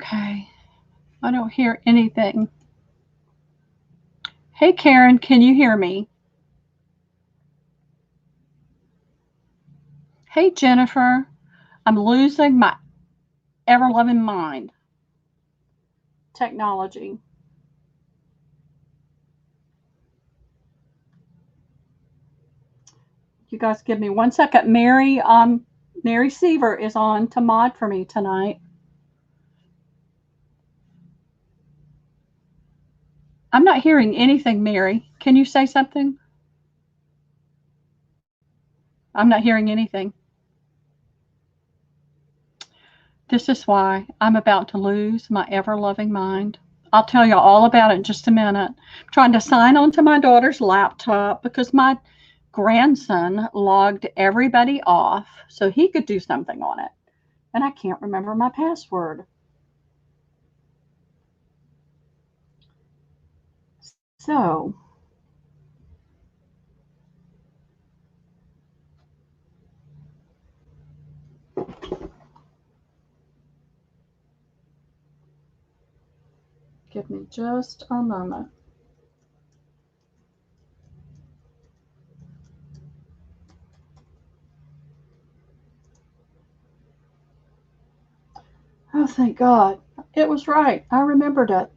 Okay. I don't hear anything. Hey, Karen, can you hear me? Hey, Jennifer, I'm losing my ever loving mind. Technology. You guys give me 1 second. Mary Seaver is on to mod for me tonight. I'm not hearing anything, Mary. Can you say something? I'm not hearing anything. This is why I'm about to lose my ever loving mind. I'll tell you all about it in just a minute. I'm trying to sign onto my daughter's laptop because my grandson logged everybody off so he could do something on it. And I can't remember my password. So, give me just a moment. Oh, thank God. It was right. I remembered it.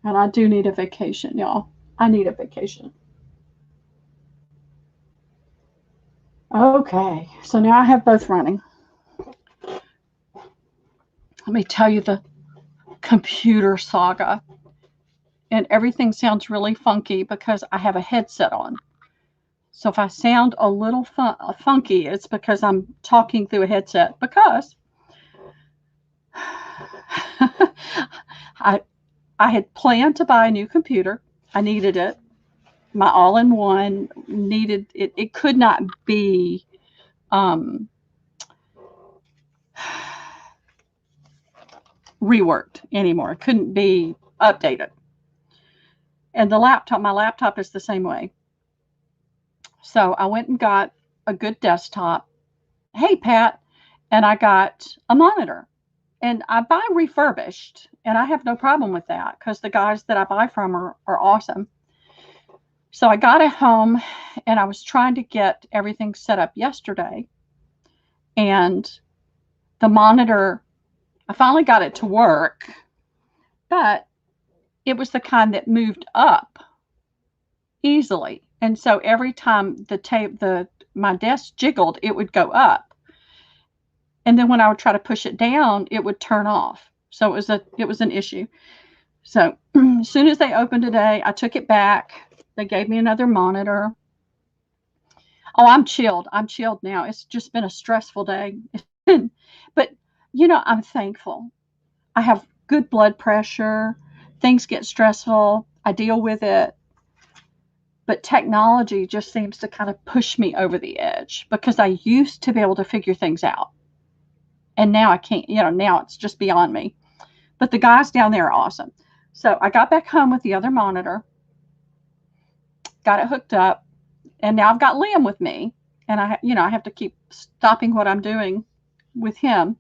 And I do need a vacation, y'all. I need a vacation. Okay, so now I have both running. Let me tell you the computer saga. And everything sounds really funky because I have a headset on. So if I sound a little funky, it's because I'm talking through a headset. Because I had planned to buy a new computer. I needed it. My all-in-one needed it. It could not be reworked anymore. It couldn't be updated. And my laptop is the same way. So I went and got a good desktop. Hey, Pat. And I got a monitor. And I buy refurbished, and I have no problem with that because the guys that I buy from are awesome. So I got it home, and I was trying to get everything set up yesterday. And the monitor, I finally got it to work, but it was the kind that moved up easily. And so every time my desk jiggled, it would go up. And then when I would try to push it down, it would turn off. So it was an issue. So as soon as they opened today, I took it back. They gave me another monitor. Oh, I'm chilled. I'm chilled now. It's just been a stressful day. But, I'm thankful. I have good blood pressure. Things get stressful. I deal with it. But technology just seems to kind of push me over the edge because I used to be able to figure things out. And now I can't, now it's just beyond me. But the guys down there are awesome. So I got back home with the other monitor, got it hooked up, and now I've got Liam with me. And I have to keep stopping what I'm doing with him.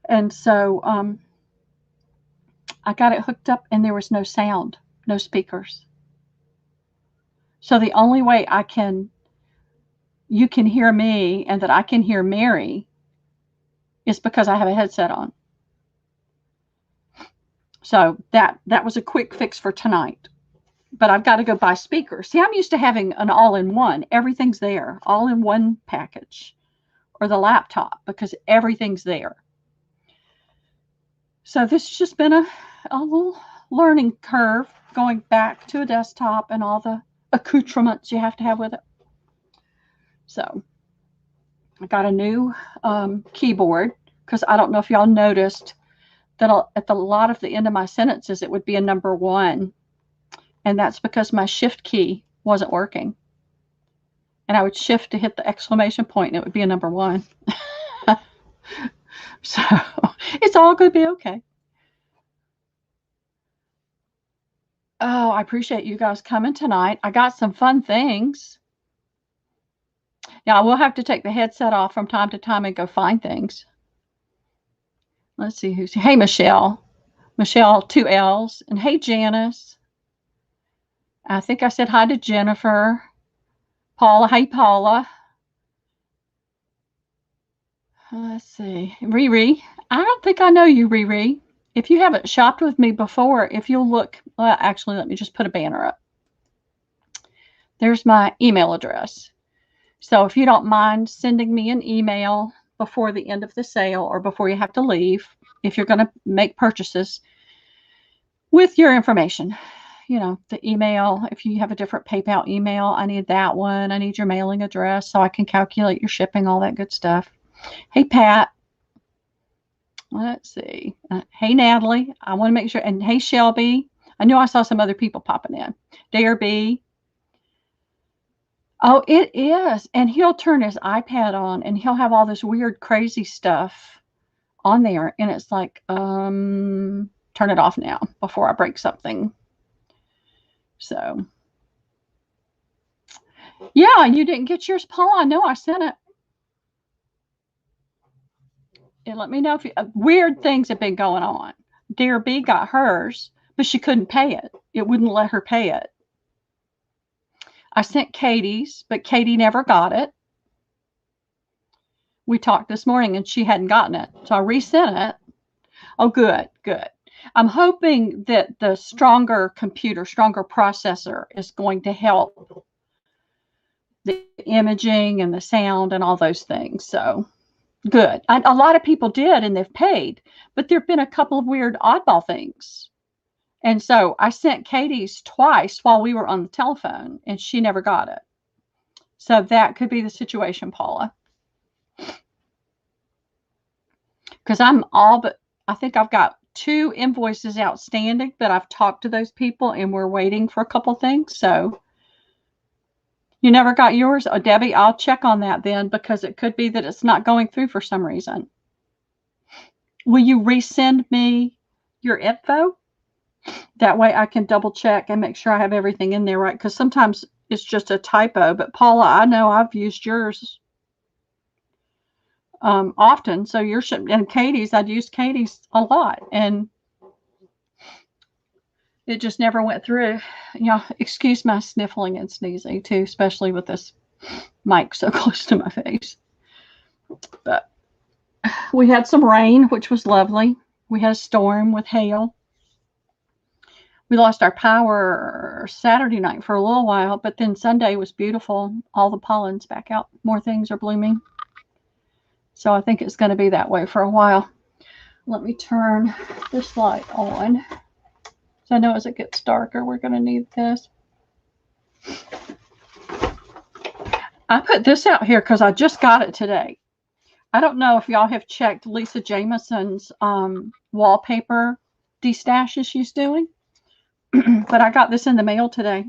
And so I got it hooked up, and there was no sound, no speakers. So the only way you can hear me and that I can hear Mary is because I have a headset on. So that was a quick fix for tonight. But I've got to go buy speakers. See, I'm used to having an all-in-one. Everything's there, all in one package, or the laptop, because everything's there. So this has just been a little learning curve, going back to a desktop and all the accoutrements you have to have with it. So I got a new keyboard because I don't know if y'all noticed that at a lot of the end of my sentences, it would be a number 1. And that's because my shift key wasn't working. And I would shift to hit the exclamation point, and it would be a number 1. So it's all going to be okay. Oh, I appreciate you guys coming tonight. I got some fun things. Yeah, I will have to take the headset off from time to time and go find things. Let's see who's. Hey, Michelle. Michelle, 2 L's. And hey, Janice. I think I said hi to Jennifer. Paula. Hey, Paula. Let's see. Riri. I don't think I know you, Riri. If you haven't shopped with me before, if you'll look, well, actually, let me just put a banner up. There's my email address. So if you don't mind sending me an email before the end of the sale or before you have to leave, if you're going to make purchases with your information, you know, the email, if you have a different PayPal email, I need that one. I need your mailing address so I can calculate your shipping, all that good stuff. Hey, Pat. Let's see. Hey, Natalie. I want to make sure. And hey, Shelby. I knew I saw some other people popping in. Dare B. Oh, it is. And he'll turn his iPad on and he'll have all this weird, crazy stuff on there. And it's like, turn it off now before I break something. So, yeah, you didn't get yours, Paul. I know I sent it. And let me know if weird things have been going on. Dear B got hers, but she couldn't pay it. It wouldn't let her pay it. I sent Katie's, but Katie never got it. We talked this morning and she hadn't gotten it. So I resent it. Oh, good, good. I'm hoping that the stronger computer, stronger processor is going to help the imaging and the sound and all those things. So good. A lot of people did and they've paid, but there have been a couple of weird oddball things. And so I sent Katie's twice while we were on the telephone and she never got it. So that could be the situation, Paula. Because I think I've got 2 invoices outstanding, but I've talked to those people and we're waiting for a couple things. So you never got yours? Oh, Debbie, I'll check on that then because it could be that it's not going through for some reason. Will you resend me your info? That way I can double check and make sure I have everything in there right. Because sometimes it's just a typo. But Paula, I know I've used yours often. So and Katie's, I'd used Katie's a lot. And it just never went through. You know, excuse my sniffling and sneezing too, especially with this mic so close to my face. But we had some rain, which was lovely. We had a storm with hail. We lost our power Saturday night for a little while, but then Sunday was beautiful. All the pollen's back out. More things are blooming. So I think it's going to be that way for a while. Let me turn this light on. So I know as it gets darker, we're going to need this. I put this out here because I just got it today. I don't know if y'all have checked Lisa Jameson's wallpaper destashes she's doing. But I got this in the mail today.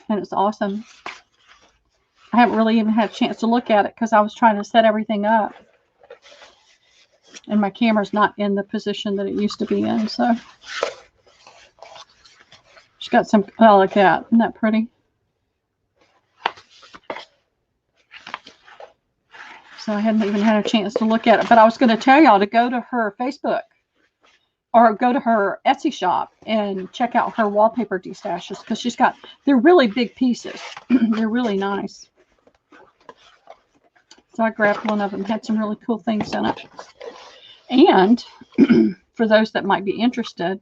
And it's awesome. I haven't really even had a chance to look at it because I was trying to set everything up. And my camera's not in the position that it used to be in. So she's got some, oh, look at that. Isn't that pretty? So I hadn't even had a chance to look at it. But I was going to tell y'all to go to her Facebook or go to her Etsy shop and check out her wallpaper destashes because she's got, they're really big pieces. They're really nice. So I grabbed one of them, had some really cool things in it. And for those that might be interested,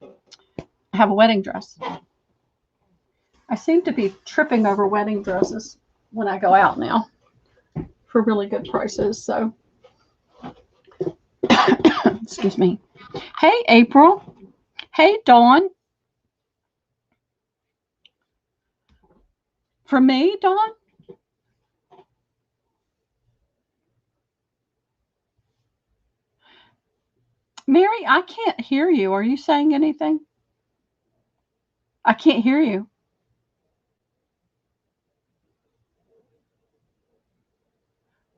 I have a wedding dress. I seem to be tripping over wedding dresses when I go out now for really good prices. So excuse me. Hey, April. Hey, Dawn. For me, Dawn? Mary, I can't hear you. Are you saying anything? I can't hear you.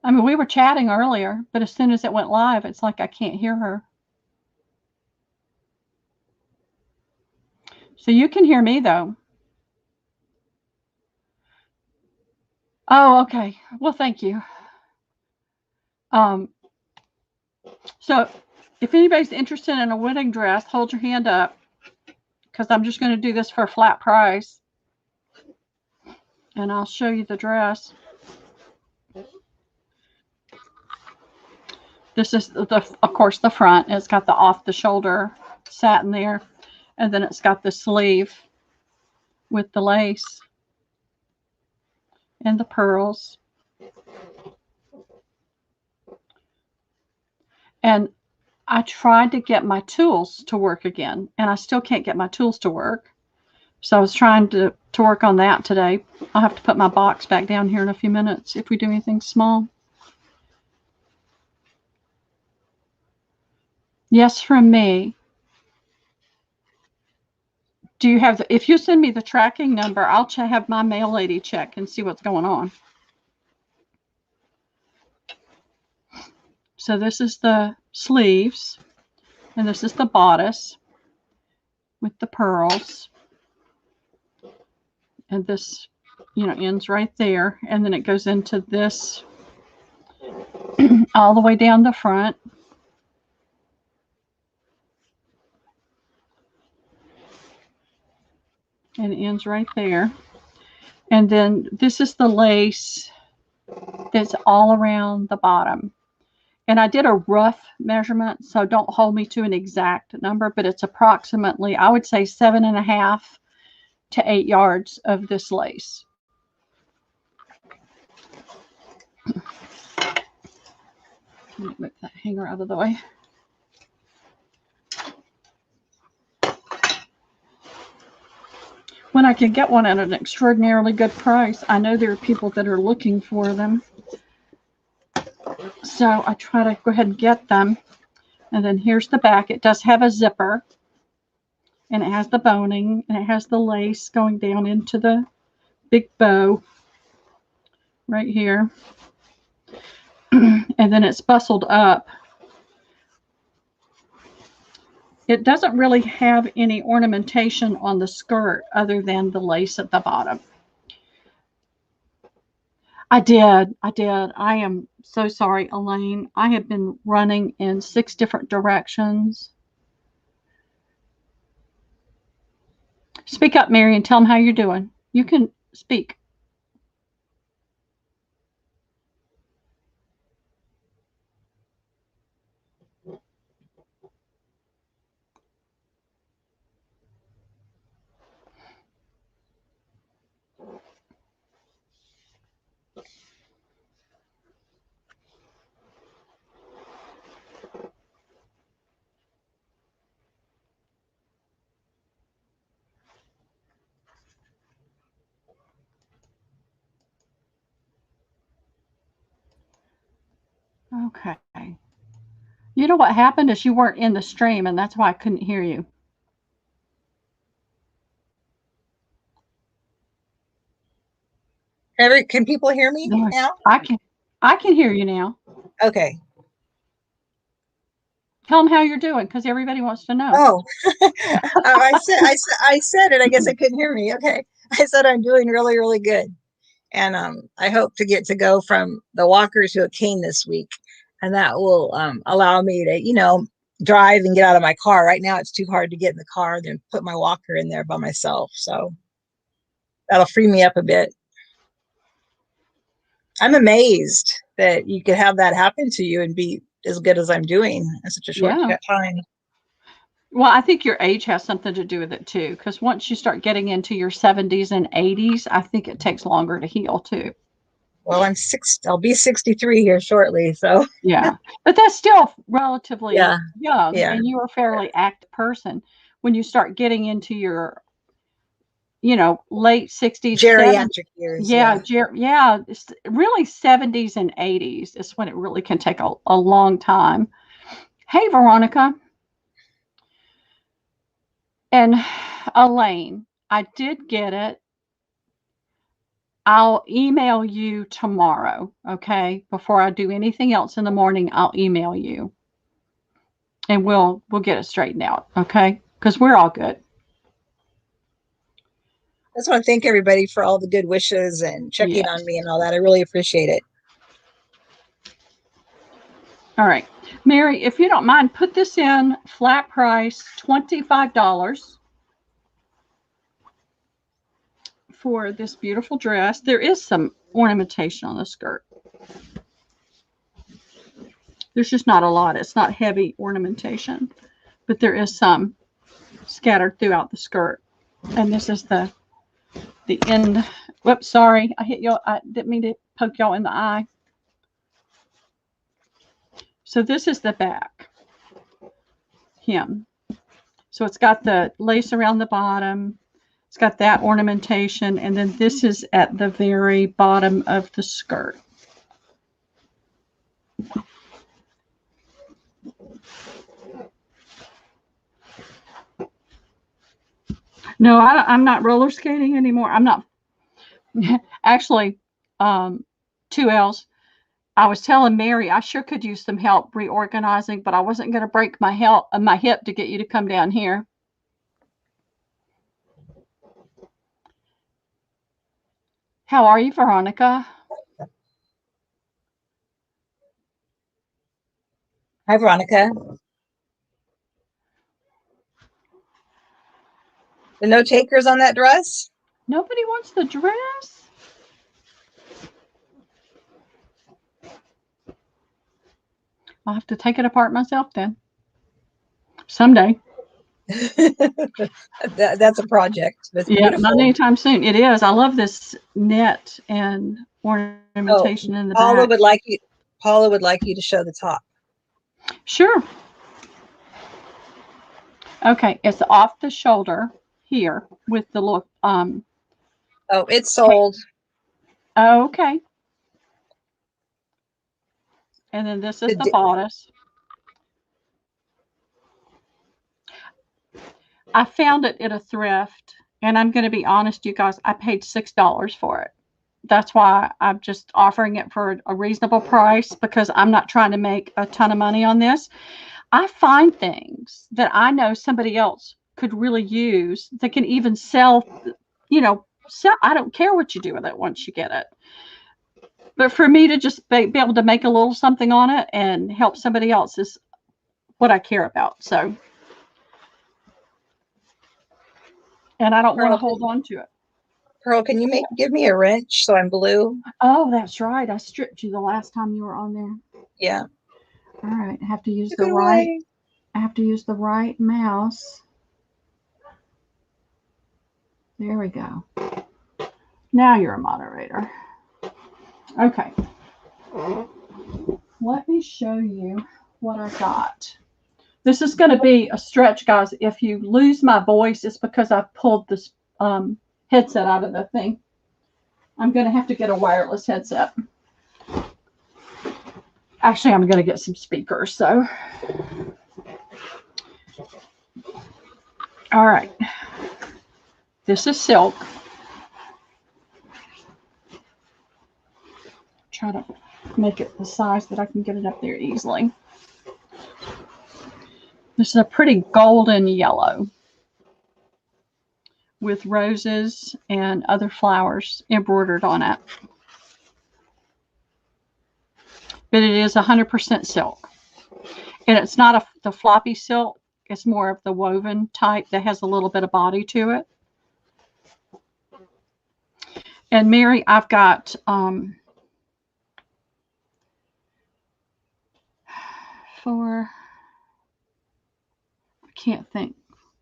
I mean, we were chatting earlier, but as soon as it went live, it's like I can't hear her. So you can hear me, though. Oh, okay. Well, thank you. Um, so if anybody's interested in a wedding dress, hold your hand up because I'm just going to do this for a flat price. And I'll show you the dress. This is, of course, the front. It's got the off-the-shoulder satin there. And then it's got the sleeve with the lace and the pearls. And I tried to get my tools to work again, and I still can't get my tools to work. So I was trying to work on that today. I'll have to put my box back down here in a few minutes if we do anything small. Yes, from me. Do you have, if you send me the tracking number, I'll have my mail lady check and see what's going on. So this is the sleeves, and this is the bodice with the pearls. And this, ends right there. And then it goes into this all the way down the front. And it ends right there. And then this is the lace that's all around the bottom. And I did a rough measurement, so don't hold me to an exact number, but it's approximately, I would say, 7.5 to 8 yards of this lace. Let me move that hanger out of the way. When I can get one at an extraordinarily good price, I know there are people that are looking for them. So I try to go ahead and get them. And then here's the back. It does have a zipper. And it has the boning. And it has the lace going down into the big bow right here. And then it's bustled up. It doesn't really have any ornamentation on the skirt other than the lace at the bottom. I did. I am so sorry, Elaine. I have been running in 6 different directions. Speak up, Mary, and tell them how you're doing. You can speak. Okay. You know what happened is you weren't in the stream, and that's why I couldn't hear you. Can people hear me now? I can hear you now. Okay. Tell them how you're doing, because everybody wants to know. Oh, I said it. I guess I couldn't hear me. Okay. I said I'm doing really, really good. And I hope to get to go from the walker to a cane this week. And that will allow me to, drive and get out of my car. Right now, it's too hard to get in the car and put my walker in there by myself. So that'll free me up a bit. I'm amazed that you could have that happen to you and be as good as I'm doing in such a short time. Well, I think your age has something to do with it too, because once you start getting into your 70s and 80s, I think it takes longer to heal too. Well, I'll be 63 here shortly, so yeah, but that's still relatively young, yeah. And you are a fairly active person. When you start getting into your, late 60s, geriatric years, it's really 70s and 80s is when it really can take a long time. Hey, Veronica. And Elaine, I did get it. I'll email you tomorrow, okay? Before I do anything else in the morning, I'll email you. And we'll get it straightened out, okay? Because we're all good. just want to thank everybody for all the good wishes and checking on Yes. me and all that. I really appreciate it. All right. Mary, if you don't mind, put this in flat price, $25 for this beautiful dress. There is some ornamentation on the skirt. There's just not a lot. It's not heavy ornamentation, but there is some scattered throughout the skirt. And this is the end. Whoops, sorry. I hit y'all. I didn't mean to poke y'all in the eye. So this is the back hem. So it's got the lace around the bottom. It's got that ornamentation. And then this is at the very bottom of the skirt. No, I'm not roller skating anymore. I'm not. Actually, 2Ls. I was telling Mary I sure could use some help reorganizing, but I wasn't going to break my hip to get you to come down here. How are you, Veronica? Hi, Veronica. The no takers on that dress? Nobody wants the dress? I'll have to take it apart myself then. Someday. That's a project. That's Yeah, beautiful. not anytime soon. It is. I love this net and ornamentation in the Paula back. would like you to show the top. Sure. Okay, it's off the shoulder here with the look. Oh, it's sold. Okay. And then this is the bodice. I found it at a thrift, and I'm going to be honest, you guys, I paid $6 for it. That's why I'm just offering it for a reasonable price, because I'm not trying to make a ton of money on this. I find things that I know somebody else could really use that can even sell, sell. I don't care what you do with it once you get it. But for me to just be able to make a little something on it and help somebody else is what I care about. So, and I don't want to hold on to it. Pearl, can you give me a wrench so I'm blue? Oh, that's right. I stripped you the last time you were on there. Yeah. All right. I have to use the right. I have to use the right mouse. There we go. Now you're a moderator. Okay. Let me show you what I got. This is going to be a stretch, guys. If you lose my voice, it's because I pulled this headset out of the thing. I'm going to have to get a wireless headset. Actually, I'm going to get some speakers. So, all right. This is silk. Try to make it the size that I can get it up there easily. This is a pretty golden yellow with roses and other flowers embroidered on it. But it is 100% silk. And it's not the floppy silk. It's more of the woven type that has a little bit of body to it. And Mary, I've got I can't think.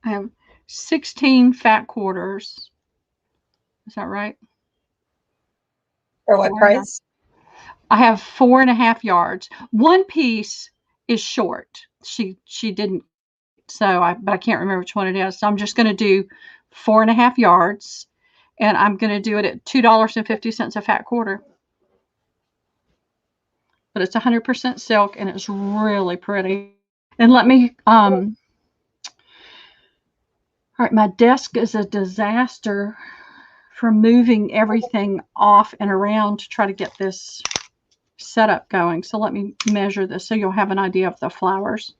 I have 16 fat quarters. Is that right? For what price? I have 4.5 yards. One piece is short. She didn't, but I can't remember which one it is. So I'm just going to do 4.5 yards, and I'm going to do it at $2.50 a fat quarter. But it's 100% silk, and it's really pretty. And let me, all right, my desk is a disaster for moving everything off and around to try to get this setup going. So let me measure this so you'll have an idea of the flowers.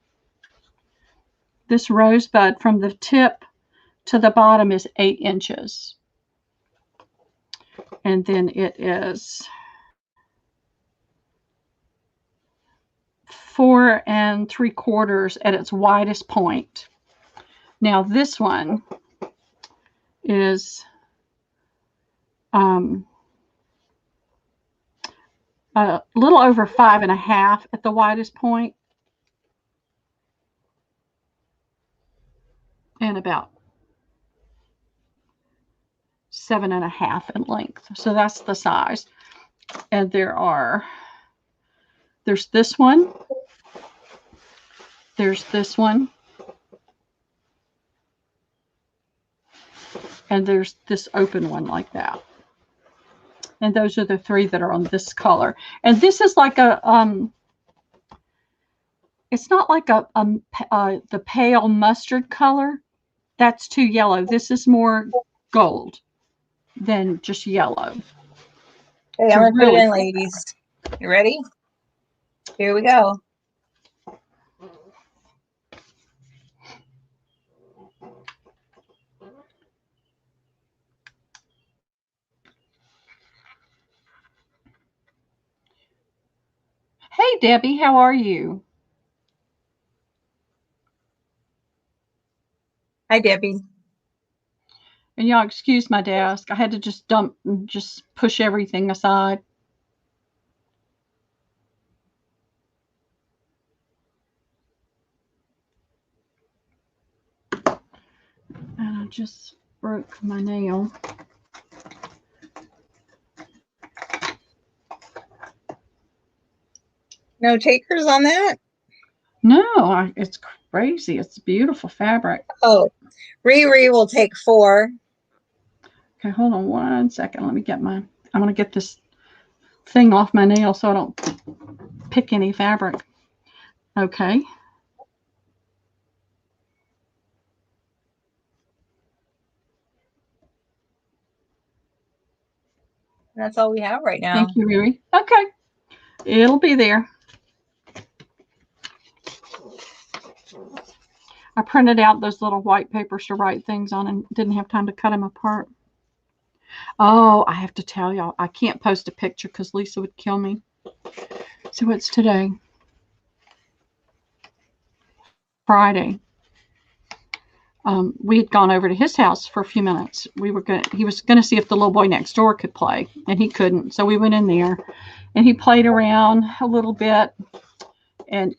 This rosebud from the tip to the bottom is 8 inches. And then it is 4 3/4 at its widest point. Now this one is a little over 5 1/2 at the widest point, and about 7 1/2 in length. So that's the size. And there's this one, there's this one, and there's this open one like that. And those are the 3 that are on this color. And this is like a it's not like the pale mustard color. That's too yellow. This is more gold than just yellow. Okay, I'm gonna put it in, ladies. You ready? Here we go. Hey, Debbie, how are you? Hi, Debbie. And y'all excuse my desk. I had to just push everything aside. And I just broke my nail. No takers on that? No, it's crazy. It's beautiful fabric. Oh, Riri will take 4. Okay, hold on 1 second. Let me get I'm going to get this thing off my nail so I don't pick any fabric. Okay. That's all we have right now. Thank you, Riri. Okay. It'll be there. I printed out those little white papers to write things on and didn't have time to cut them apart. Oh, I have to tell y'all, I can't post a picture because Lisa would kill me. So what's today? Friday. We had gone over to his house for a few minutes. He was gonna see if the little boy next door could play, and he couldn't. So we went in there, and he played around a little bit, and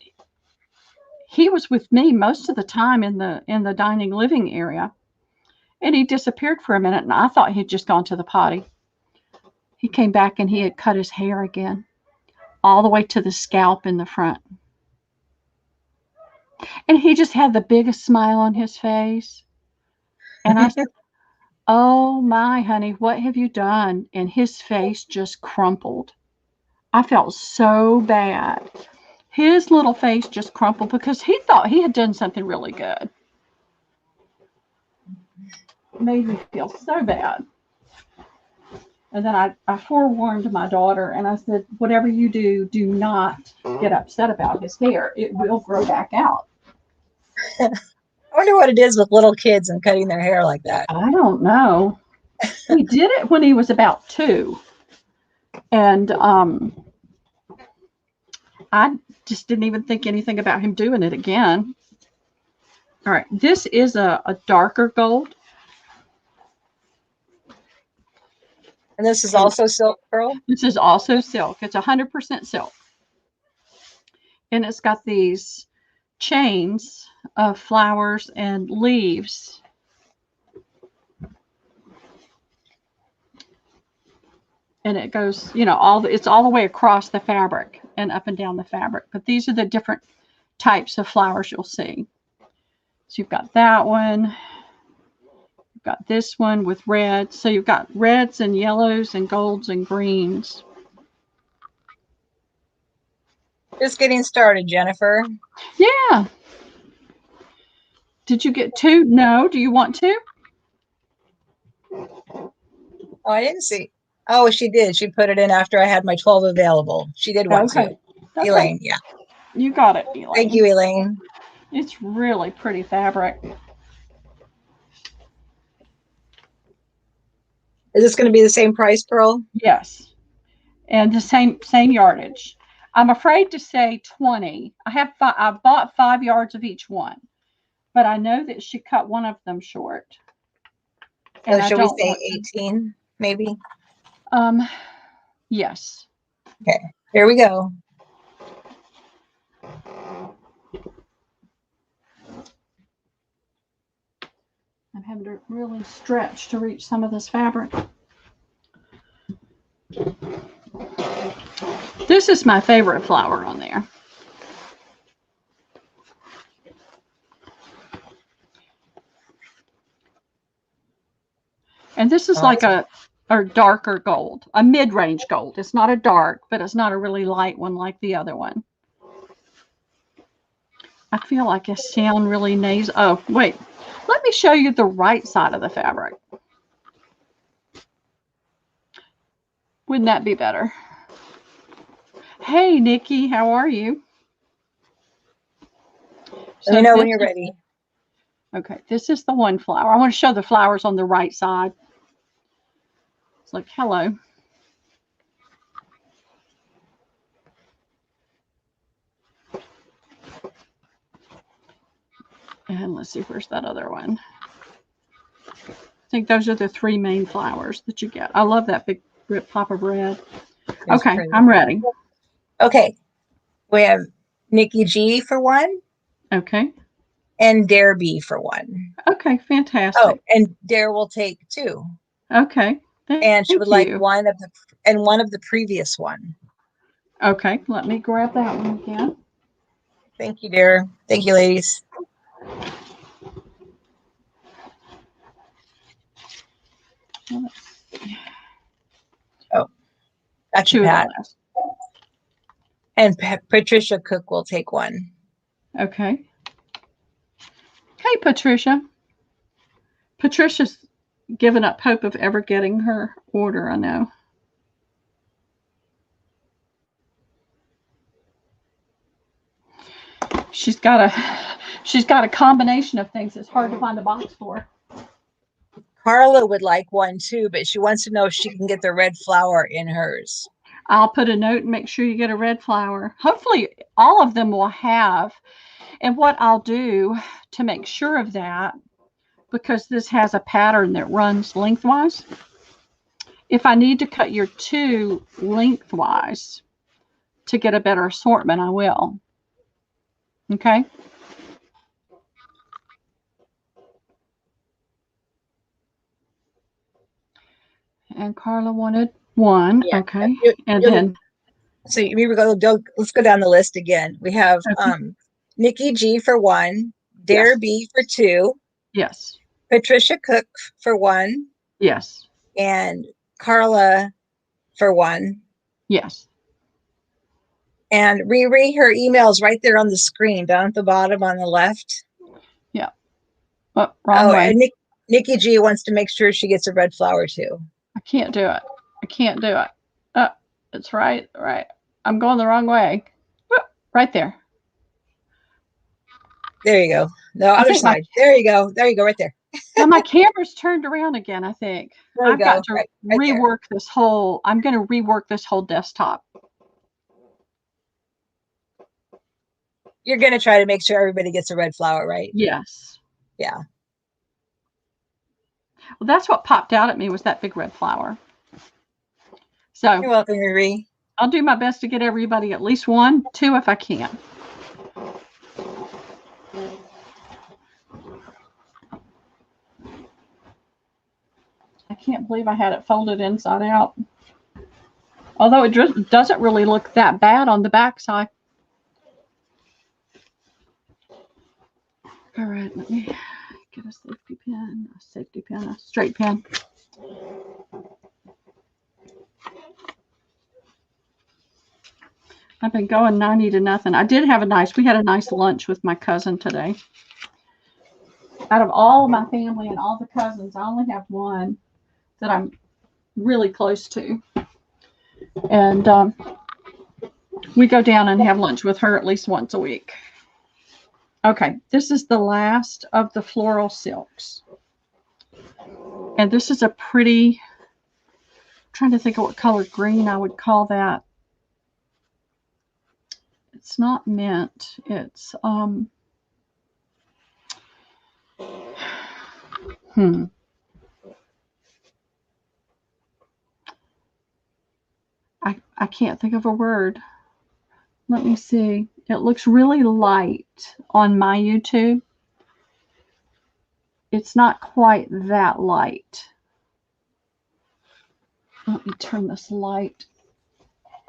he was with me most of the time in the dining living area, and he disappeared for a minute, and I thought he'd just gone to the potty. He came back and he had cut his hair again, all the way to the scalp in the front. And he just had the biggest smile on his face. And I said, "Oh my, honey, what have you done?" And his face just crumpled. I felt so bad. His little face just crumpled because he thought he had done something really good. It made me feel so bad. And then I forewarned my daughter and I said, whatever you do, do not get upset about his hair. It will grow back out. I wonder what it is with little kids and cutting their hair like that. I don't know. He did it when he was about 2. And I just didn't even think anything about him doing it again. All right. This is a darker gold. And this is also silk, Pearl? This is also silk. It's 100% silk. And it's got these chains of flowers and leaves. And it goes, it's all the way across the fabric and up and down the fabric. But these are the different types of flowers you'll see. So you've got that one. You've got this one with red. So you've got reds and yellows and golds and greens. Just getting started, Jennifer. Yeah. Did you get 2? No. Do you want 2? Oh, I didn't see. Oh, she did. She put it in after I had my 12 available. She did want to. Okay. Elaine, yeah. You got it, Elaine. Thank you, Elaine. It's really pretty fabric. Is this going to be the same price, Pearl? Yes. And the same yardage. I'm afraid to say 20. I bought 5 yards of each one, but I know that she cut one of them short. And So I should we don't say want 18, maybe? Yes. Okay, here we go. I'm having to really stretch to reach some of this fabric. This is my favorite flower on there. And this is like a darker gold, a mid-range gold. It's not a dark, but it's not a really light one like the other one. I feel like I sound really nasal. Oh, wait. Let me show you the right side of the fabric. Wouldn't that be better? Hey, Nikki, how are you? Let me know when you're ready. Okay, this is the one flower. I want to show the flowers on the right side. It's like, hello. And let's see, where's that other one? I think those are the 3 main flowers that you get. I love that big pop of red. Okay, I'm ready. Okay, we have Nikki G for 1. Okay. And Dare B for 1. Okay, fantastic. Oh, and Dare will take 2. Okay. And she would like one of the previous one. Okay, let me grab that one again. Thank you, Dare. Thank you, ladies. Oh, got you, Pat. And Patricia Cook will take 1. Okay. Hey, Patricia. Patricia's given up hope of ever getting her order, I know. She's got a combination of things it's hard to find a box for. Carla would like 1 too, but she wants to know if she can get the red flower in hers. I'll put a note and make sure you get a red flower. Hopefully all of them will have. And what I'll do to make sure of that, because this has a pattern that runs lengthwise, if I need to cut your 2 lengthwise to get a better assortment, I will. Okay. And Carla wanted 1. Yeah. Okay. So let's go down the list again. We have Nikki G for 1, Dare B for 2. Yes. Patricia Cook for 1. Yes. And Carla for 1. Yes. And Riri, her email's right there on the screen, down at the bottom on the left. Yeah. Oh, wrong way. And Nikki G wants to make sure she gets a red flower too. I can't do it. I can't do it. It's right. I'm going the wrong way. Right there. There you go. No, other side. There you go, right there. Now my camera's turned around again, I think. I've got to rework this whole, I'm going to rework this whole desktop. You're going to try to make sure everybody gets a red flower, right? Yes. Yeah. Well, that's what popped out at me was that big red flower. So you're welcome, Riri. I'll do my best to get everybody at least 1, 2 if I can. I can't believe I had it folded inside out. Although it just doesn't really look that bad on the back side. All right, let me get a safety pin, a straight pin. I've been going 90 to nothing. We had a nice lunch with my cousin today. Out of all my family and all the cousins, I only have one that I'm really close to. And we go down and have lunch with her at least once a week. Okay, this is the last of the floral silks. And this is a pretty trying to think of what color green I would call that. It's not mint. It's I can't think of a word. Let me see. It looks really light on my YouTube. It's not quite that light. Let me turn this light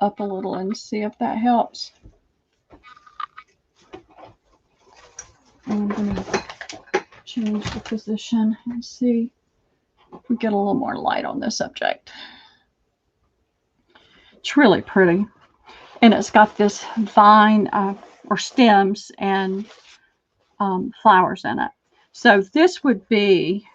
up a little and see if that helps. I'm going to change the position and see if we get a little more light on this subject. It's really pretty. And it's got this vine or stems and flowers in it. So this would be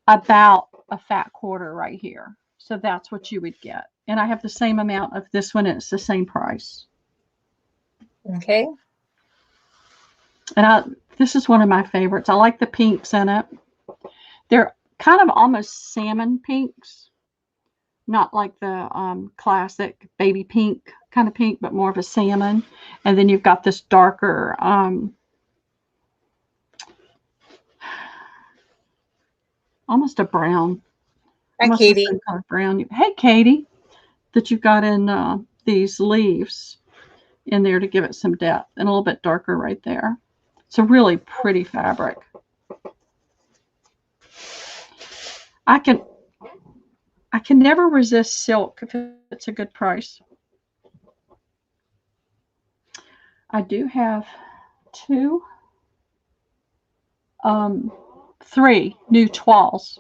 about a fat quarter right here. So that's what you would get. And I have the same amount of this one, and it's the same price. Okay. And this is one of my favorites. I like the pinks in it. They're kind of almost salmon pinks. Not like the classic baby pink kind of pink, but more of a salmon. And then you've got this darker almost a brown. Hi, Katie. Kind of brown. Hey, Katie, that you've got in these leaves in there to give it some depth, and a little bit darker right there. It's a really pretty fabric. I can never resist silk if it's a good price. I do have three new toiles.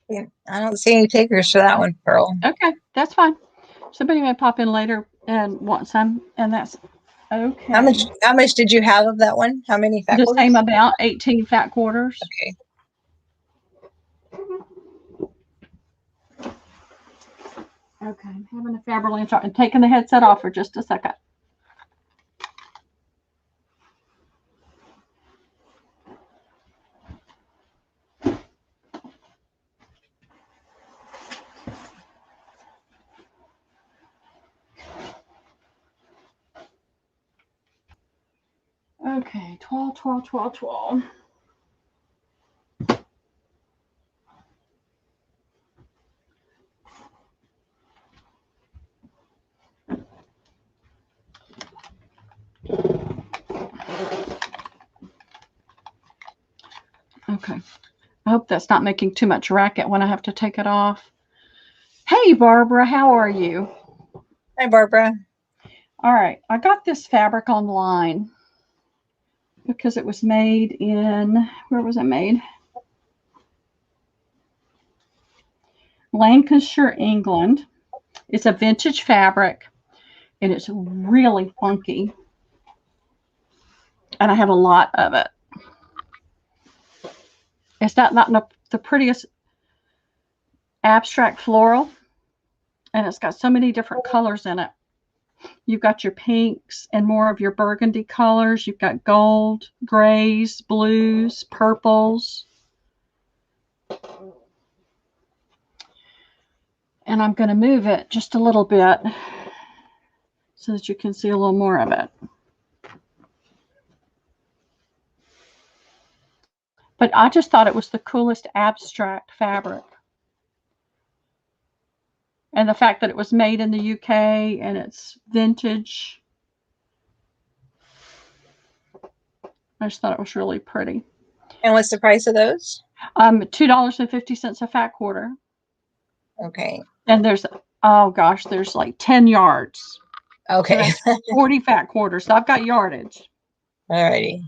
Yeah, I don't see any takers for that one, Pearl. Okay, that's fine. Somebody may pop in later and want some, and that's okay. How much did you have of that one? How many fat The quarters? same amount, 18 fat quarters. Okay. Okay, I'm having a Faberlic and taking the headset off for just a second. Okay, 12, 12, 12, 12. Okay. I hope that's not making too much racket when I have to take it off. Hey, Barbara, how are you? Hi, Barbara. All right. I got this fabric online because it was made in, where was it made? Lancashire, England. It's a vintage fabric, and it's really funky. And I have a lot of it. It's not the prettiest abstract floral, and it's got so many different colors in it. You've got your pinks and more of your burgundy colors. You've got gold, grays, blues, purples. And I'm going to move it just a little bit so that you can see a little more of it. But I just thought it was the coolest abstract fabric. And the fact that it was made in the UK and it's vintage. I just thought it was really pretty. And what's the price of those? $2.50 a fat quarter. Okay. And there's, oh gosh, there's like 10 yards. Okay. So 40 fat quarters. So I've got yardage. Alrighty.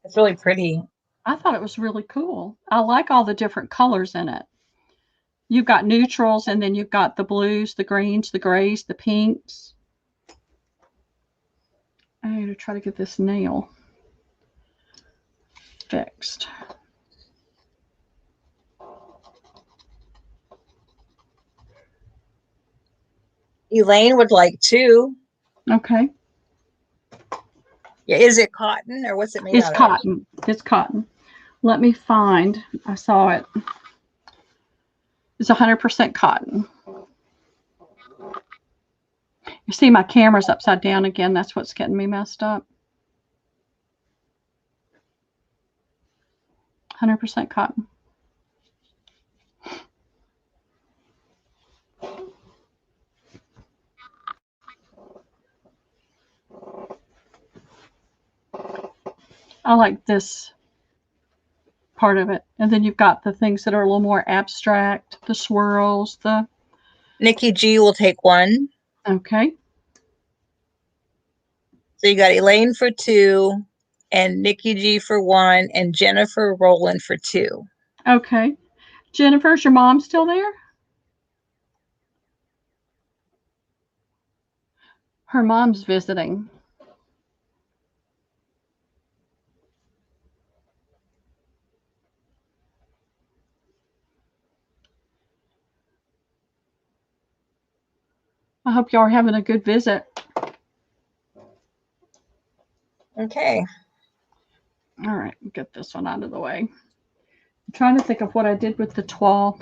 It's really pretty. I thought it was really cool. I like all the different colors in it. You've got neutrals, and then you've got the blues, the greens, the grays, the pinks. I need to try to get this nail fixed. Elaine would like 2. Okay. Yeah, is it cotton or what's it made It's out of? cotton. It's cotton. Let me find. I saw it. It's 100% cotton. You see my camera's upside down again. That's what's getting me messed up. 100% cotton. I like this part of it. And then you've got the things that are a little more abstract, the swirls, the... Nikki G will take 1. Okay. So you got Elaine for 2 and Nikki G for 1 and Jennifer Rowland for 2. Okay. Jennifer, is your mom still there? Her mom's visiting. I hope y'all are having a good visit. Okay. All right, get this one out of the way. I'm trying to think of what I did with the toile.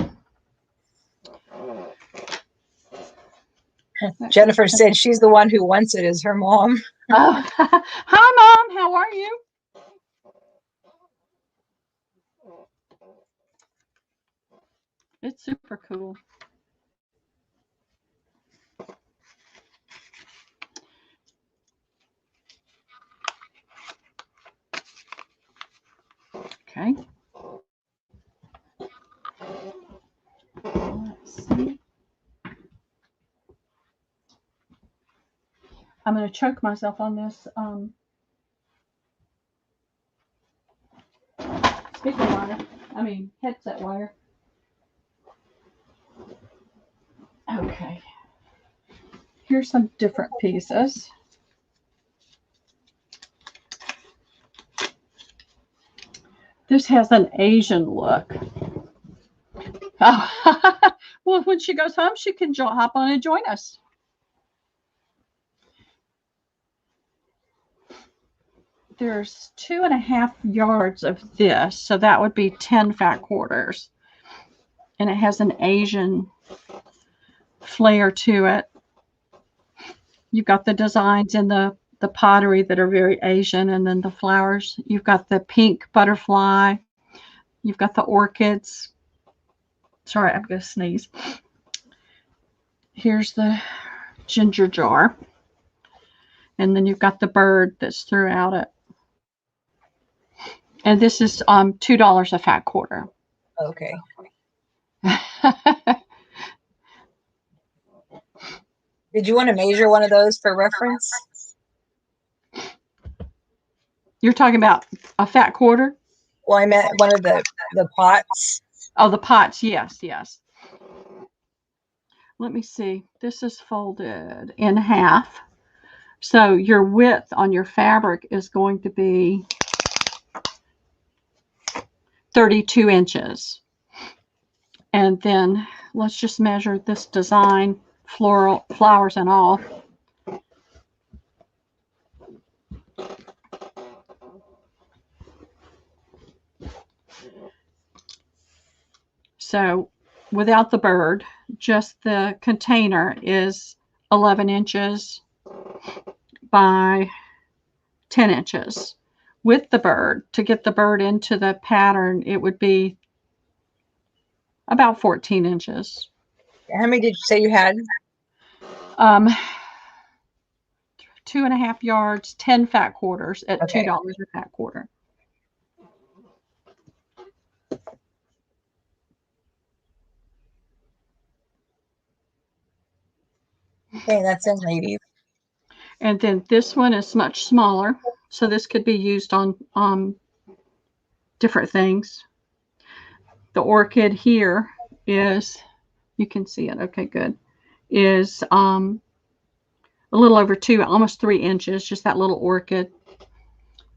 Jennifer said she's the one who wants it is her mom. Oh, hi, Mom. How are you? It's super cool. Okay. Let's see. I'm going to choke myself on this speaker wire. I mean, headset wire. Okay. Here's some different pieces. This has an Asian look. Oh. Well, when she goes home, she can hop on and join us. There's 2.5 yards of this, so that would be 10 fat quarters. And it has an Asian flair to it. You've got the designs in the pottery that are very Asian, and then the flowers. You've got the pink butterfly. You've got the orchids. Sorry, I'm going to sneeze. Here's the ginger jar. And then you've got the bird that's throughout it. And this is $2 a fat quarter. Okay. Did you want to measure one of those for reference? You're talking about a fat quarter? Well, I meant one of the pots. Oh, the pots. Yes, yes. Let me see. This is folded in half. So your width on your fabric is going to be 32 inches. And then let's just measure this design, floral, flowers and all. So without the bird, just the container is 11 inches by 10 inches. With the bird, to get the bird into the pattern, it would be about 14 inches. How many did you say you had? 2.5 yards, 10 fat quarters at Okay. $2 a fat quarter. Okay, that's in, ladies. And then this one is much smaller, so this could be used on different things. The orchid here is, you can see it, okay, good, is a little over 2, almost 3 inches, just that little orchid.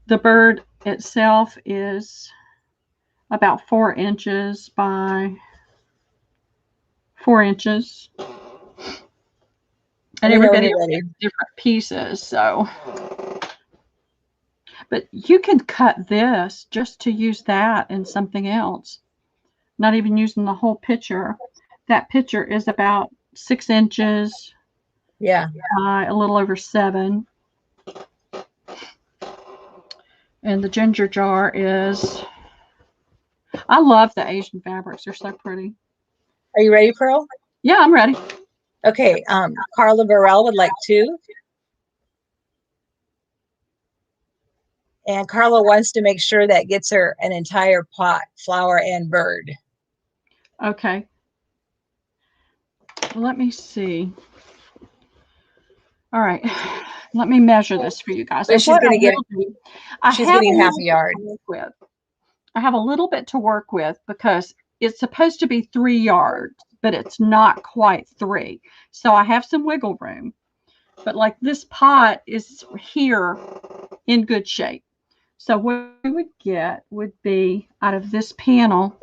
The bird itself is about 4 inches by 4 inches. And Let me know when everybody you're else ready. gets different pieces. So, but you can cut this just to use that in something else. Not even using the whole picture. That picture is about 6 inches, Yeah. a little over 7. And the ginger jar is, I love the Asian fabrics. They're so pretty. Are you ready, Pearl? Yeah, I'm ready. Okay. Carla Burrell would like 2. And Carla wants to make sure that gets her an entire pot, flower and bird. Okay. Let me see. All right. Let me measure this for you guys. But And she's what I going to get, will do, I she's have a getting half little a bit yard. to work with. I have a little bit to work with because it's supposed to be 3 yards, but it's not quite 3. So I have some wiggle room. But like this pot is here in good shape. So what we would get would be out of this panel.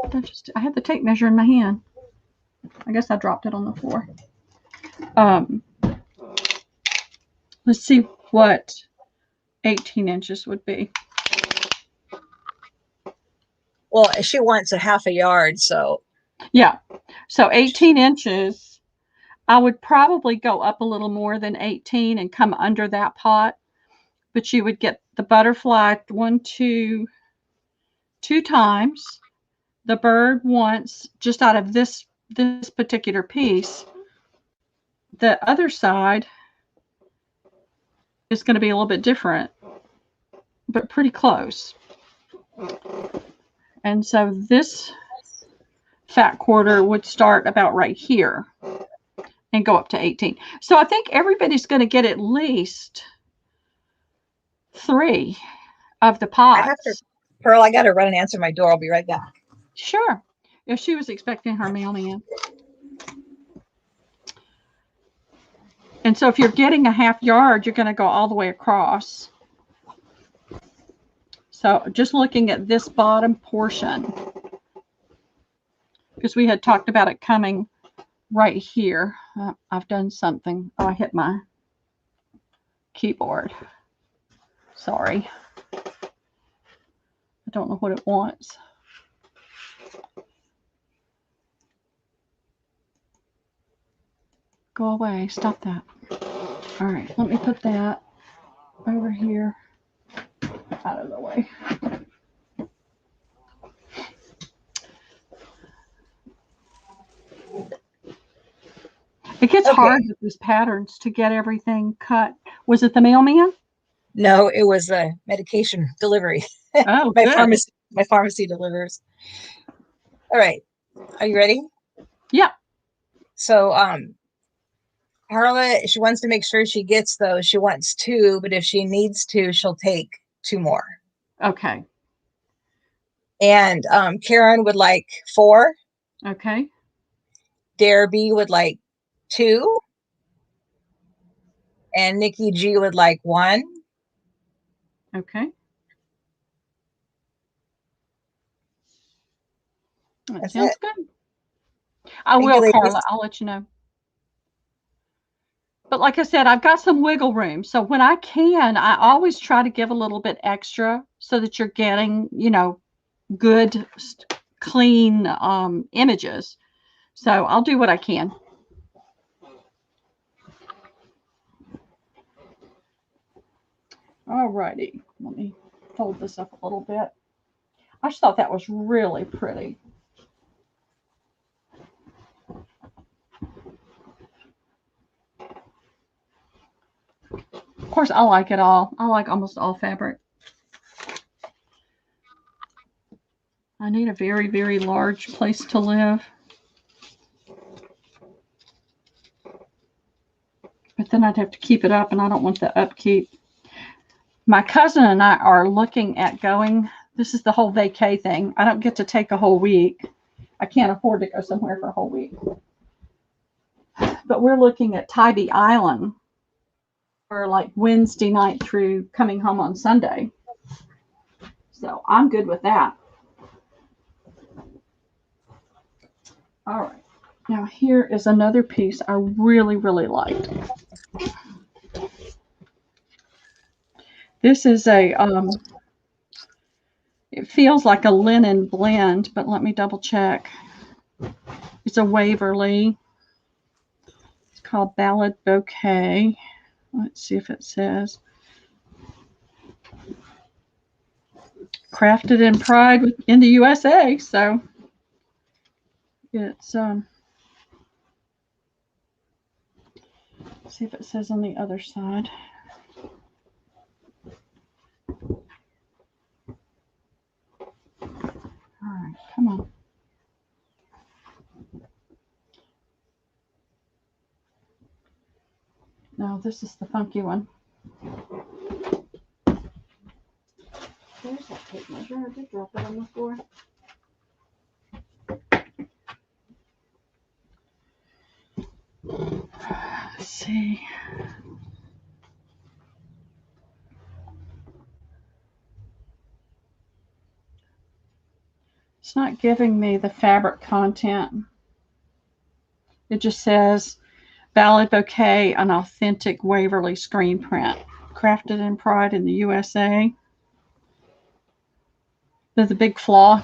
I had the tape measure in my hand. I guess I dropped it on the floor. Let's see what 18 inches would be. Well, she wants a half a yard, so. Yeah. So 18 inches, I would probably go up a little more than 18 and come under that pot. But you would get the butterfly 2 times, the bird once, just out of this particular piece. The other side is going to be a little bit different, but pretty close. And so this fat quarter would start about right here and go up to 18. So I think everybody's going to get at least 3 of the pots. Pearl, I got to run and answer my door. I'll be right back. Sure. If she was expecting her mailman. And so if you're getting a half yard, you're going to go all the way across. So just looking at this bottom portion, because we had talked about it coming right here. I've done something. Oh, I hit my keyboard. Sorry. I don't know what it wants. Go away. Stop that. All right. Let me put that over here out of the way. It gets hard with these patterns to get everything cut. Was it the mailman? No, it was a medication delivery. Oh, my pharmacy delivers. All right. Are you ready? Yeah. So, Carla, she wants to make sure she gets those. She wants 2, but if she needs to, she'll take 2 more. Okay. And Karen would like 4. Okay. Darby would like 2. And Nikki G would like 1. Okay. That sounds good. I will, Carla. I'll let you know. But like I said, I've got some wiggle room. So when I can, I always try to give a little bit extra so that you're getting, good, clean images. So I'll do what I can. All righty. Let me fold this up a little bit. I just thought that was really pretty. Of course, I like it all. I like almost all fabric. I need a very, very large place to live. But then I'd have to keep it up, and I don't want the upkeep. My cousin and I are looking at going. This is the whole vacay thing. I don't get to take a whole week. I can't afford to go somewhere for a whole week. But we're looking at Tybee Island for like Wednesday night through coming home on Sunday. So I'm good with that. All right. Now here is another piece I really, really liked. This is a, it feels like a linen blend, but let me double check. It's a Waverly. It's called Ballad Bouquet. Let's see if it says. Crafted in pride in the USA. So it's, let's see if it says on the other side. All right, come on. No, this is the funky one. There's that tape measure. I did drop it on the floor. Let's see. It's not giving me the fabric content. It just says Ballad Bouquet, an authentic Waverly screen print, crafted in pride in the USA. There's a big flaw.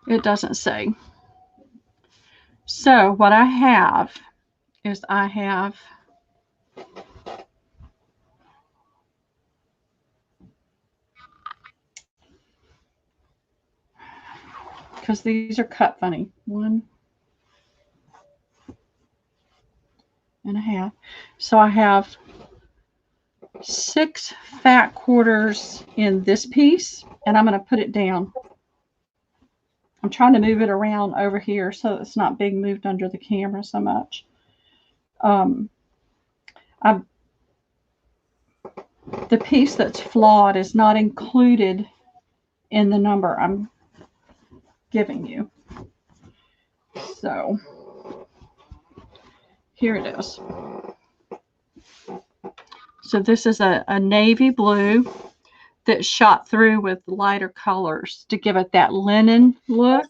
It doesn't say. So what I have is because these are cut funny, 1.5. So I have 6 fat quarters in this piece, and I'm going to put it down. I'm trying to move it around over here so it's not being moved under the camera so much. The piece that's flawed is not included in the number I'm giving you. So here it is. So this is a navy blue that's shot through with lighter colors to give it that linen look.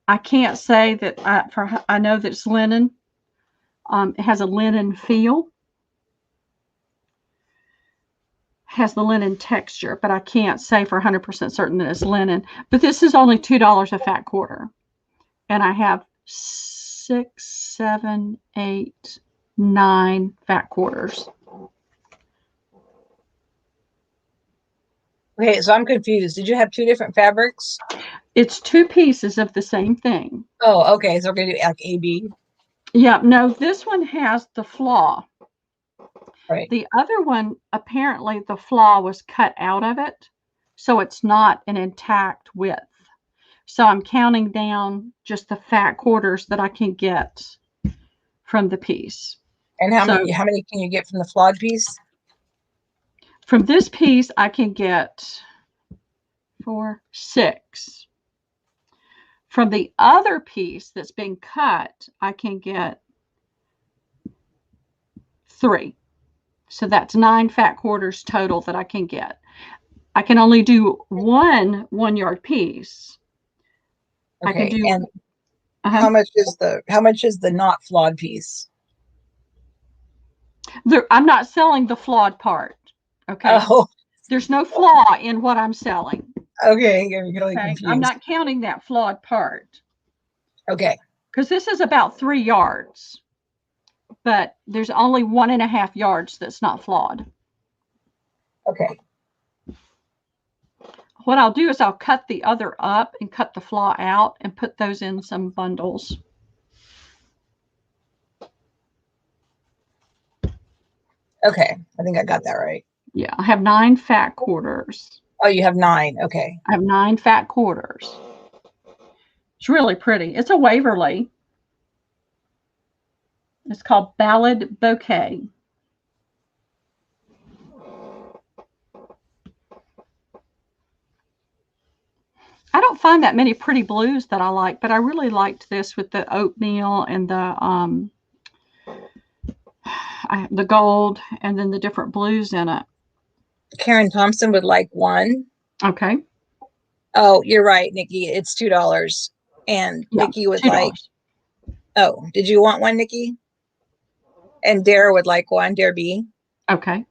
I can't say that I know that it's linen. It has a linen feel. Has the linen texture, but I can't say for 100% certain that it's linen. But this is only $2 a fat quarter. And I have 6, 7, 8, 9 fat quarters. Okay, so I'm confused. Did you have 2 different fabrics? It's 2 pieces of the same thing. Oh, okay. So we're going to do like AB. Yeah, no, this one has the flaw. Right. The other one, apparently the flaw was cut out of it, so it's not an intact width. So I'm counting down just the fat quarters that I can get from the piece. And how many can you get from the flawed piece? From this piece, I can get 4, 6. From the other piece that's been cut, I can get 3. So that's 9 fat quarters total that I can get. I can only do one 1-yard piece. Okay. I can do. And how much is the not flawed piece? I'm not selling the flawed part. Okay. Oh. There's no flaw in what I'm selling. Okay, you're really confused. I'm not counting that flawed part. Okay. Because this is about 3 yards. But there's only 1.5 yards that's not flawed. Okay. What I'll do is I'll cut the other up and cut the flaw out and put those in some bundles. Okay, I think I got that right. Yeah, I have 9 fat quarters. Oh, you have 9. Okay. I have 9 fat quarters. It's really pretty. It's a Waverly. It's called Ballad Bouquet. I don't find that many pretty blues that I like, but I really liked this with the oatmeal and the gold and then the different blues in it. Karen Thompson would like 1. Okay. Oh, you're right, Nikki. It's $2. And yeah, Nikki would $2. Like Oh, did you want one, Nikki? And Dare would like one, Dare B. Okay.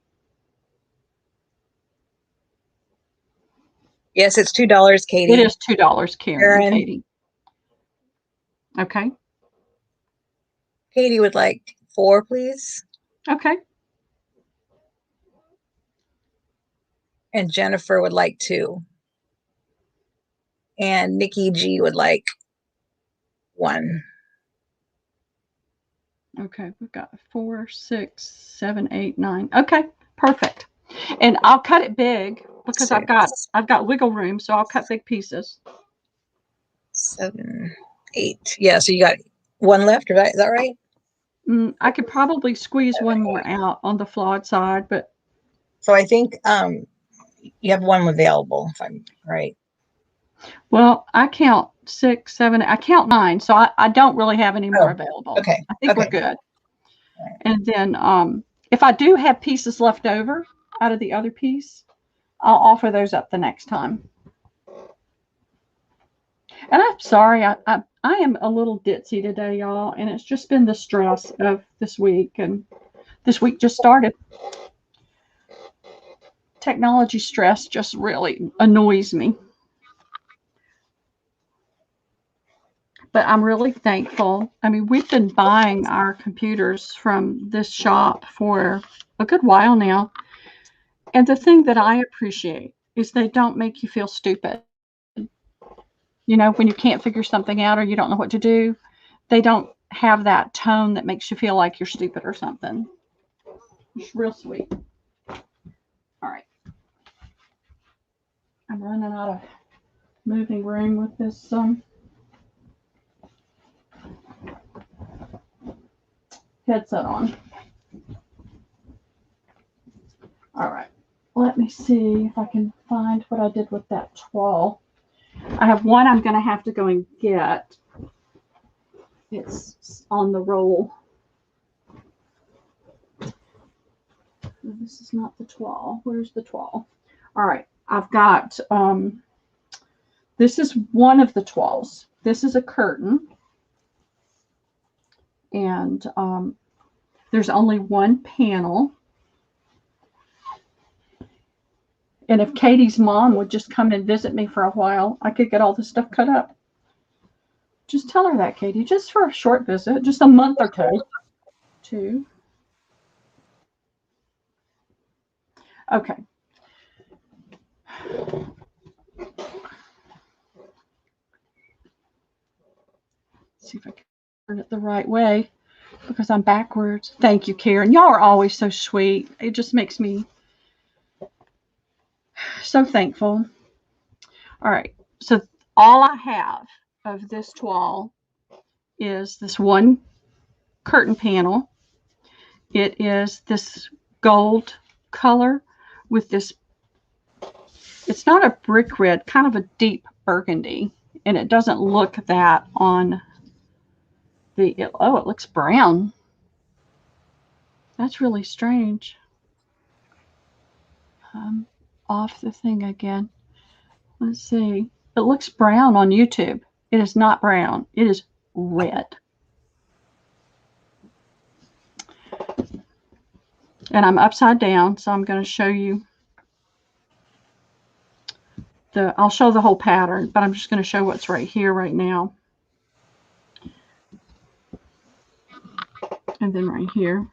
Yes, it's $2, Katie. It is $2, Karen and Karen. Katie. Okay. Katie would like 4, please. Okay. And Jennifer would like 2. And Nikki G would like 1. Okay, we've got 4, 6, 7, 8, 9. Okay, perfect. And I'll cut it big because 6, I've got wiggle room, so I'll cut big pieces. 7, 8. Yeah, so you got 1 left, right? Is that right? I could probably squeeze one more out on the flawed side, but so I think you have 1 available, if I'm right. Well, I count 6, 7, I count 9, so I don't really have any more available. Okay. I think we're good. And then if I do have pieces left over out of the other piece, I'll offer those up the next time. And I'm sorry, I am a little ditzy today, y'all, and it's just been the stress of this week, and this week just started. Technology stress just really annoys me. But I'm really thankful. I mean, we've been buying our computers from this shop for a good while now. And the thing that I appreciate is they don't make you feel stupid. You know, when you can't figure something out or you don't know what to do, they don't have that tone that makes you feel like you're stupid or something. It's real sweet. All right. I'm running out of moving room with this headset on. All right. Let me see if I can find what I did with that toile. I have one I'm going to have to go and get. It's on the roll. This is not the toile. Where's the toile? All right. I've got, this is one of the toiles. This is a curtain. And there's only one panel. And if Katie's mom would just come and visit me for a while, I could get all this stuff cut up. Just tell her that, Katie, just for a short visit, just a month or two. Okay. See if I can turn it the right way because I'm backwards. Thank you, Karen. Y'all are always so sweet. It just makes me so thankful. All right. So all I have of this toile is this one curtain panel. It is this gold color with this, it's not a brick red, kind of a deep burgundy. And it doesn't look that on the, oh, it looks brown. That's really strange. Off the thing again. Let's see. It looks brown on YouTube. It is not brown. It is red. And I'm upside down, so I'm going to show you I'll show the whole pattern, but I'm just going to show what's right here right now. And then right here.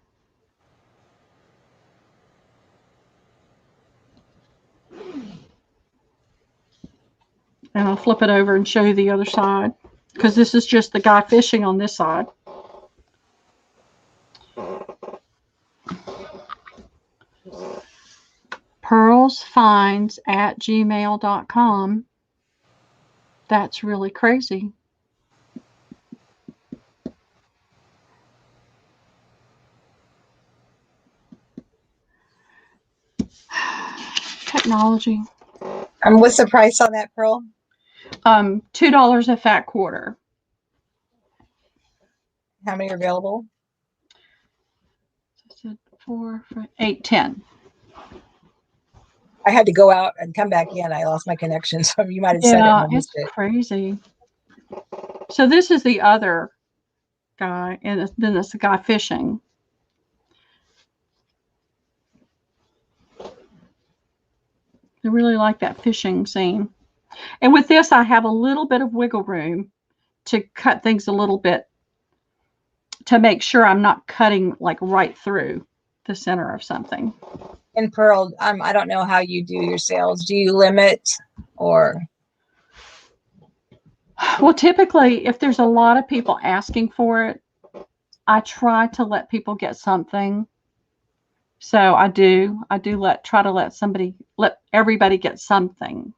And I'll flip it over and show you the other side, because this is just the guy fishing on this side. pearlsfinds@gmail.com. That's really crazy. Technology. What's the price on that, Pearl? $2 a fat quarter. How many are available? I said 4, 5, 8, 10. I had to go out and come back in. I lost my connection, so you might have said it. Yeah, it's crazy. So this is the other guy, and then it's a guy fishing. I really like that fishing scene. And with this, I have a little bit of wiggle room to cut things a little bit to make sure I'm not cutting like right through the center of something. And Pearl, I don't know how you do your sales. Do you limit or? Well, typically, if there's a lot of people asking for it, I try to let people get something. So I do try to let everybody get something.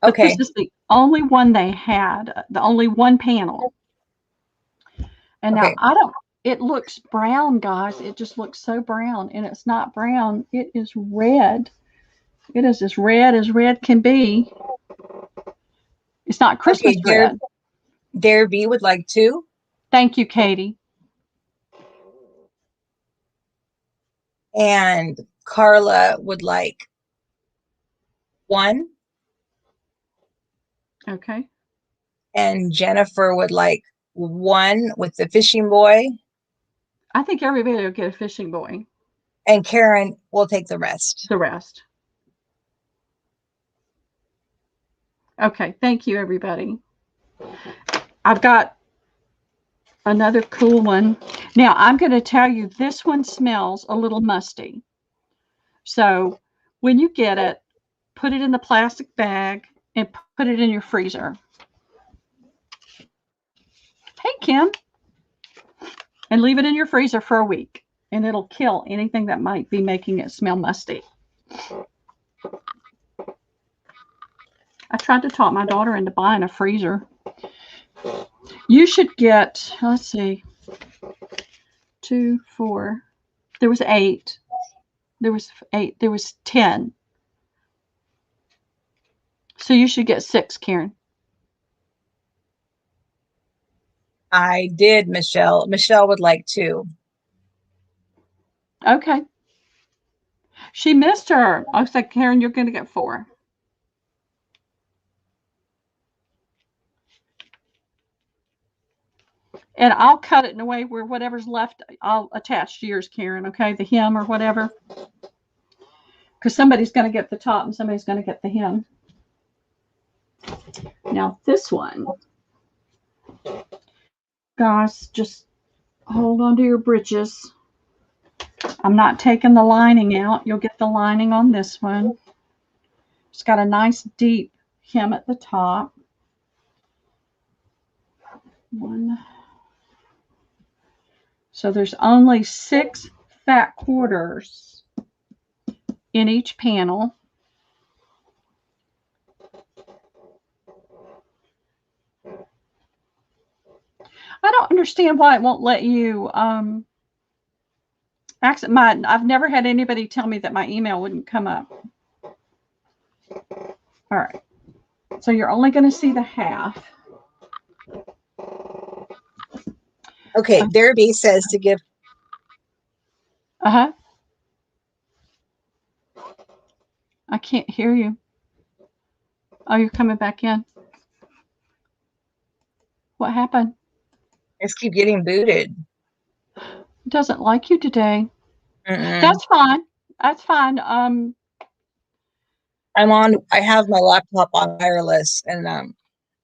But Okay. this is the only one they had, the only one panel. And now Okay. it looks brown, guys. It just looks so brown, and it's not brown. It is red. It is as red can be. It's not Christmas Okay. red. Dare B would like 2. Thank you, Katie. And Carla would like 1. Okay. And Jennifer would like 1 with the fishing boy. I think everybody will get a fishing boy. And Karen will take the rest. The rest. Okay. Thank you, everybody. I've got another cool one. Now, I'm going to tell you this one smells a little musty. So when you get it, put it in the plastic bag and put it in your freezer. Hey, Kim. And leave it in your freezer for a week, and it'll kill anything that might be making it smell musty. I tried to talk my daughter into buying a freezer. You should get, let's see, 2, 4. There was 8. There was 8. There was 10. So you should get 6, Karen. I did, Michelle. Michelle would like 2. Okay. She missed her. I was like, Karen, you're going to get 4. And I'll cut it in a way where whatever's left, I'll attach to yours, Karen, okay? The hem or whatever. Because somebody's going to get the top and somebody's going to get the hem. Now, this one, guys, just hold on to your britches. I'm not taking the lining out. You'll get the lining on this one. It's got a nice deep hem at the top. 1. So there's only 6 fat quarters in each panel. I don't understand why it won't let you I've never had anybody tell me that my email wouldn't come up. All right. So you're only going to see the half. Okay. Dare B says to give. Uh-huh. I can't hear you. Oh, you're coming back in. What happened? I just keep getting booted. It doesn't like you today. Mm-mm. That's fine. That's fine. I have my laptop on wireless, and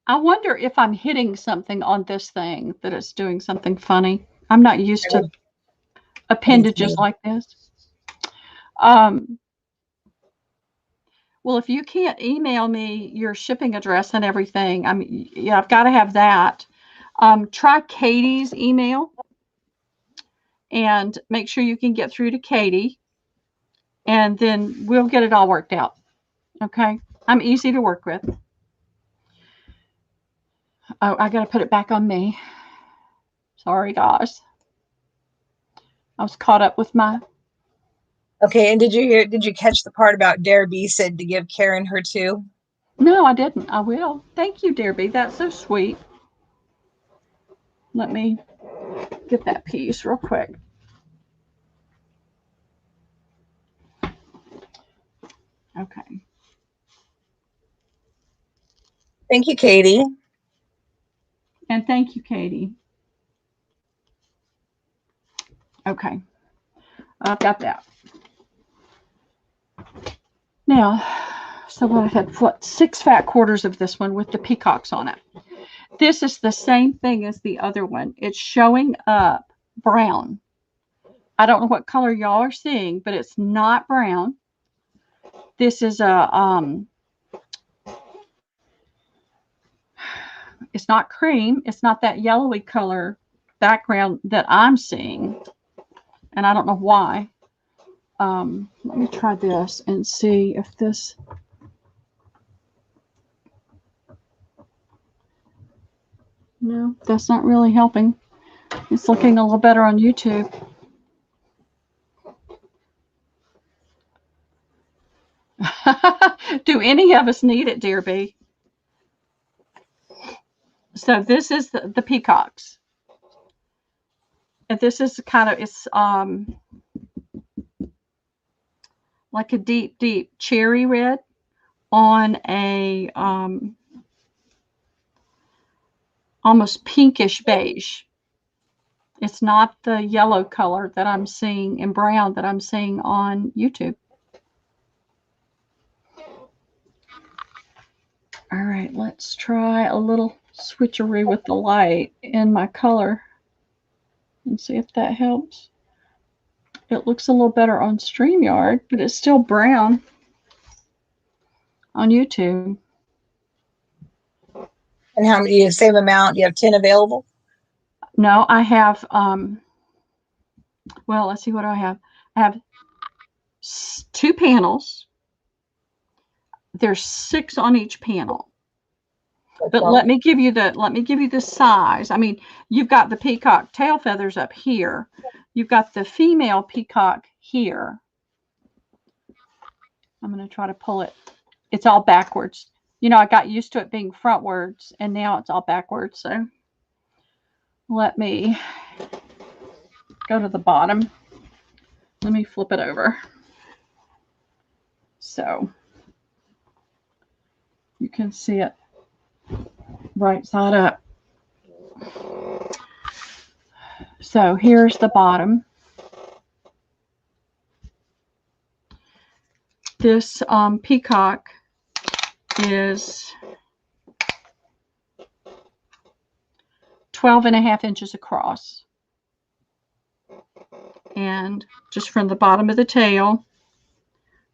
I wonder if I'm hitting something on this thing that it's doing something funny. I'm not used to appendages like this. Well, if you can't email me your shipping address and everything, yeah, I've got to have that. Try Katie's email and make sure you can get through to Katie, and then we'll get it all worked out. Okay? I'm easy to work with. Oh, I got to put it back on me. Sorry, guys. I was caught up with my. Okay, and did you catch the part about Dare B said to give Karen her 2? No, I didn't. I will. Thank you, dear B. That's so sweet. Let me get that piece real quick. Okay. Thank you, Katie. And thank you, Katie. Okay, I've got that. Now, so I had what, 6 fat quarters of this one with the peacocks on it. This is the same thing as the other one. It's showing up brown. I don't know what color y'all are seeing, but it's not brown. This is a it's not cream. It's not that yellowy color background that I'm seeing, and I don't know why. Let me try this and see if this. No, that's not really helping. It's looking a little better on YouTube. Do any of us need it, dear B? So this is the peacocks. And this is kind of, it's like a deep, deep cherry red on a almost pinkish beige. It's not the yellow color that I'm seeing in brown that I'm seeing on YouTube. All right, let's try a little switcheroo with the light in my color and see if that helps. It looks a little better on StreamYard, but it's still brown on YouTube. And how many, you same amount? You have 10 available? No, I have, well, let's see, what do I have? I have 2 panels. There's 6 on each panel. But let me give you the size. I mean, you've got the peacock tail feathers up here. You've got the female peacock here. I'm going to try to pull it. It's all backwards. You know, I got used to it being frontwards, and now it's all backwards. So let me go to the bottom. Let me flip it over. So you can see it right side up. So here's the bottom. This peacock is 12.5 inches across. And just from the bottom of the tail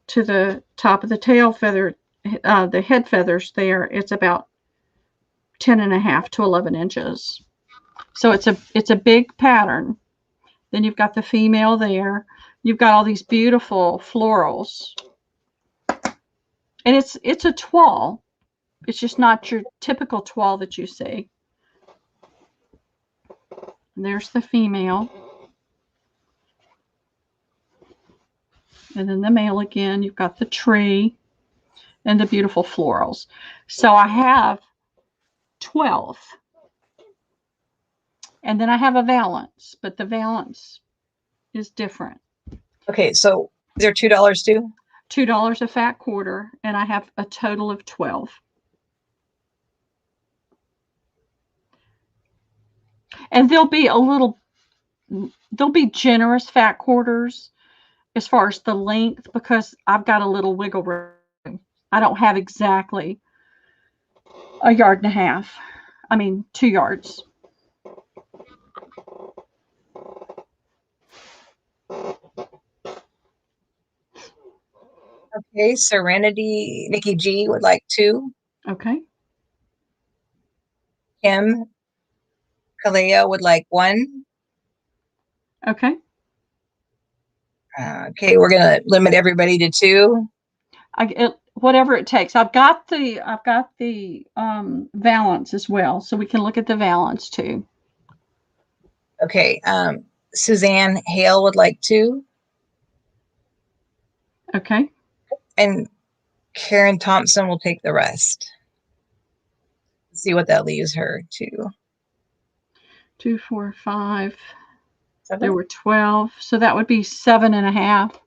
to the top of the tail feather, the head feathers there, it's about 10.5 to 11 inches. So it's a big pattern. Then you've got the female there. You've got all these beautiful florals. And it's a toile. It's just not your typical toile that you see. And there's the female. And then the male again. You've got the tree and the beautiful florals. So I have 12. And then I have a valance, but the valance is different. Okay, so they're $2 too? $2 a fat quarter, and I have a total of 12. And they'll be generous fat quarters as far as the length, because I've got a little wiggle room. I don't have exactly a yard and a half. I mean, 2 yards. Okay, Serenity, Nikki G would like 2. Okay. Kim Kalea would like 1. Okay. Okay, we're gonna limit everybody to 2. Whatever it takes. I've got the valance as well, so we can look at the valance too. Okay, Suzanne Hale would like 2. Okay. And Karen Thompson will take the rest. Let's see what that leaves her to. 2, 4, 5. 7? There were 12, so that would be 7.5.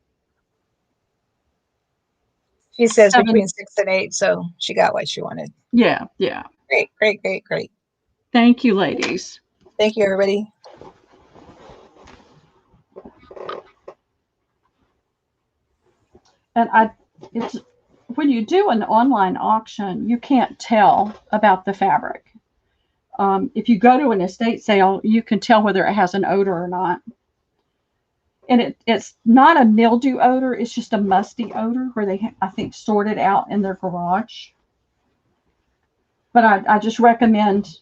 She says 7. Between 6 and 8, so she got what she wanted. Yeah, yeah. Great, great, great, great. Thank you, ladies. Thank you, everybody. And it's when you do an online auction, you can't tell about the fabric. If you go to an estate sale, you can tell whether it has an odor or not. And it's not a mildew odor, it's just a musty odor where they, I think, stored it out in their garage. But I just recommend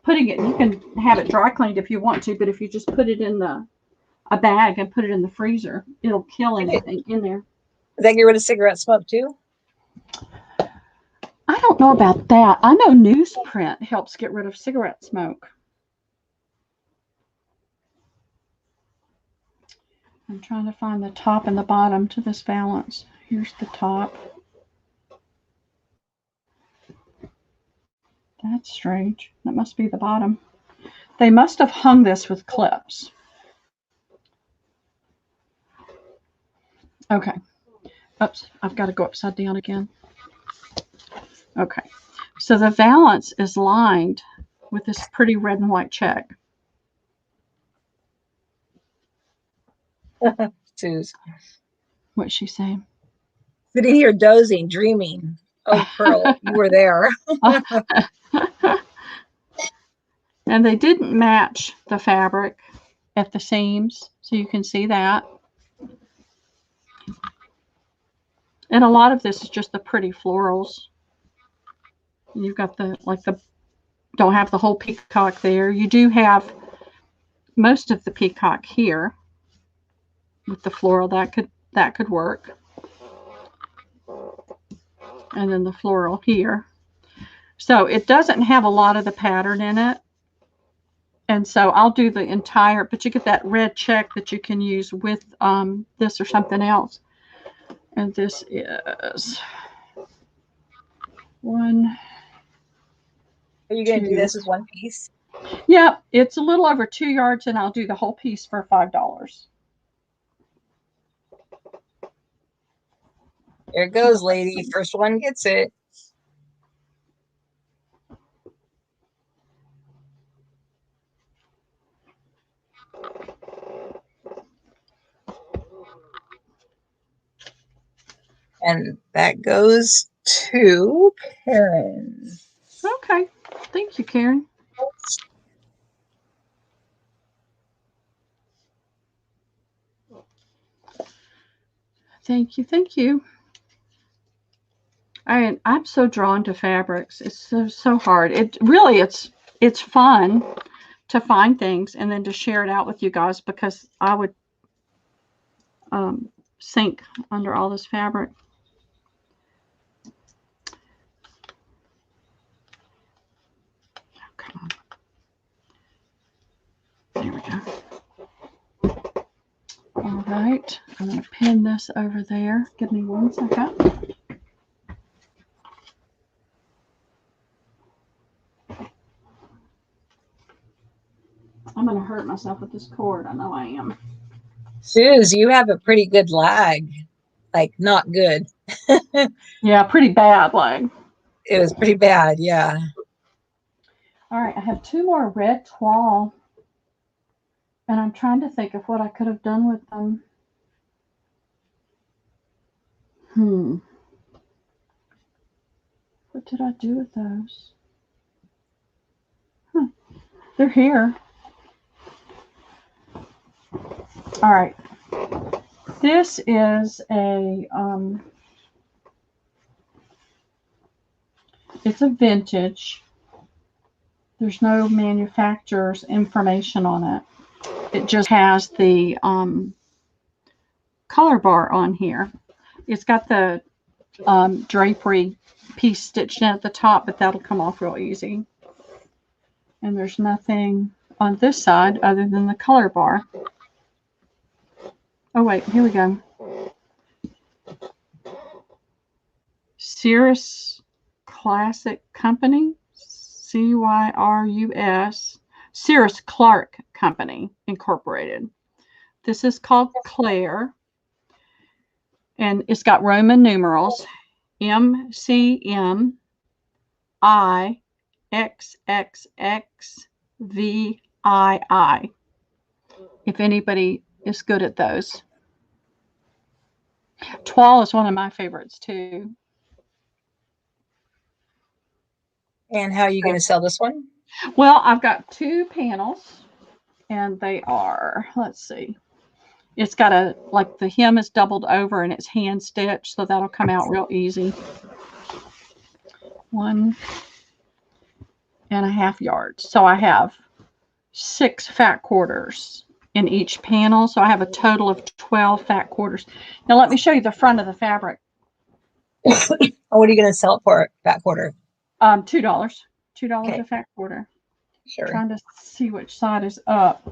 putting it, you can have it dry cleaned if you want to, but if you just put it in a bag and put it in the freezer, it'll kill anything in there. Does that get rid of cigarette smoke too? I don't know about that. I know newsprint helps get rid of cigarette smoke. I'm trying to find the top and the bottom to this valance. Here's the top. That's strange. That must be the bottom. They must have hung this with clips. Okay. Oops, I've got to go upside down again. Okay. So the valance is lined with this pretty red and white check. Suze. What's she saying? Sitting here dozing, dreaming. Oh, Pearl, you were there. And they didn't match the fabric at the seams, so you can see that. And a lot of this is just the pretty florals. You've got don't have the whole peacock there. You do have most of the peacock here with the floral. That could work. And then the floral here. So it doesn't have a lot of the pattern in it. And so I'll do the entire, but you get that red check that you can use with this or something else. And this is one. Are you going to do this as one piece? Yeah, it's a little over 2 yards, and I'll do the whole piece for $5. There it goes, lady. First one gets it. And that goes to Karen. Okay. Thank you, Karen. Thank you. Thank you. I'm so drawn to fabrics. It's so hard. It's fun to find things and then to share it out with you guys, because I would sink under all this fabric. Oh, come on. There we go. All right. I'm going to pin this over there. Give me 1 second. I'm going to hurt myself with this cord. I know I am. Suze, you have a pretty good lag. Like, not good. Yeah, pretty bad lag. It was pretty bad, yeah. All right, I have 2 more red toile. And I'm trying to think of what I could have done with them. What did I do with those? They're here. All right. This is it's a vintage. There's no manufacturer's information on it. It just has the color bar on here. It's got the drapery piece stitched in at the top, but that'll come off real easy. And there's nothing on this side other than the color bar. Oh, wait, here we go. Cirrus Classic Company, C-Y-R-U-S, Cirrus Clark Company, Incorporated. This is called Claire, and it's got Roman numerals, MCM IXXXVII. If anybody is good at those. Toile is one of my favorites too. And how are you going to sell this one? Well, I've got 2 panels, and they are, let's see. It's got like the hem is doubled over and it's hand stitched, so that'll come out real easy. 1.5 yards. So I have 6 fat quarters in each panel. So I have a total of 12 fat quarters. Now let me show you the front of the fabric. What are you going to sell it for, fat quarter? $2. $2 Okay. a fat quarter. Sure. Trying to see which side is up.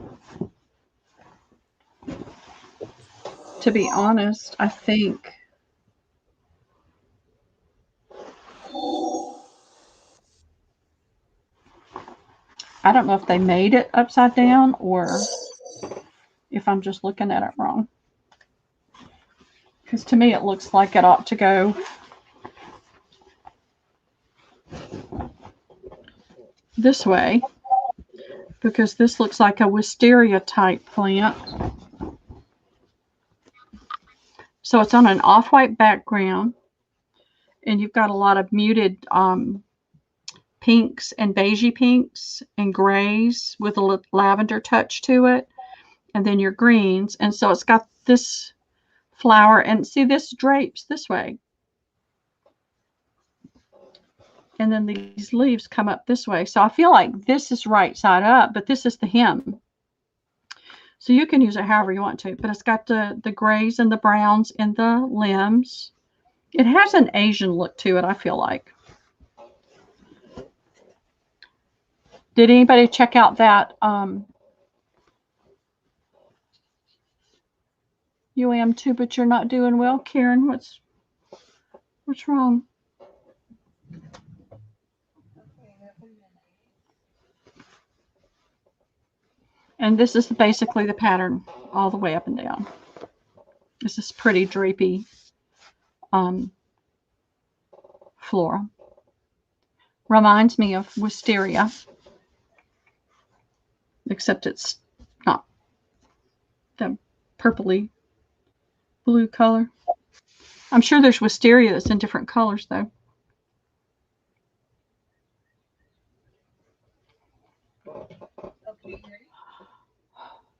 To be honest, I think I don't know if they made it upside down or if I'm just looking at it wrong. Because to me it looks like it ought to go this way, because this looks like a wisteria type plant. So it's on an off-white background, and you've got a lot of muted pinks and beigey pinks and grays with a lavender touch to it, and then your greens. And so it's got this flower, and see, this drapes this way, and then these leaves come up this way. So I feel like this is right side up, but this is the hem. So you can use it however you want to, but it's got the grays and the browns in the limbs. It has an Asian look to it, I feel like. Did anybody check out that you am too, but you're not doing well? Karen, what's wrong? And this is basically the pattern all the way up and down. This is pretty drapey floral. Reminds me of wisteria, except it's not the purpley blue color. I'm sure there's wisteria that's in different colors though.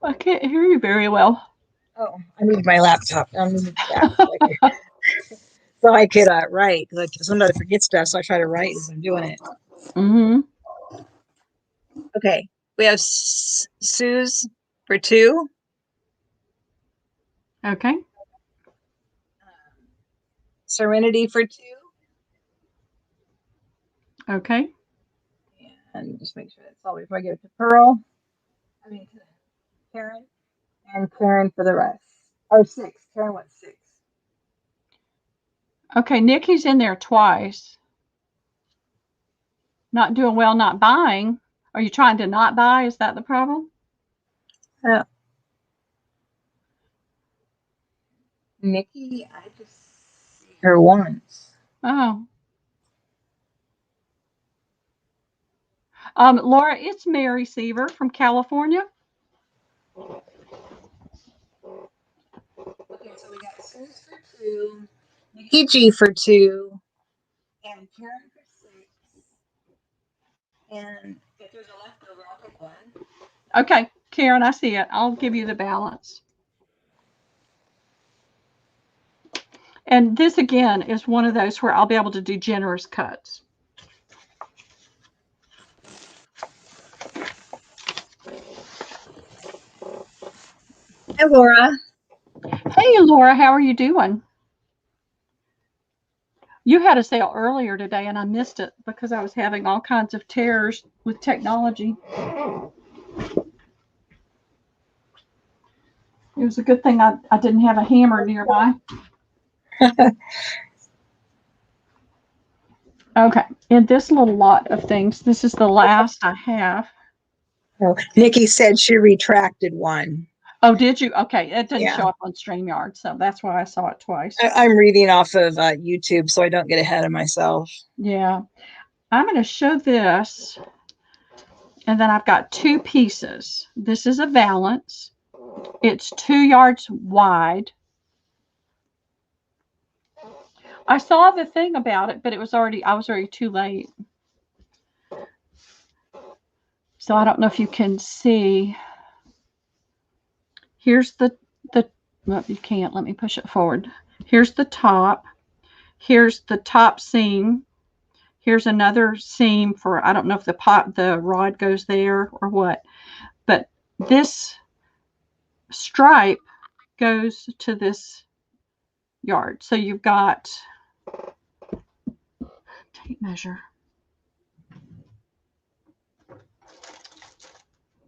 I can't hear you very well. Oh, I need my laptop. So I could write. Like sometimes I forget stuff, so I try to write as I'm doing it. Mm-hmm. Okay, we have Sue's for 2. Okay. Serenity for 2. Okay. And just make sure that's all before I give it to Pearl. I mean, to Karen. And Karen for the rest. Or 6. Karen wants 6. Okay, Nikki's in there twice. Not doing well, not buying. Are you trying to not buy? Is that the problem? Nikki, I just see her once. Oh. Laura, it's Mary Seaver from California. Okay, so we got Sue's for 2, Nikki G for 2, and Karen for 6. And if there's a leftover, I'll pick one. Okay, Karen, I see it. I'll give you the balance. And this, again, is one of those where I'll be able to do generous cuts. Hi, Laura. Hey, Laura, how are you doing? You had a sale earlier today, and I missed it because I was having all kinds of terrors with technology. It was a good thing I didn't have a hammer nearby. Okay, in this little lot of things, this is the last I have. Oh, Nikki said she retracted one. Oh, did you? Okay, it didn't Yeah. show up on StreamYard, so that's why I saw it twice. I'm reading off of YouTube, so I don't get ahead of myself. Yeah, I'm going to show this, and then I've got 2 pieces. This is a valance. It's 2 yards wide. I saw the thing about it, but I was already too late. So I don't know if you can see. Here's well, you can't. Let me push it forward. Here's the top. Here's the top seam. Here's another seam for, I don't know if the rod goes there or what, but this stripe goes to this yard. So you've got, tape measure.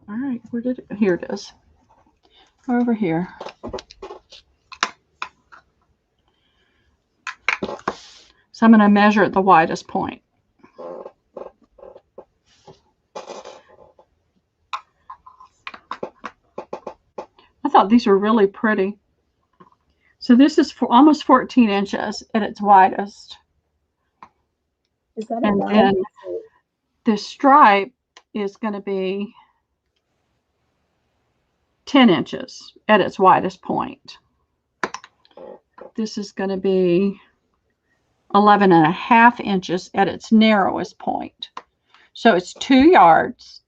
All right, here it is. Over here. So I'm going to measure at the widest point. I thought these were really pretty. So this is for almost 14 inches at its widest. Is that and then this stripe is going to be 10 inches at its widest point. This is going to be 11.5 inches at its narrowest point. So it's 2 yards.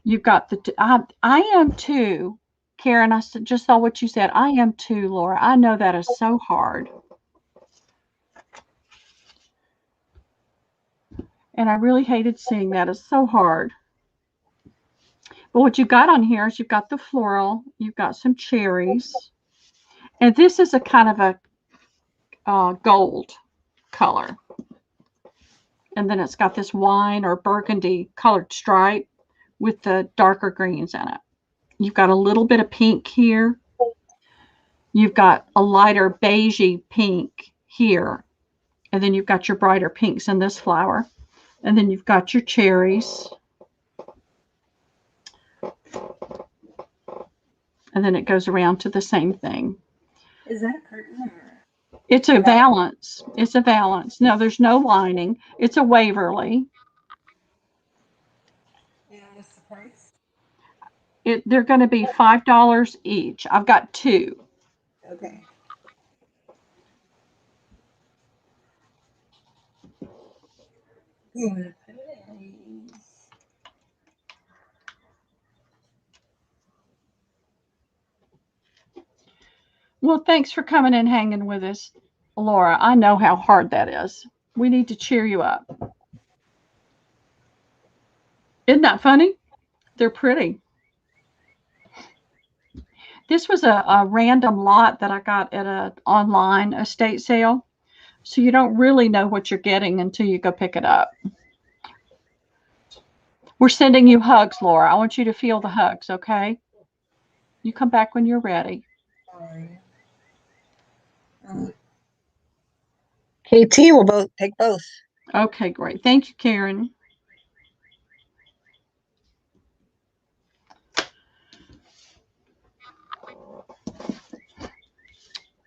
You've got the, I am too, Karen, I just saw what you said. I am too, Laura. I know that is so hard. And I really hated seeing that. It's so hard. But what you've got on here is you've got the floral, you've got some cherries, and this is a kind of a gold color. And then it's got this wine or burgundy colored stripe with the darker greens in it. You've got a little bit of pink here. You've got a lighter beigey pink here. And then you've got your brighter pinks in this flower. And then you've got your cherries. And then it goes around to the same thing. Is that a curtain? It's a valance. It's a valance. No, there's no lining. It's a Waverly. Yeah, what's the price? They're going to be $5 each. I've got 2. Okay. Well, thanks for coming and hanging with us, Laura. I know how hard that is. We need to cheer you up. Isn't that funny? They're pretty. This was a random lot that I got at an online estate sale. So you don't really know what you're getting until you go pick it up. We're sending you hugs, Laura. I want you to feel the hugs, okay? You come back when you're ready. KT will both take both. Okay, great. Thank you, Karen.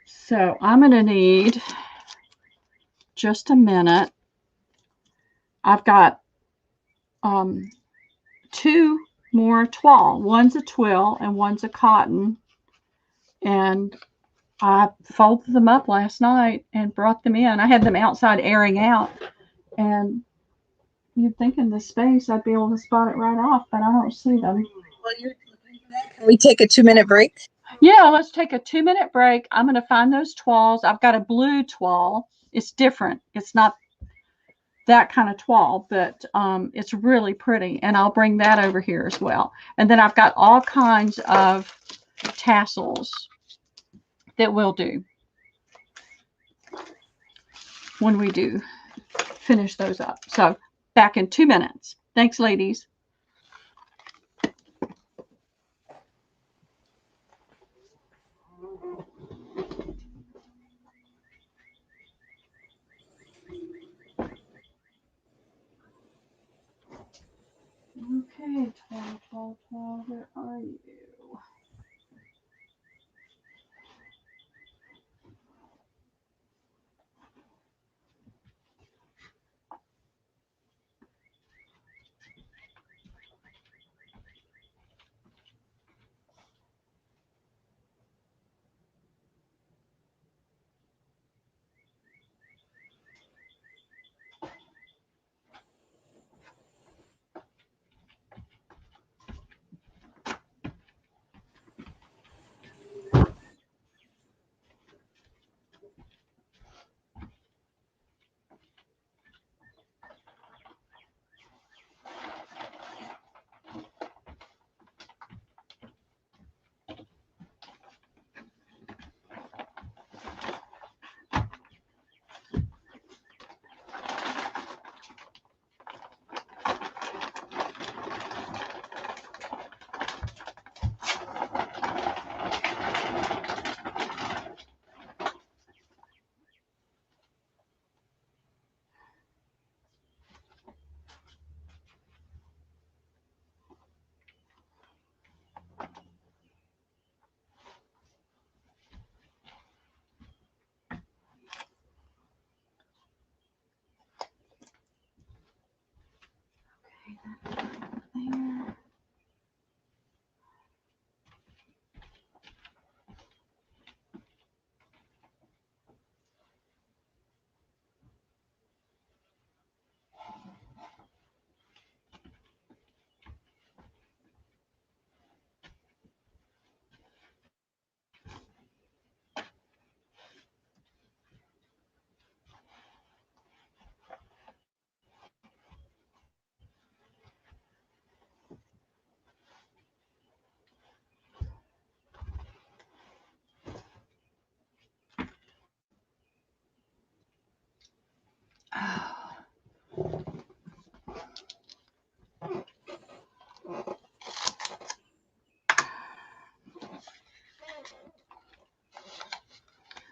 So I'm going to need just a minute. I've got 2 more toile. One's a twill and one's a cotton. And I folded them up last night and brought them in. I had them outside airing out. And you'd think in this space I'd be able to spot it right off, but I don't see them. Well, you're looking for that. Can we take a 2-minute break? Yeah, let's take a 2-minute break. I'm going to find those toiles. I've got a blue toile. It's different. It's not that kind of toile, but it's really pretty. And I'll bring that over here as well. And then I've got all kinds of tassels that we'll do when we do finish those up. So back in 2 minutes. Thanks, ladies. Okay, 12, 12, 12, where are you?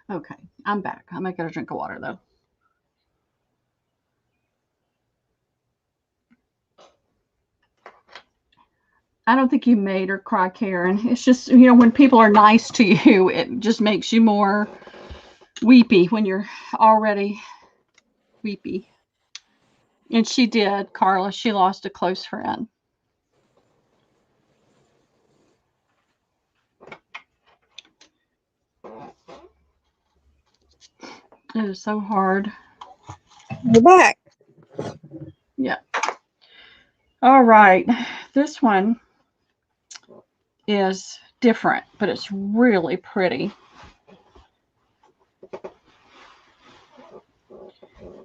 Okay, I'm back. I'm gonna get a drink of water though. I don't think you made her cry, Karen. It's just, you know, when people are nice to you, it just makes you more weepy when you're already weepy. And she did, Carla. She lost a close friend. It is so hard. You're back. Yeah. All right. This one is different, but it's really pretty.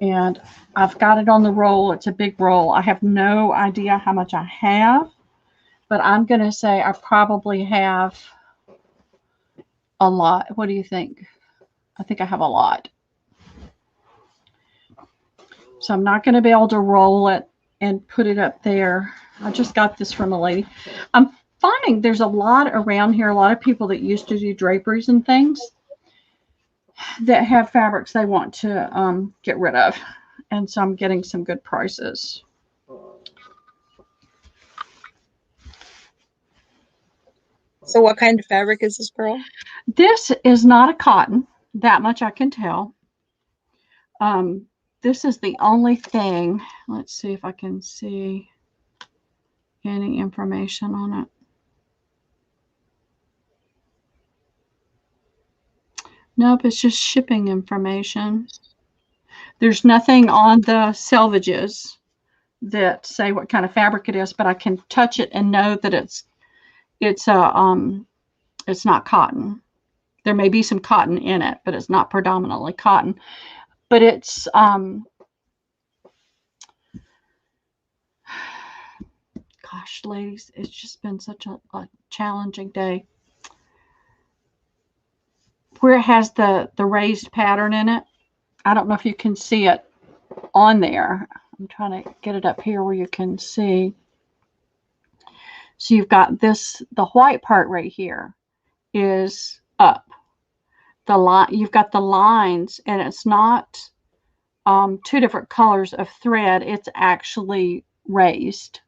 And I've got it on the roll. It's a big roll. I have no idea how much I have, but I'm going to say I probably have a lot. What do you think? I think I have a lot. So I'm not going to be able to roll it and put it up there. I just got this from a lady. I'm finding there's a lot around here, a lot of people that used to do draperies and things that have fabrics they want to get rid of. And so I'm getting some good prices. So what kind of fabric is this, girl? This is not a cotton. That much I can tell. This is the only thing. Let's see if I can see any information on it. Nope, it's just shipping information. There's nothing on the selvages that say what kind of fabric it is, but I can touch it and know that it's not cotton. There may be some cotton in it, but it's not predominantly cotton. But it's gosh, ladies, it's just been such a challenging day. Where it has the raised pattern in it, I don't know if you can see it on there. I'm trying to get it up here where you can see. So you've got this, the white part right here is up. The line, you've got the lines, and it's not two different colors of thread. It's actually raised.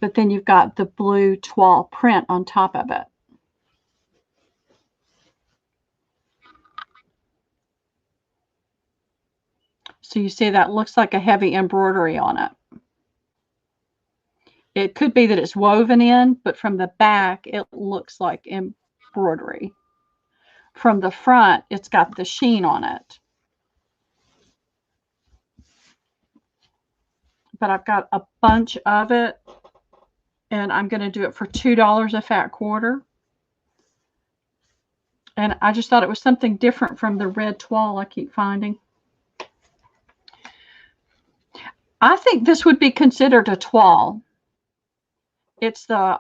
But then you've got the blue toile print on top of it. So you see that looks like a heavy embroidery on it. It could be that it's woven in, but from the back, it looks like embroidery. From the front, it's got the sheen on it. But I've got a bunch of it, and I'm going to do it for $2 a fat quarter. And I just thought it was something different from the red toile I keep finding. I think this would be considered a toile. It's the,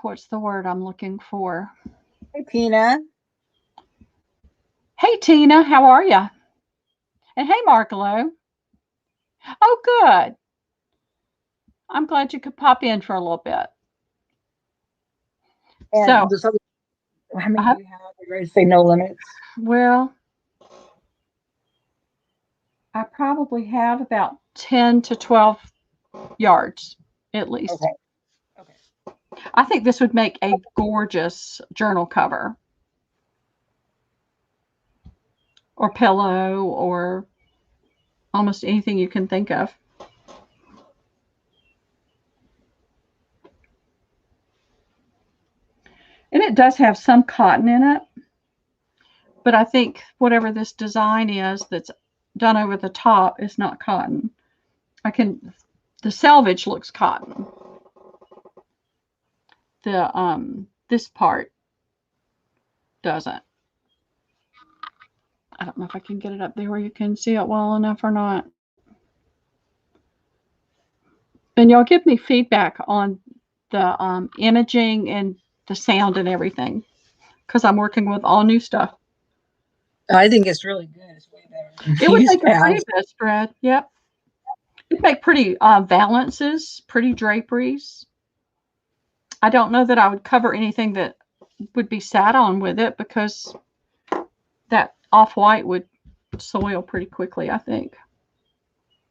what's the word I'm looking for? Hey, Tina. Hey, Tina, how are you? And hey, Markelo. Oh, good. I'm glad you could pop in for a little bit. And so, how many do you have? Are you ready to say no limits? Well, I probably have about 10 to 12 yards at least. Okay. I think this would make a gorgeous journal cover or pillow or almost anything you can think of. And it does have some cotton in it, but I think whatever this design is that's done over the top is not cotton. The selvage looks cotton. This part doesn't. I don't know if I can get it up there where you can see it well enough or not. And y'all give me feedback on the imaging and the sound and everything, because I'm working with all new stuff. I think it's really good. It's way better than It we would used make to a have. pretty bedspread. Yep. It'd make pretty valances, pretty draperies. I don't know that I would cover anything that would be sat on with it because that off-white would soil pretty quickly, I think.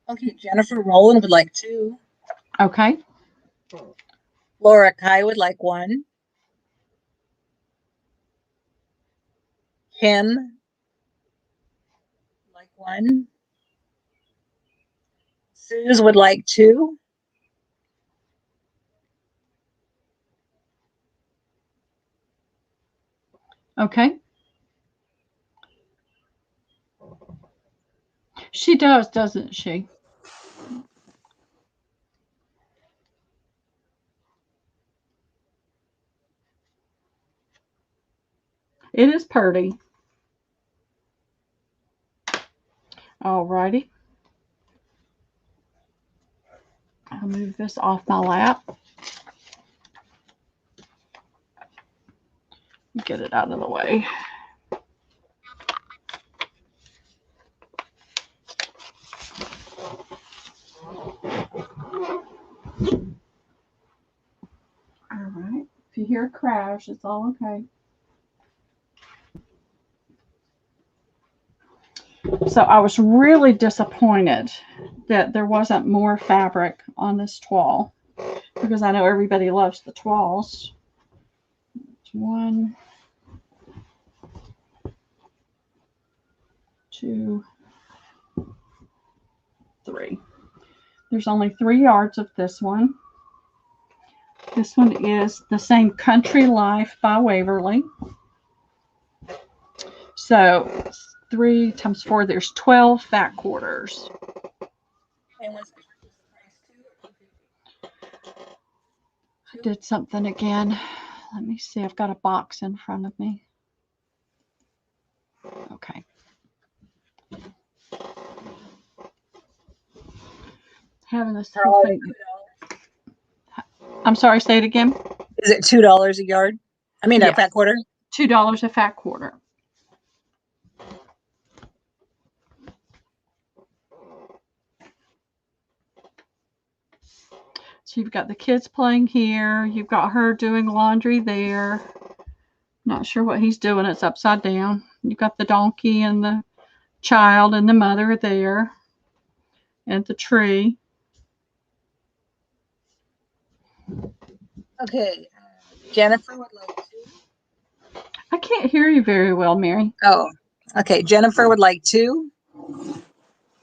Okay, Jennifer Rowland would like 2. Okay. Laura Kai would like 1. Kim like 1. Suze would like 2. Okay. She does, doesn't she? It is pretty. All righty. I'll move this off my lap. Get it out of the way. All right. If you hear a crash, it's all okay. So I was really disappointed that there wasn't more fabric on this toile because I know everybody loves the toiles. 1, 2, 3. There's only 3 yards of this one. This one is the same Country Life by Waverly. So 3 times 4, there's 12 fat quarters. I did something again. Let me see. I've got a box in front of me. Okay. Having this whole thing. I'm sorry, say it again. Is it $2 a yard? I mean, Yes. a fat quarter? $2 a fat quarter. So you've got the kids playing here. You've got her doing laundry there. Not sure what he's doing. It's upside down. You've got the donkey and the child and the mother there. And the tree. Okay. Jennifer would like 2. I can't hear you very well, Mary. Oh, okay. Jennifer would like 2. Can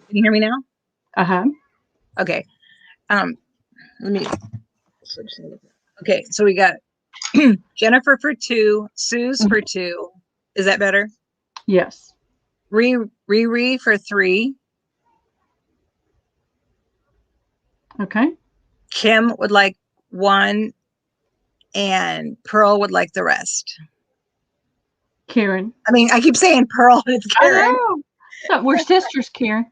you hear me now? Uh-huh. Okay. Let me switch. Okay, so we got Jennifer for 2, Suze for 2. Is that better? Yes. Riri for 3. Okay. Kim would like 1, and Pearl would like the rest. Karen. I mean, I keep saying Pearl, but it's Karen. I know. So we're sisters, Karen.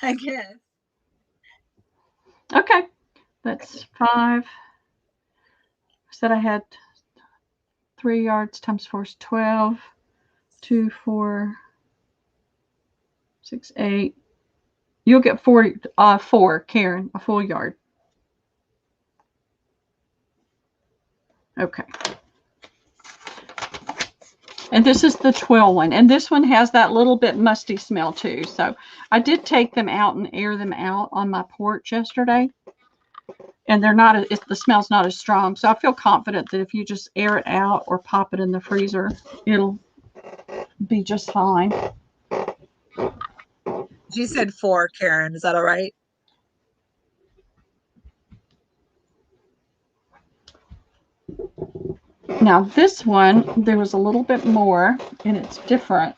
I guess. Okay. That's 5. I said I had 3 yards times 4 is 12. 2, 4, 6, 8. You'll get 4, Karen, a full yard. Okay. And this is the twill one. And this one has that little bit musty smell too. So I did take them out and air them out on my porch yesterday. And they're not, the smell's not as strong. So I feel confident that if you just air it out or pop it in the freezer, it'll be just fine. She said 4, Karen. Is that all right? Now this one, there was a little bit more and it's different.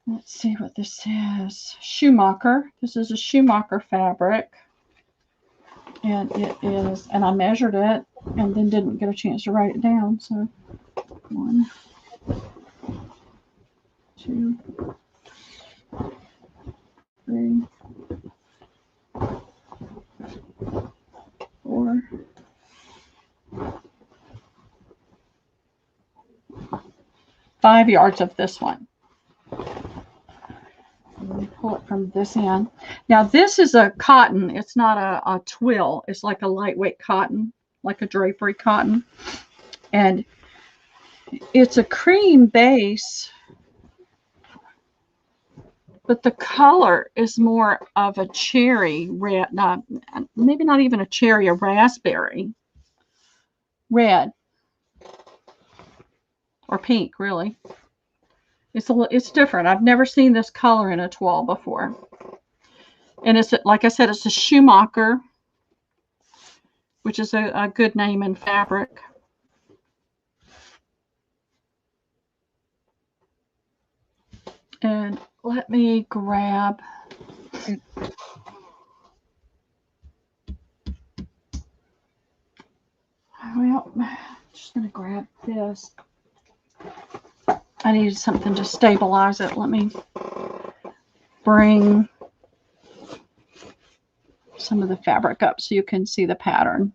Let's see what this is. Schumacher. This is a Schumacher fabric. And it is, and I measured it and then didn't get a chance to write it down. So 1, 2, 3, 4. 5 yards of this one. Let me pull it from this end. Now this is a cotton. It's not a twill. It's like a lightweight cotton, like a drapery cotton. And it's a cream base, but the color is more of a cherry red, maybe not even a cherry, a raspberry red or pink, really. It's different. I've never seen this color in a toile before. And it's, like I said, it's a Schumacher, which is a good name in fabric. And let me grab. Well, I'm just going to grab this. I needed something to stabilize it. Let me bring some of the fabric up so you can see the pattern.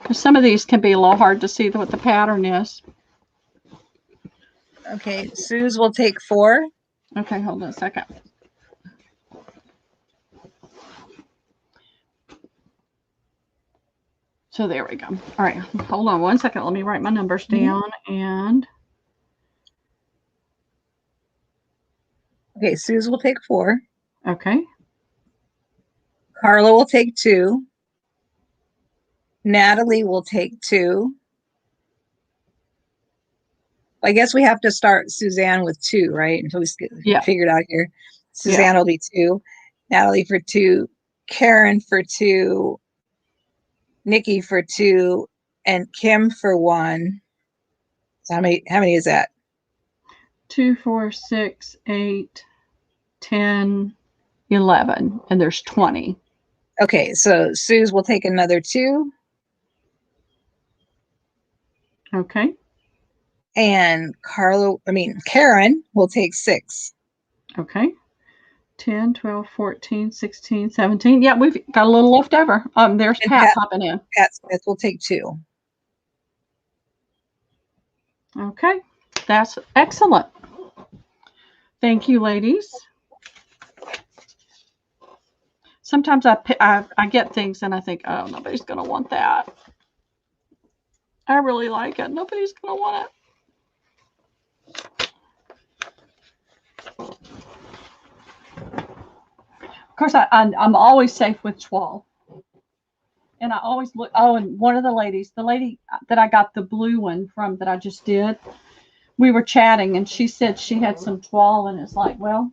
Because some of these can be a little hard to see what the pattern is. Okay, Suze will take 4. Okay, hold on a second. So there we go. All right, hold on one second. Let me write my numbers down. And okay, Suze will take 4. okay. Carla will take 2. Natalie will take 2. I guess we have to start Suzanne with 2, right? Until we figured out here. Suzanne will be 2. Natalie for 2. Karen for 2. Nikki for 2. And Kim for 1. So how many is that? 2, 4, 6, 8, 10, 11. And there's 20. Okay, so Suze will take another 2. Okay. And Karen will take 6. Okay. 10, 12, 14, 16, 17. Yeah, we've got a little left over. There's Pat popping in. Pat Smith will take 2. Okay. That's excellent. Thank you, ladies. Sometimes I get things and I think, oh, nobody's going to want that. I really like it. Nobody's going to want it. Of course, I'm always safe with toile. And I always look. Oh, and one of the lady that I got the blue one from that I just did, we were chatting and she said she had some toile and it's like, well,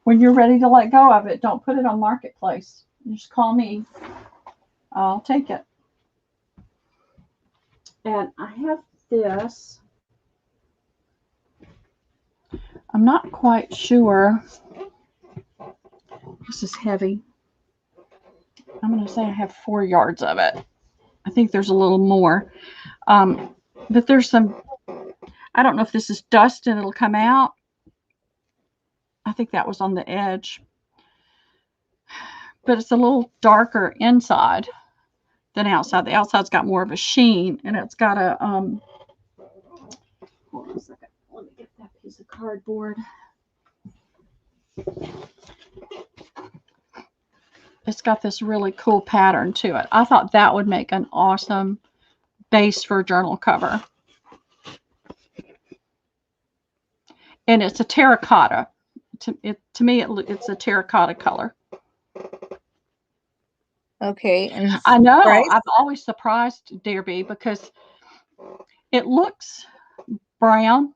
when you're ready to let go of it, don't put it on Marketplace. You just call me. I'll take it. And I have this. I'm not quite sure. This is heavy. I'm going to say I have 4 yards of it. I think there's a little more. But there's some, I don't know if this is dust and it'll come out. I think that was on the edge. But it's a little darker inside than outside. The outside's got more of a sheen, and it's got a, hold on a second. Let me get that piece of cardboard. It's got this really cool pattern to it. I thought that would make an awesome base for a journal cover. And it's a terracotta. To me, it's a terracotta color. Okay. And I know. Bryce? I'm always surprised, Dearby, because it looks brown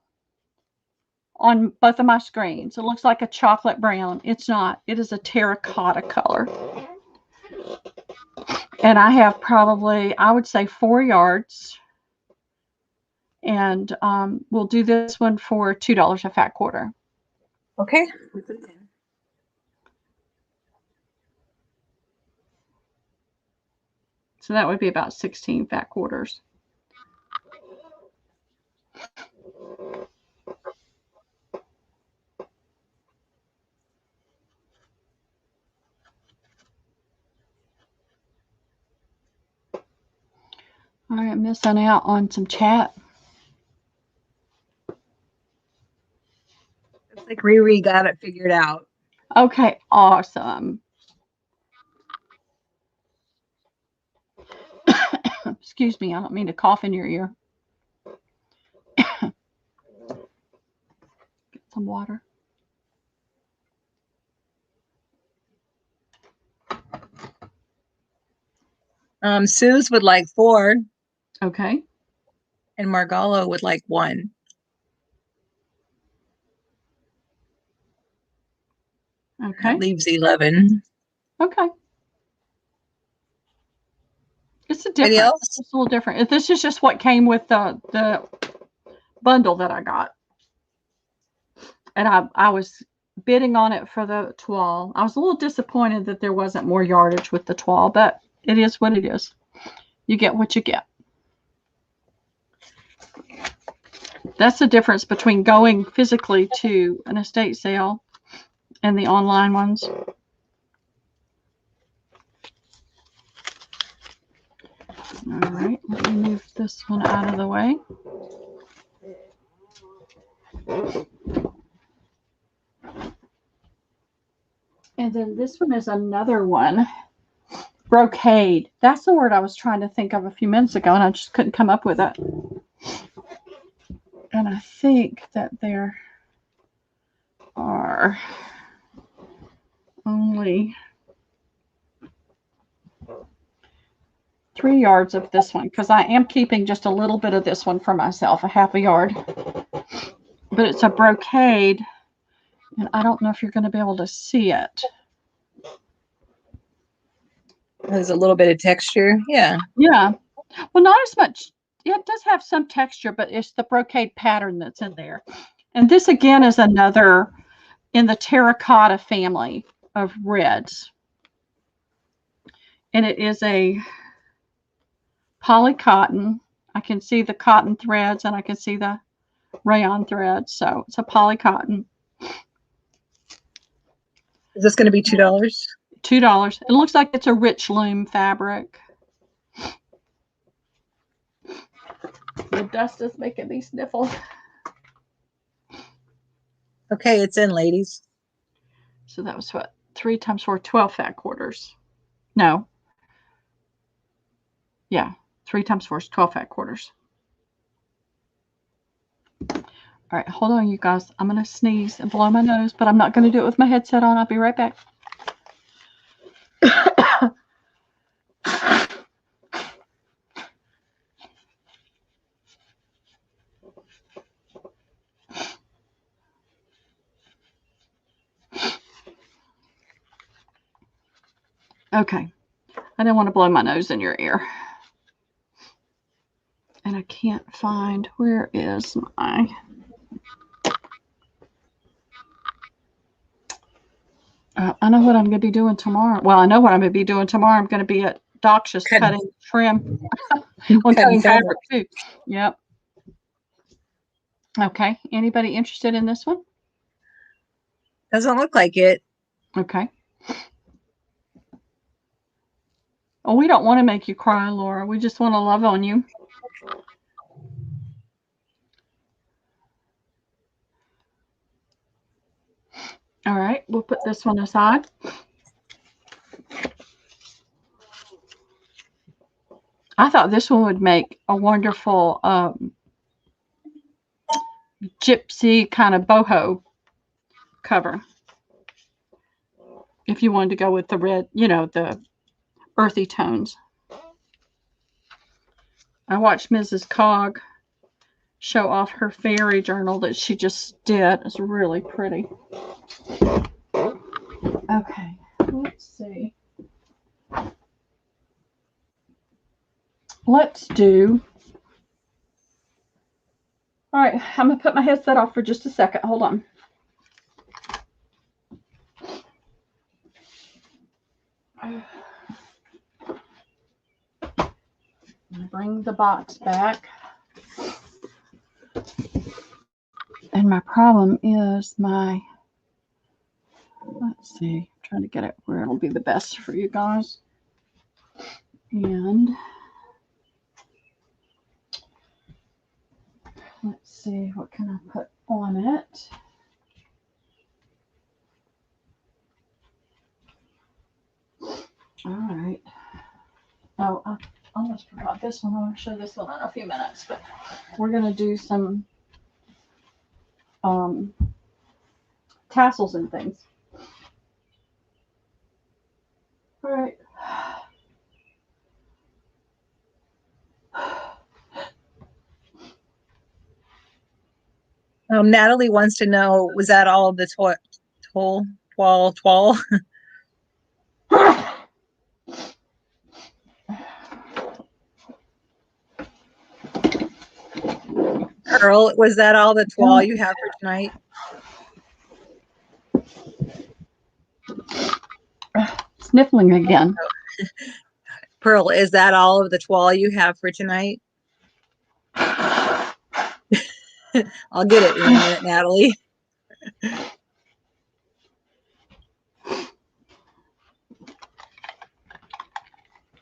on both of my screens. It looks like a chocolate brown. It's not. It is a terracotta color. And I have probably, I would say 4 yards. And we'll do this one for $2 a fat quarter. Okay. So that would be about 16 fat quarters. All right, missing out on some chat. It's like Riri got it figured out. Okay, awesome. Excuse me, I don't mean to cough in your ear. Get some water. Suze would like 4. Okay. And Margalo would like 1. Okay. That leaves 11. Okay. It's a different. It's a little different. This is just what came with the bundle that I got. And I was bidding on it for the toile. I was a little disappointed that there wasn't more yardage with the toile, but it is what it is. You get what you get. That's the difference between going physically to an estate sale and the online ones. All right, let me move this one out of the way. And then this one is another one. Brocade. That's the word I was trying to think of a few minutes ago, and I just couldn't come up with it. And I think that there are only 3 yards of this one, because I am keeping just a little bit of this one for myself, a half a yard. But it's a brocade, and I don't know if you're going to be able to see it. There's a little bit of texture. Yeah. Yeah. Well, not as much. Yeah, it does have some texture, but it's the brocade pattern that's in there. And this, again, is another in the terracotta family of reds. And it is a poly cotton. I can see the cotton threads, and I can see the rayon threads. So it's a poly cotton. Is this going to be $2? $2. It looks like it's a rich loom fabric. The dust is making me sniffle. Okay, it's in, ladies. So that was what? 3 times 4, 12 fat quarters. No. Yeah, 3 times 4 is 12 fat quarters. All right, hold on, you guys. I'm going to sneeze and blow my nose, but I'm not going to do it with my headset on. I'll be right back. Okay. I didn't want to blow my nose in your ear. And I can't find, where is my... I know what I'm going to be doing tomorrow. Well, I know what I'm going to be doing tomorrow. I'm going to be at Doc's just cutting trim. Well, cutting fabric too. Yep. Okay. Anybody interested in this one? Doesn't look like it. Okay. Oh, we don't want to make you cry, Laura. We just want to love on you. All right. We'll put this one aside. I thought this one would make a wonderful gypsy kind of boho cover. If you wanted to go with the red, you know, the earthy tones. I watched Mrs. Cog show off her fairy journal that she just did. It's really pretty. Okay, let's see. Let's do. All right, I'm going to put my headset off for just a second. Hold on. Bring the box back. And my problem is my, let's see, I'm trying to get it where it'll be the best for you guys. And Let's see, what can I put on it? All right. Oh, I almost forgot this one. I'll show this one in a few minutes, but we're going to do some tassels and things. All right. Natalie wants to know, was that all of the toile? Earl, was that all the toile you have for tonight? Sniffling again. Pearl, is that all of the toile you have for tonight? I'll get it in a minute, Natalie.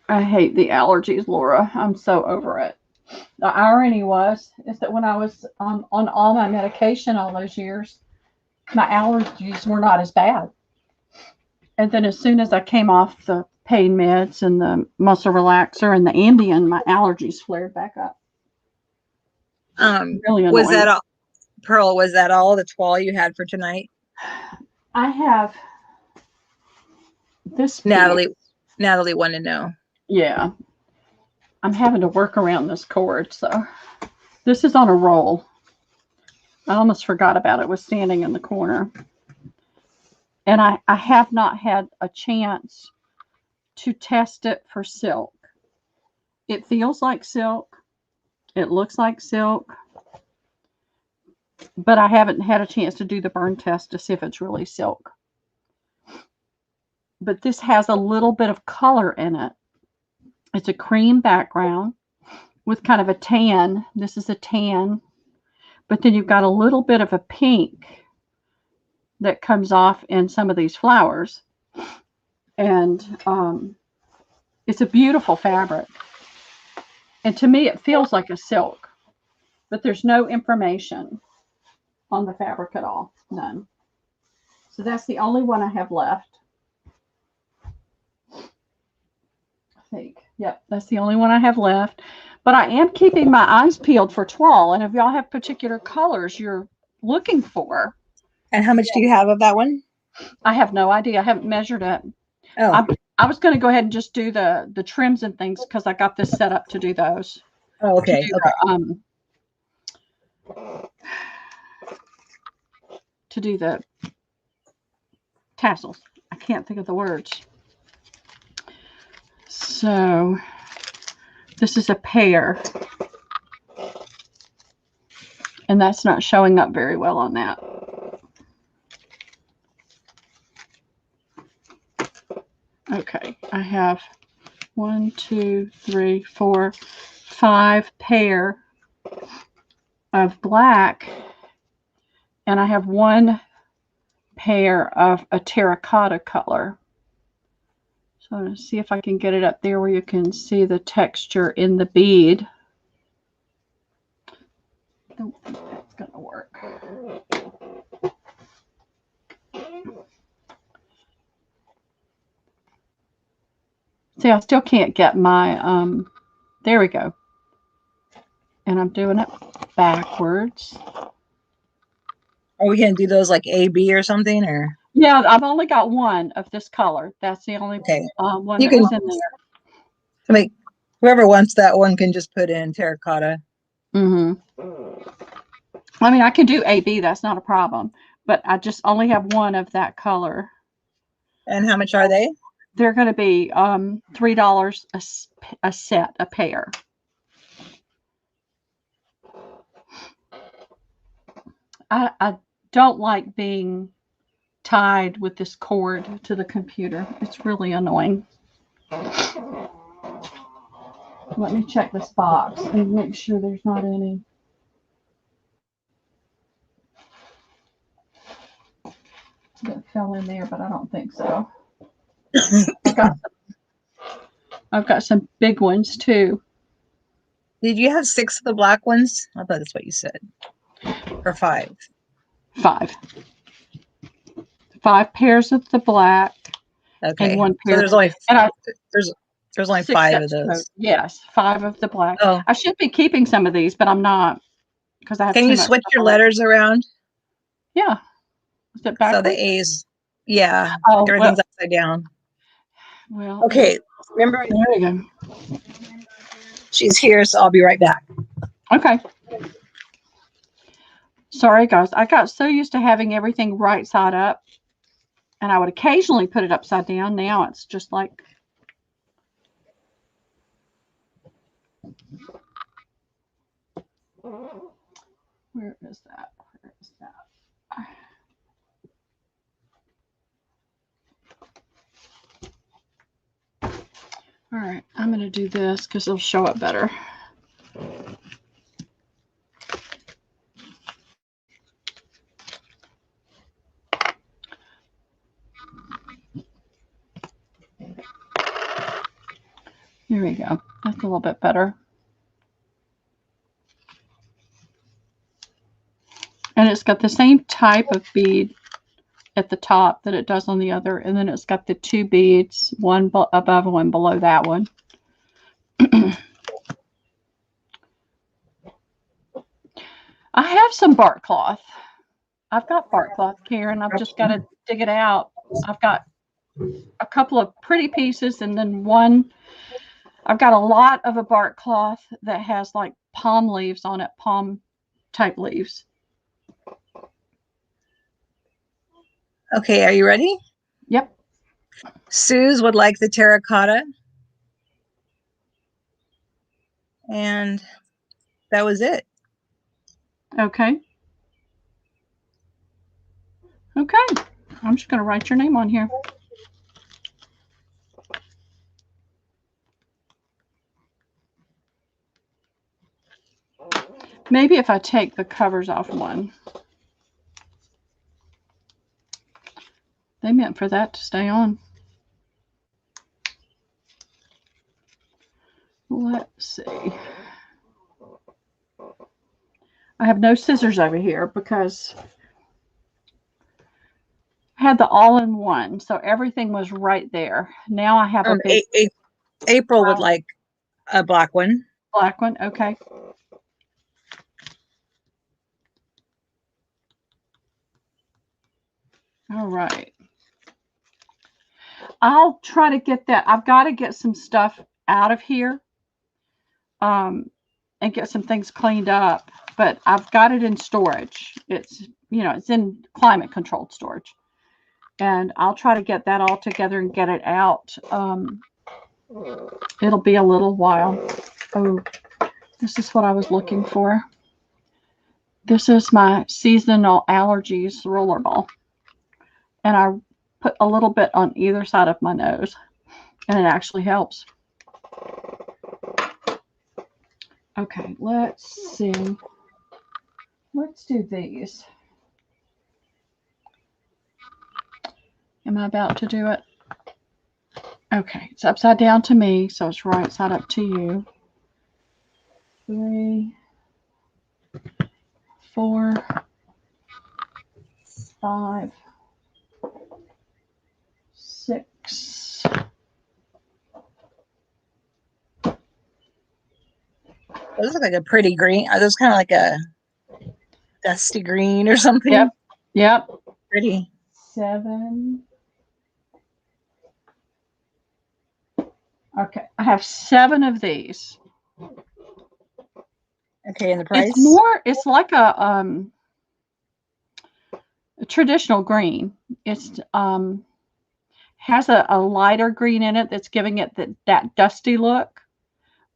I hate the allergies, Laura. I'm so over it. The irony is that when I was on all my medication all those years, my allergies were not as bad. And then as soon as I came off the pain meds and the muscle relaxer and the Ambien, my allergies flared back up. Really annoying. Was that all, Pearl? Was that all the toile you had for tonight? I have this. Natalie wanted to know. Yeah, I'm having to work around this cord, so this is on a roll. I almost forgot about it. It was standing in the corner. And I have not had a chance to test it for silk. It feels like silk. It looks like silk. But I haven't had a chance to do the burn test to see if it's really silk. But this has a little bit of color in it. It's a cream background with kind of a tan. This is a tan. But then you've got a little bit of a pink that comes off in some of these flowers. And it's a beautiful fabric. And to me, it feels like a silk. But there's no information on the fabric at all. None. So that's the only one I have left. I think. Yep, that's the only one I have left. But I am keeping my eyes peeled for toile. And if y'all have particular colors you're looking for. And how much do you have of that one? I have no idea. I haven't measured it. Oh. I was going to go ahead and just do the trims and things because I got this set up to do those. Oh, okay. To do the tassels. I can't think of the words. So this is a pair. And that's not showing up very well on that. Okay, I have 1, 2, 3, 4, 5 pair of black, and I have 1 pair of a terracotta color. So I'm going to see if I can get it up there where you can see the texture in the bead. I don't think that's going to work. See, I still can't get my, there we go. And I'm doing it backwards. Are we going to do those like A, B or something? Or yeah, I've only got 1 of this color. That's the only one you that was in there. To make, whoever wants that one can just put in terracotta. Mm-hmm. I mean, I can do AB. That's not a problem. But I just only have 1 of that color. And how much are they? They're going to be $3 a set, a pair. I don't like being tied with this cord to the computer. It's really annoying. Let me check this box and make sure there's not any. That fell in there, but I don't think so. I've got some big ones too. Did you have 6 of the black ones? I thought that's what you said. Or 5? 5. 5 pairs of the black. Okay. And 1 So pair. there's only And there's only 6 5 of sets of those. yes, 5 of the black. Oh. I should be keeping some of these, but I'm not because I have Can too you much switch stuff your already. letters around? Yeah. Is it So backwards? the A's, yeah, Oh, everything's well, upside down. well. Okay, remember, There you go. she's here, so I'll be right back. Okay. Sorry, guys. I got so used to having everything right side up, and I would occasionally put it upside down. Now it's just like. Where is that? Where is that? All right, I'm going to do this because it'll show up better. Here we go. That's a little bit better. And it's got the same type of bead at the top that it does on the other. And then it's got the 2 beads, one above and one below that one. I have some bark cloth. I've got bark cloth, Karen. I've just got to dig it out. I've got a couple of pretty pieces and then one. I've got a lot of a bark cloth that has like palm leaves on it, palm type leaves. Okay, are you ready? Yep. Suze would like the terracotta. And that was it. Okay. Okay. I'm just going to write your name on here. Maybe if I take the covers off one. They meant for that to stay on. Let's see. I have no scissors over here because I had the all-in-one, so everything was right there. Now I have a big April would like a black one. black one. Okay. All right. I'll try to get that. I've got to get some stuff out of here and get some things cleaned up, but I've got it in storage. It's, it's in climate controlled storage. And I'll try to get that all together and get it out. It'll be a little while. Oh, this is what I was looking for. This is my seasonal allergies roller ball. And I put a little bit on either side of my nose. And it actually helps. Okay, let's see. Let's do these. Am I about to do it? Okay, it's upside down to me, so it's right side up to you. 3, 4, 5, 6. Those look like a pretty green. Are those kind of like a dusty green or something? Yep. Yep. Pretty. 7. Okay, I have 7 of these. Okay, and the price? It's like a traditional green. It's has a lighter green in it that's giving it that dusty look.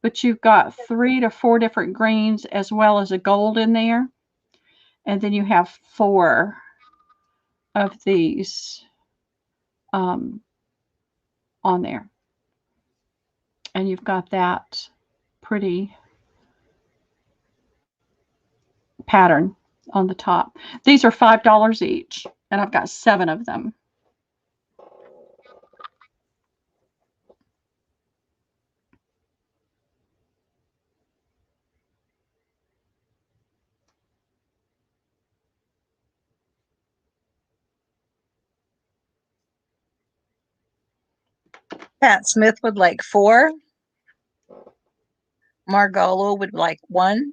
But you've got 3 to 4 different greens as well as a gold in there. And then you have 4 of these on there. And you've got that pretty pattern on the top. These are $5 each, and I've got 7 of them. Pat Smith would like 4. Margolo would like 1.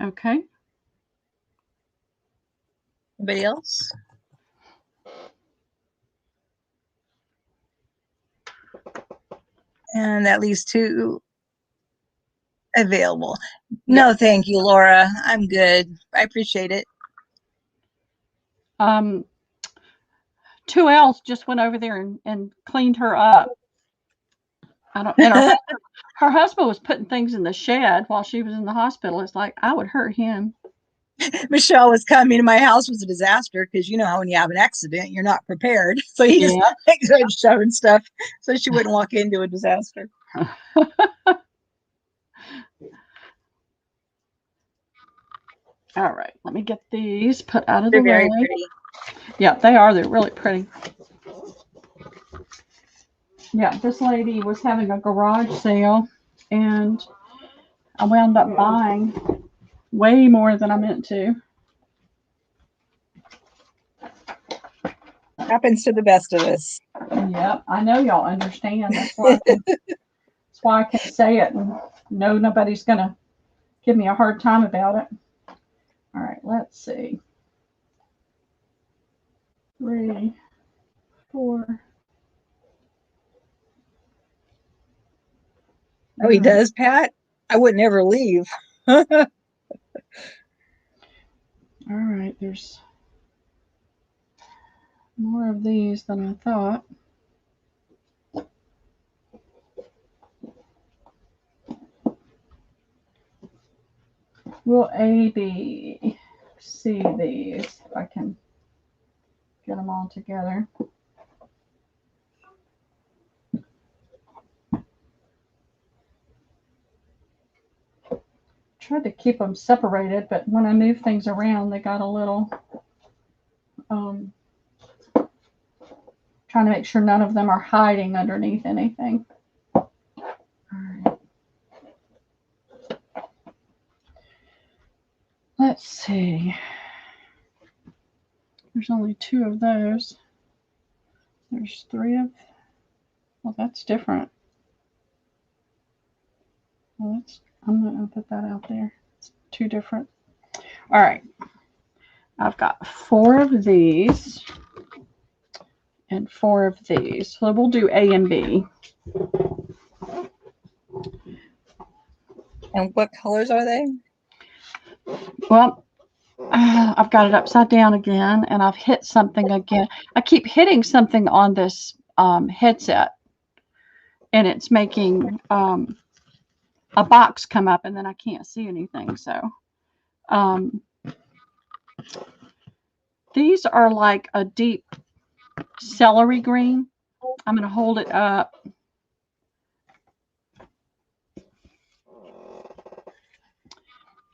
Okay. Anybody else? And that leaves 2 available. No, thank you, Laura. I'm good. I appreciate it. 2Ls just went over there and cleaned her up. And her husband was putting things in the shed while she was in the hospital. It's like, I would hurt him. Michelle was coming to my house was a disaster because you know how when you have an accident, you're not prepared. So he just started shoving stuff so she wouldn't walk into a disaster. All right, let me get these put out of They're the way. very pretty. Yeah, they are. They're really pretty. Yeah, this lady was having a garage sale, and I wound up buying way more than I meant to. Happens to the best of us. Yep, I know y'all understand. That's why I can say it and know nobody's going to give me a hard time about it. All right, let's see. 3, 4. Oh, he does, Pat? I would never leave. All right, there's more of these than I thought. We'll A, B, C these if I can get them all together. Tried to keep them separated, but when I move things around, they got a little, trying to make sure none of them are hiding underneath anything. All right. Let's see. There's only 2 of those. There's 3 of, well, that's different. Well, I'm not going to put that out there. It's 2 different. All right. I've got 4 of these and 4 of these. So we'll do A and B. And what colors are they? Well, I've got it upside down again, and I've hit something again. I keep hitting something on this headset, and it's making a box come up, and then I can't see anything. So these are like a deep celery green. I'm going to hold it up.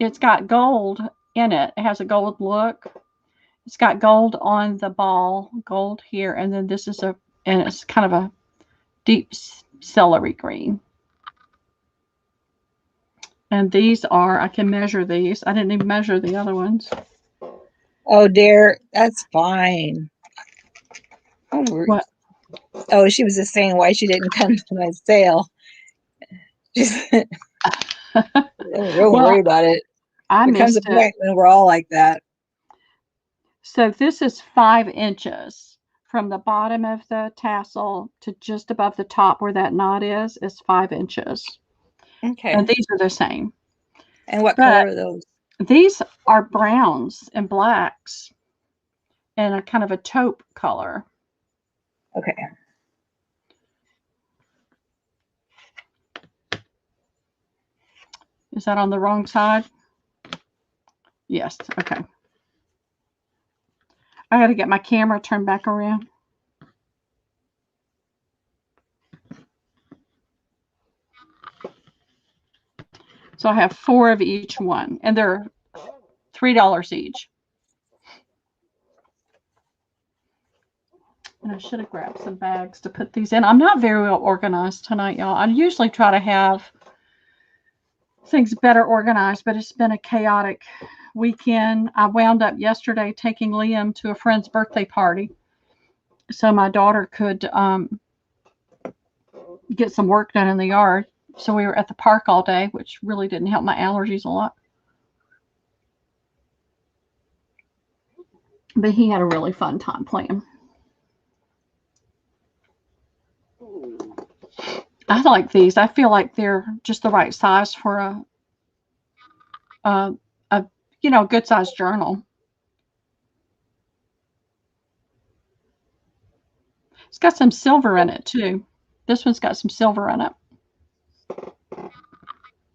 It's got gold in it. It has a gold look. It's got gold on the ball, gold here, and then this is and it's kind of a deep celery green. And these are, I can measure these. I didn't even measure the other ones. Oh, dear. That's fine. Oh, what? Oh, she was just saying why she didn't come to my sale. Don't worry about it. There comes a point when we're all like that. So this is 5 inches from the bottom of the tassel to just above the top where that knot is 5 inches. Okay. And these are the same. And what color are those? These are browns and blacks and a kind of a taupe color. Okay. Is that on the wrong side? Yes. Okay. I got to get my camera turned back around. So I have 4 of each one, and they're $3 each. And I should have grabbed some bags to put these in. I'm not very well organized tonight, y'all. I usually try to have things better organized, but it's been a chaotic weekend. I wound up yesterday taking Liam to a friend's birthday party, so my daughter could get some work done in the yard. So we were at the park all day, which really didn't help my allergies a lot. But he had a really fun time playing. I like these. I feel like they're just the right size for a good sized journal. It's got some silver in it too. This one's got some silver in it.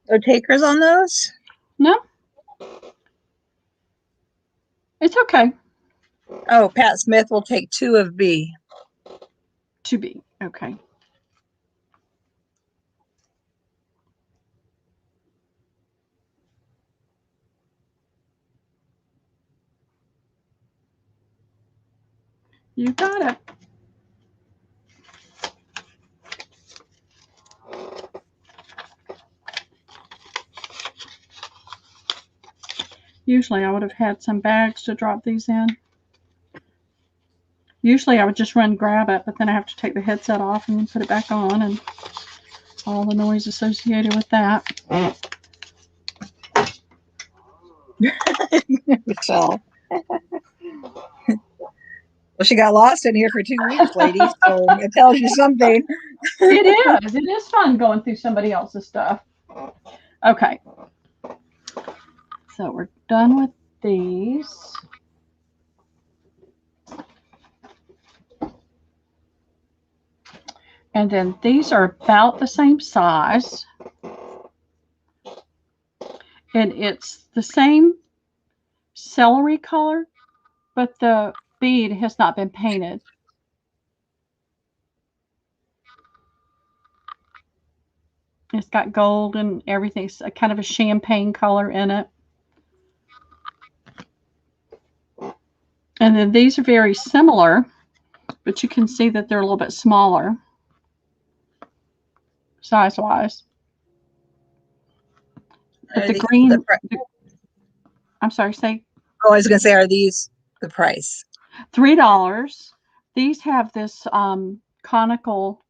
No takers on those? No, it's okay. Oh, Pat Smith will take 2 of B. To be okay. You got it. Usually I would have had some bags to drop these in. Usually I would just run grab it, but then I have to take the headset off and put it back on and all the noise associated with that. Michelle. Well, she got lost in here for 2 weeks, lady. So it tells you something. It is. It is fun going through somebody else's stuff. Okay. So we're done with these. And then these are about the same size. And it's the same celery color, but the bead has not been painted. It's got gold and everything. It's a kind of a champagne color in it. And then these are very similar, but you can see that they're a little bit smaller size-wise. But the green, I'm sorry, say. Oh, I was going to say, are these the price? $3. These have this conical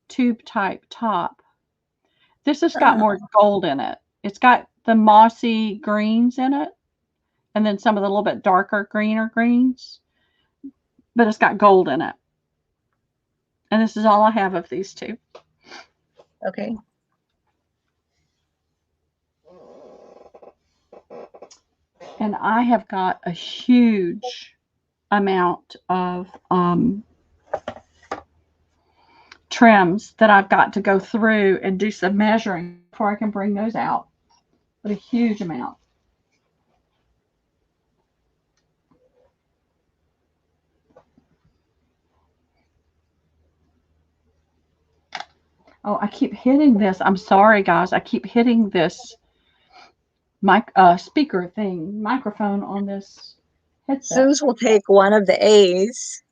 tube type top. This has got more gold in it. It's got the mossy greens in it, and then some of the little bit darker greener greens, but it's got gold in it. And this is all I have of these two. Okay. And I have got a huge amount of trims that I've got to go through and do some measuring before I can bring those out. But a huge amount. Oh, I keep hitting this. I'm sorry, guys. I keep hitting this speaker thing, microphone on this headset. Suze will take 1 of the A's.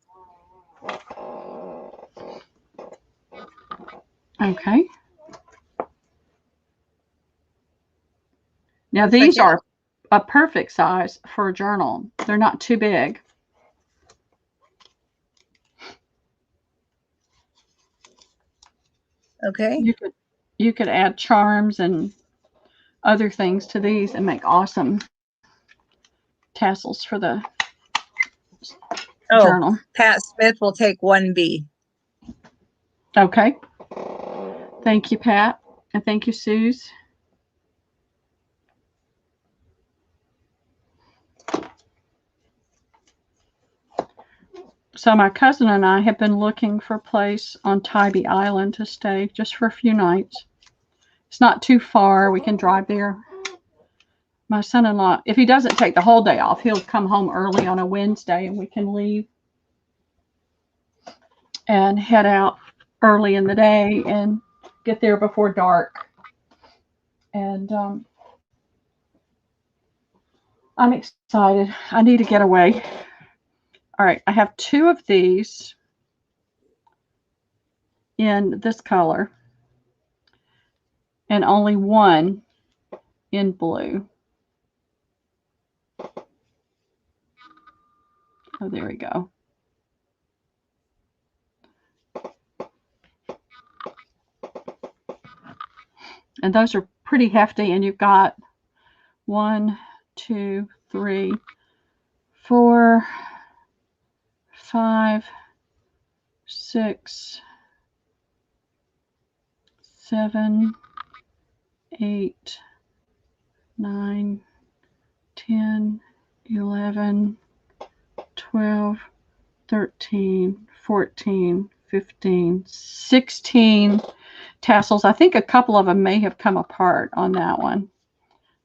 Okay. Now these are a perfect size for a journal. They're not too big. Okay. You could add charms and other things to these and make awesome tassels for the journal. Pat Smith will take 1B. Okay. Thank you, Pat. And thank you, Suze. So my cousin and I have been looking for a place on Tybee Island to stay just for a few nights. It's not too far. We can drive there. My son-in-law, if he doesn't take the whole day off, he'll come home early on a Wednesday and we can leave and head out early in the day and get there before dark. And I'm excited. I need to get away. All right, I have 2 of these in this color and only 1 in blue. Oh, there we go. And those are pretty hefty. And you've got 1, 2, 3, 4, 5, 6, 7, 8, 9, 10, 11, 12, 13, 14, 15, 16 tassels. I think a couple of them may have come apart on that one,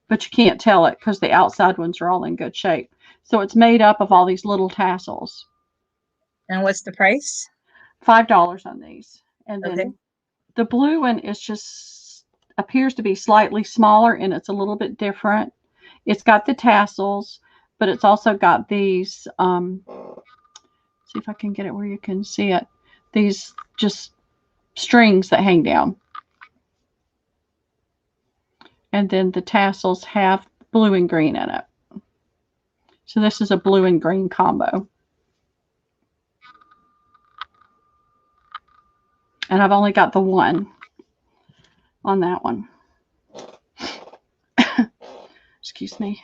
but you can't tell it because the outside ones are all in good shape. So it's made up of all these little tassels. And what's the price? $5 on these. And then Okay. the blue one is just appears to be slightly smaller, and it's a little bit different. It's got the tassels, but it's also got these, see if I can get it where you can see it. These just strings that hang down. And then the tassels have blue and green in it. So this is a blue and green combo. And I've only got the one on that one. Excuse me.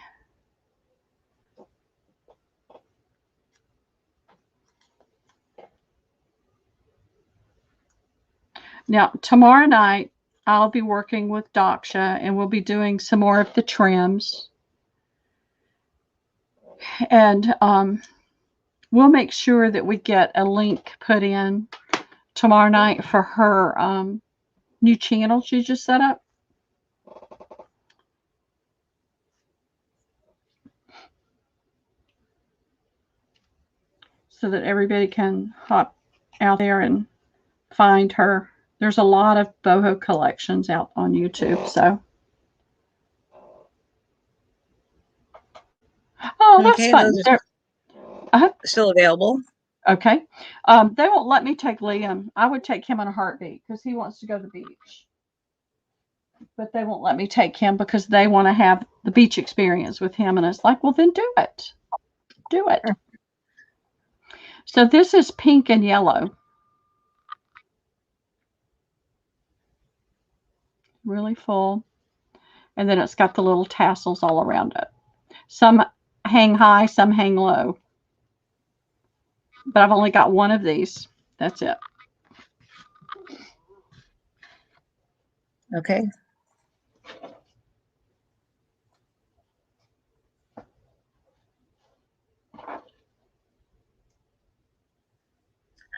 Now, tomorrow night, I'll be working with Daksha, and we'll be doing some more of the trims. And we'll make sure that we get a link put in tomorrow night for her new channel she just set up. So that everybody can hop out there and find her. There's a lot of boho collections out on YouTube. So, oh, that's Okay, fun. those are still available. Okay. They won't let me take Liam. I would take him in a heartbeat because he wants to go to the beach. But they won't let me take him because they want to have the beach experience with him. And it's like, well, then do it. Do it. So this is pink and yellow. Really full. And then it's got the little tassels all around it. Some hang high, some hang low. But I've only got one of these. That's it. Okay.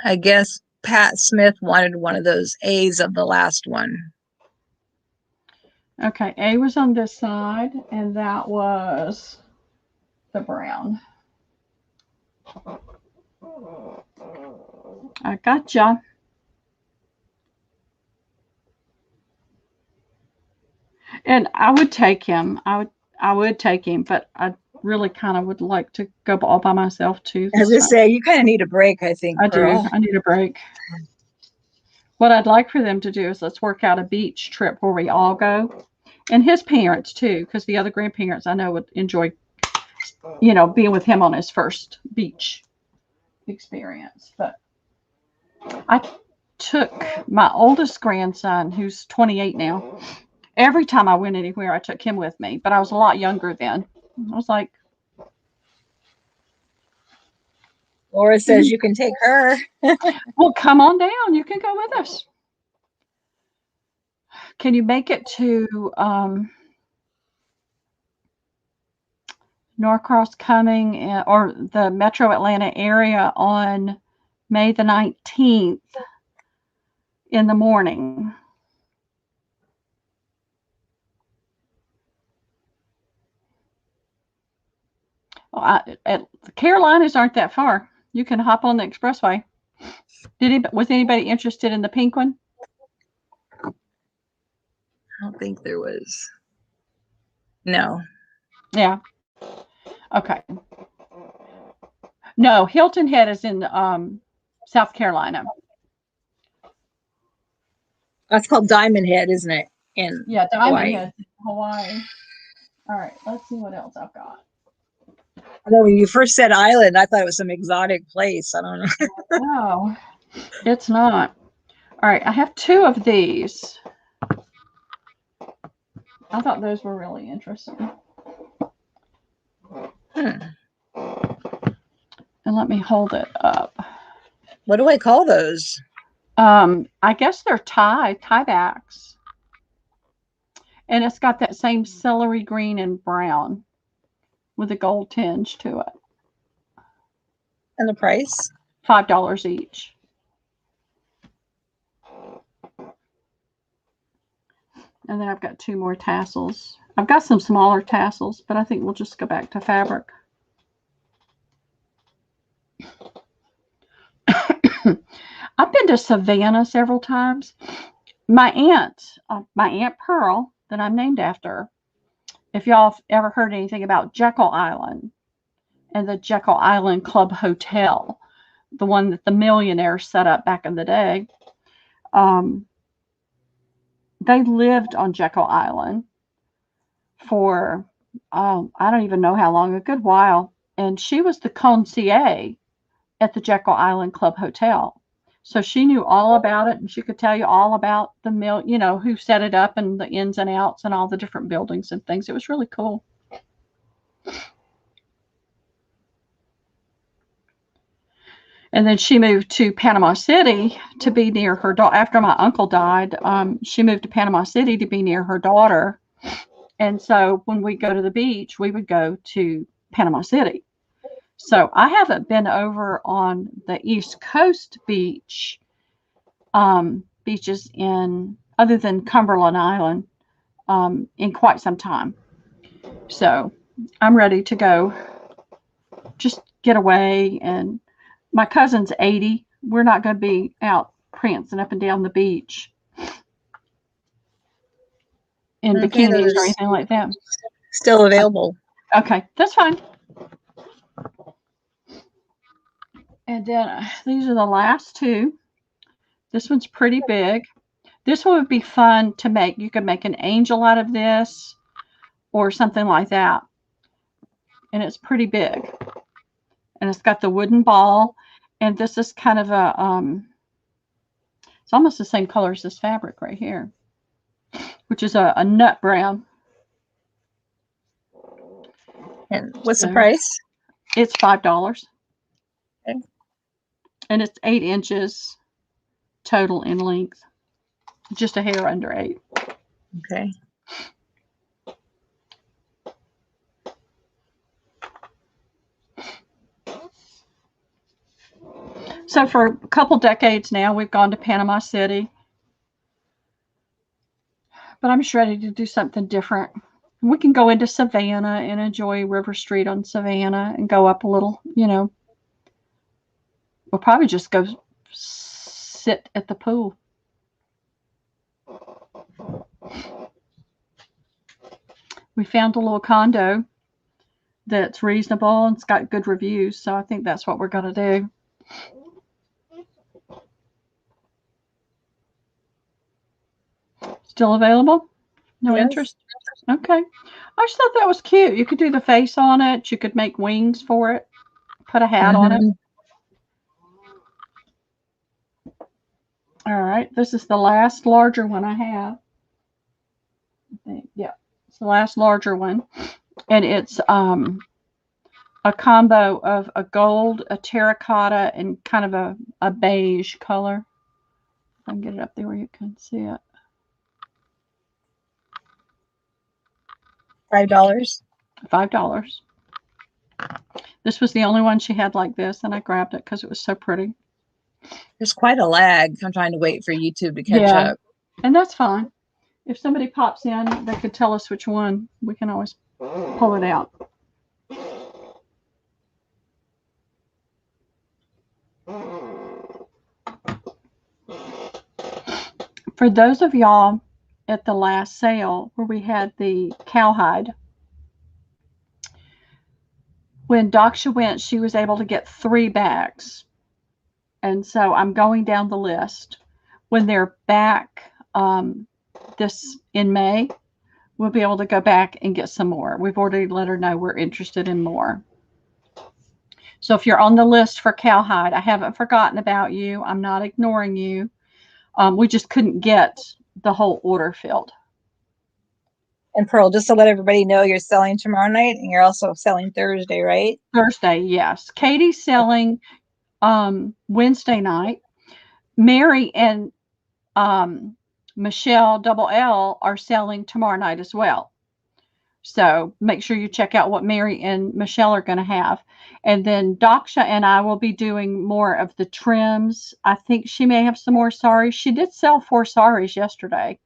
I guess Pat Smith wanted one of those A's of the last one. Okay, A was on this side, and that was the brown. I gotcha. And I would take him. I would take him, but I really kind of would like to go all by myself too. As I say, you kind of need a break, I think. I do. I need a break. What I'd like for them to do is let's work out a beach trip where we all go. And his parents too, because the other grandparents I know would enjoy, being with him on his first beach experience. But I took my oldest grandson, who's 28 now. Every time I went anywhere, I took him with me. But I was a lot younger then. I was like, Laura says you can take her. well, come on down. You can go with us. Can you make it to Norcross coming or the Metro Atlanta area on May the 19th in the morning? Well, the Carolinas aren't that far. You can hop on the expressway. Was anybody interested in the pink one? I don't think there was. No. Yeah. Okay. No, Hilton Head is in South Carolina. That's called Diamond Head, isn't it? Yeah, Diamond Head, Hawaii. All right, let's see what else I've got. Although when you first said island, I thought it was some exotic place. I don't know. No, it's not. All right, I have two of these. I thought those were really interesting. And let me hold it up. What do I call those? I guess they're tiebacks. And it's got that same celery green and brown with a gold tinge to it. And the price? $5 each. And then I've got 2 more tassels. I've got some smaller tassels, but I think we'll just go back to fabric. I've been to Savannah several times. My Aunt Pearl, that I'm named after, if y'all have ever heard anything about Jekyll Island and the Jekyll Island Club Hotel, the one that the millionaires set up back in the day, they lived on Jekyll Island for, I don't even know how long, a good while. And she was the concierge at the Jekyll Island Club Hotel. So she knew all about it, and she could tell you all about the who set it up and the ins and outs and all the different buildings and things. It was really cool. And then she moved to Panama City to be near her daughter. After my uncle died, she moved to Panama City to be near her daughter. And so when we go to the beach, we would go to Panama City. So I haven't been over on the East Coast beaches in, other than Cumberland Island, in quite some time. So I'm ready to go just get away. And my cousin's 80. We're not going to be out prancing up and down the beach in bikinis or anything like that. Still available. Okay, that's fine. And then these are the last 2. This one's pretty big. This one would be fun to make. You could make an angel out of this or something like that. And it's pretty big. And it's got the wooden ball. And this is kind of a, it's almost the same color as this fabric right here, which is a nut brown. And what's the price? It's $5. Okay. And it's 8 inches total in length. Just a hair under 8. Okay. So for a couple decades now, we've gone to Panama City. But I'm just ready to do something different. We can go into Savannah and enjoy River Street on Savannah and go up a little, We'll probably just go sit at the pool. We found a little condo that's reasonable and it's got good reviews, so I think that's what we're going to do. Still available? No interest? Okay. I just thought that was cute. You could do the face on it. You could make wings for it. Put a hat on it. All right. This is the last larger one I have. Yeah. It's the last larger one. And it's a combo of a gold, a terracotta, and kind of a beige color. I can get it up there where you can see it. $5. $5. This was the only one she had like this, and I grabbed it because it was so pretty. There's quite a lag. I'm trying to wait for YouTube to catch up. And that's fine. If somebody pops in, they could tell us which one. We can always pull it out. For those of y'all at the last sale where we had the cowhide, when Daksha went, she was able to get 3 bags. And so I'm going down the list. When they're back this in May, we'll be able to go back and get some more. We've already let her know we're interested in more. So if you're on the list for cowhide, I haven't forgotten about you. I'm not ignoring you. We just couldn't get the whole order filled. And Pearl, just to let everybody know, you're selling tomorrow night and you're also selling Thursday, right? Thursday, yes. Katie's selling Wednesday night. Mary and Michelle Double L are selling tomorrow night as well. So make sure you check out what Mary and Michelle are going to have. And then Daksha and I will be doing more of the trims. I think she may have some more saris. She did sell 4 saris yesterday.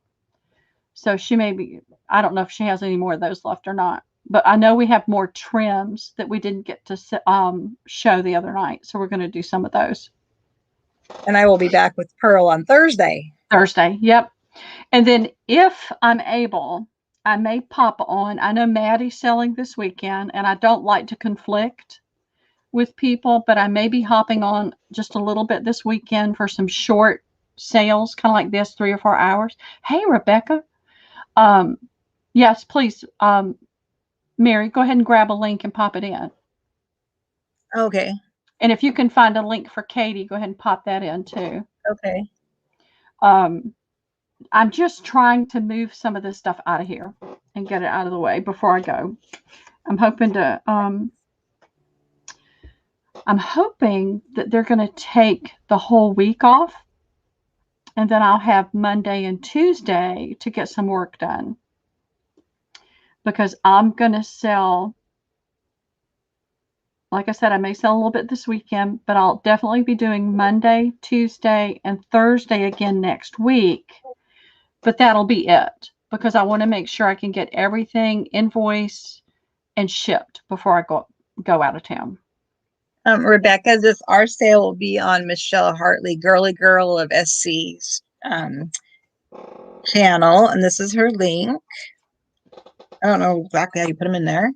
So she may be, I don't know if she has any more of those left or not. But I know we have more trims that we didn't get to show the other night. So we're going to do some of those. And I will be back with Pearl on Thursday. Thursday, yep. And then if I'm able, I may pop on. I know Maddie's selling this weekend, and I don't like to conflict with people, but I may be hopping on just a little bit this weekend for some short sales, kind of like this, 3 or 4 hours. Hey, Rebecca. Yes, please, Mary, go ahead and grab a link and pop it in. Okay. And if you can find a link for Katie, go ahead and pop that in too. Okay. I'm just trying to move some of this stuff out of here and get it out of the way before I go. I'm hoping that they're going to take the whole week off, and then I'll have Monday and Tuesday to get some work done, because I'm going to sell, like I said, I may sell a little bit this weekend, but I'll definitely be doing Monday, Tuesday, and Thursday again next week. But that'll be it, because I want to make sure I can get everything invoiced and shipped before I go out of town. Rebecca, our sale will be on Michelle Hartley, Girly Girl of SC's channel, and this is her link. I don't know exactly how you put them in there,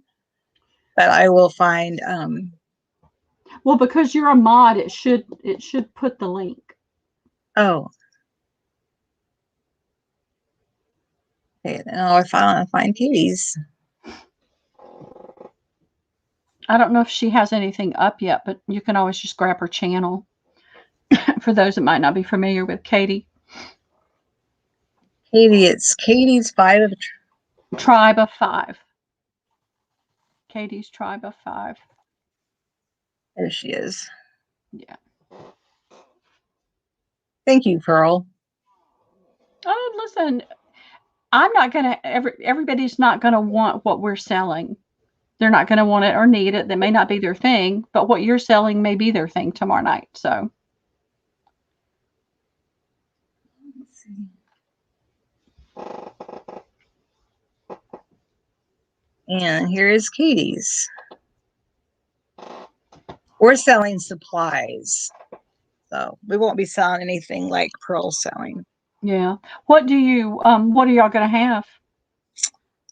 but I will find. Well, because you're a mod, it should put the link. Oh. Okay, now I find Katie's. I don't know if she has anything up yet, but you can always just grab her channel for those that might not be familiar with Katie. Katie, it's Katie's 5 of the Tribe of 5. Katie's Tribe of 5. There she is. Yeah. Thank you, Pearl. Oh, listen, I'm not going to, everybody's not going to want what we're selling. They're not going to want it or need it. That may not be their thing, but what you're selling may be their thing tomorrow night. So. Let's see. And here is Katie's. We're selling supplies, so we won't be selling anything like Pearl's selling. Yeah. What are y'all going to have?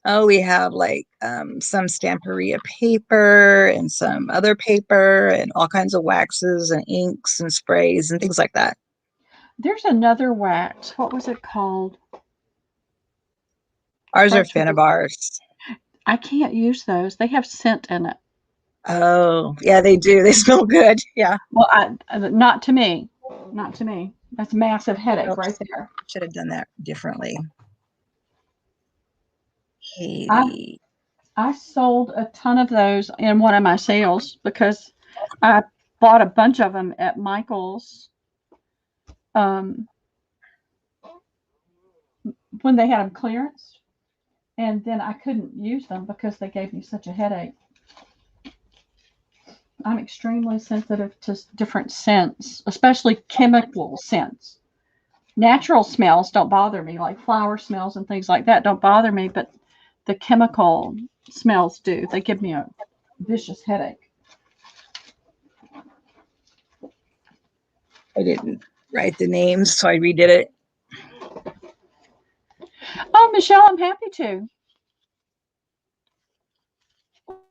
Oh, we have like some Stamperia paper and some other paper and all kinds of waxes and inks and sprays and things like that. There's another wax. What was it called? Ours are Finnebars. I can't use those. They have scent in it. Oh, yeah, they do. They smell good. Yeah. Well, not to me. Not to me. That's a massive headache right there. Should have done that differently. Katie. I sold a ton of those in one of my sales because I bought a bunch of them at Michael's when they had them clearance, and then I couldn't use them because they gave me such a headache. I'm extremely sensitive to different scents, especially chemical scents. Natural smells don't bother me, like flower smells and things like that don't bother me, but the chemical smells do. They give me a vicious headache. I didn't write the names, so I redid it. Oh, Michelle, I'm happy to.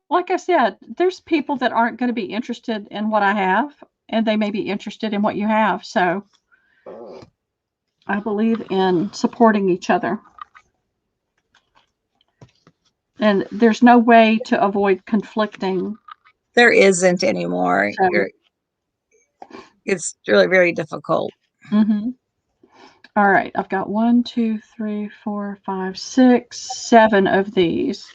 Like I said, there's people that aren't going to be interested in what I have, and they may be interested in what you have. So I believe in supporting each other. And there's no way to avoid conflicting. There isn't anymore. It's really very difficult. Mm-hmm. All right, I've got 1, 2, 3, 4, 5, 6, 7 of these.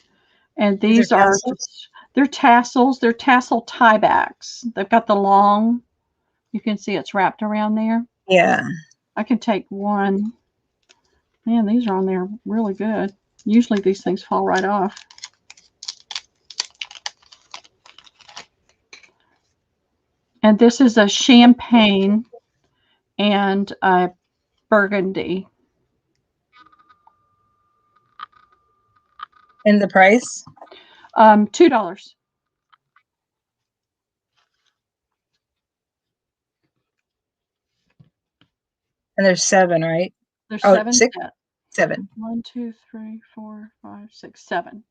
And These are these are tassels? just, they're tassels. They're tassel tiebacks. They've got the long, you can see it's wrapped around there. Yeah. I can take one. Man, these are on there really good. Usually these things fall right off. And this is a champagne and a burgundy. And the price? $2. And there's 7, right? There's Oh, 7 6? sets. 7. 1, 2, 3, 4, 5, 6, 7.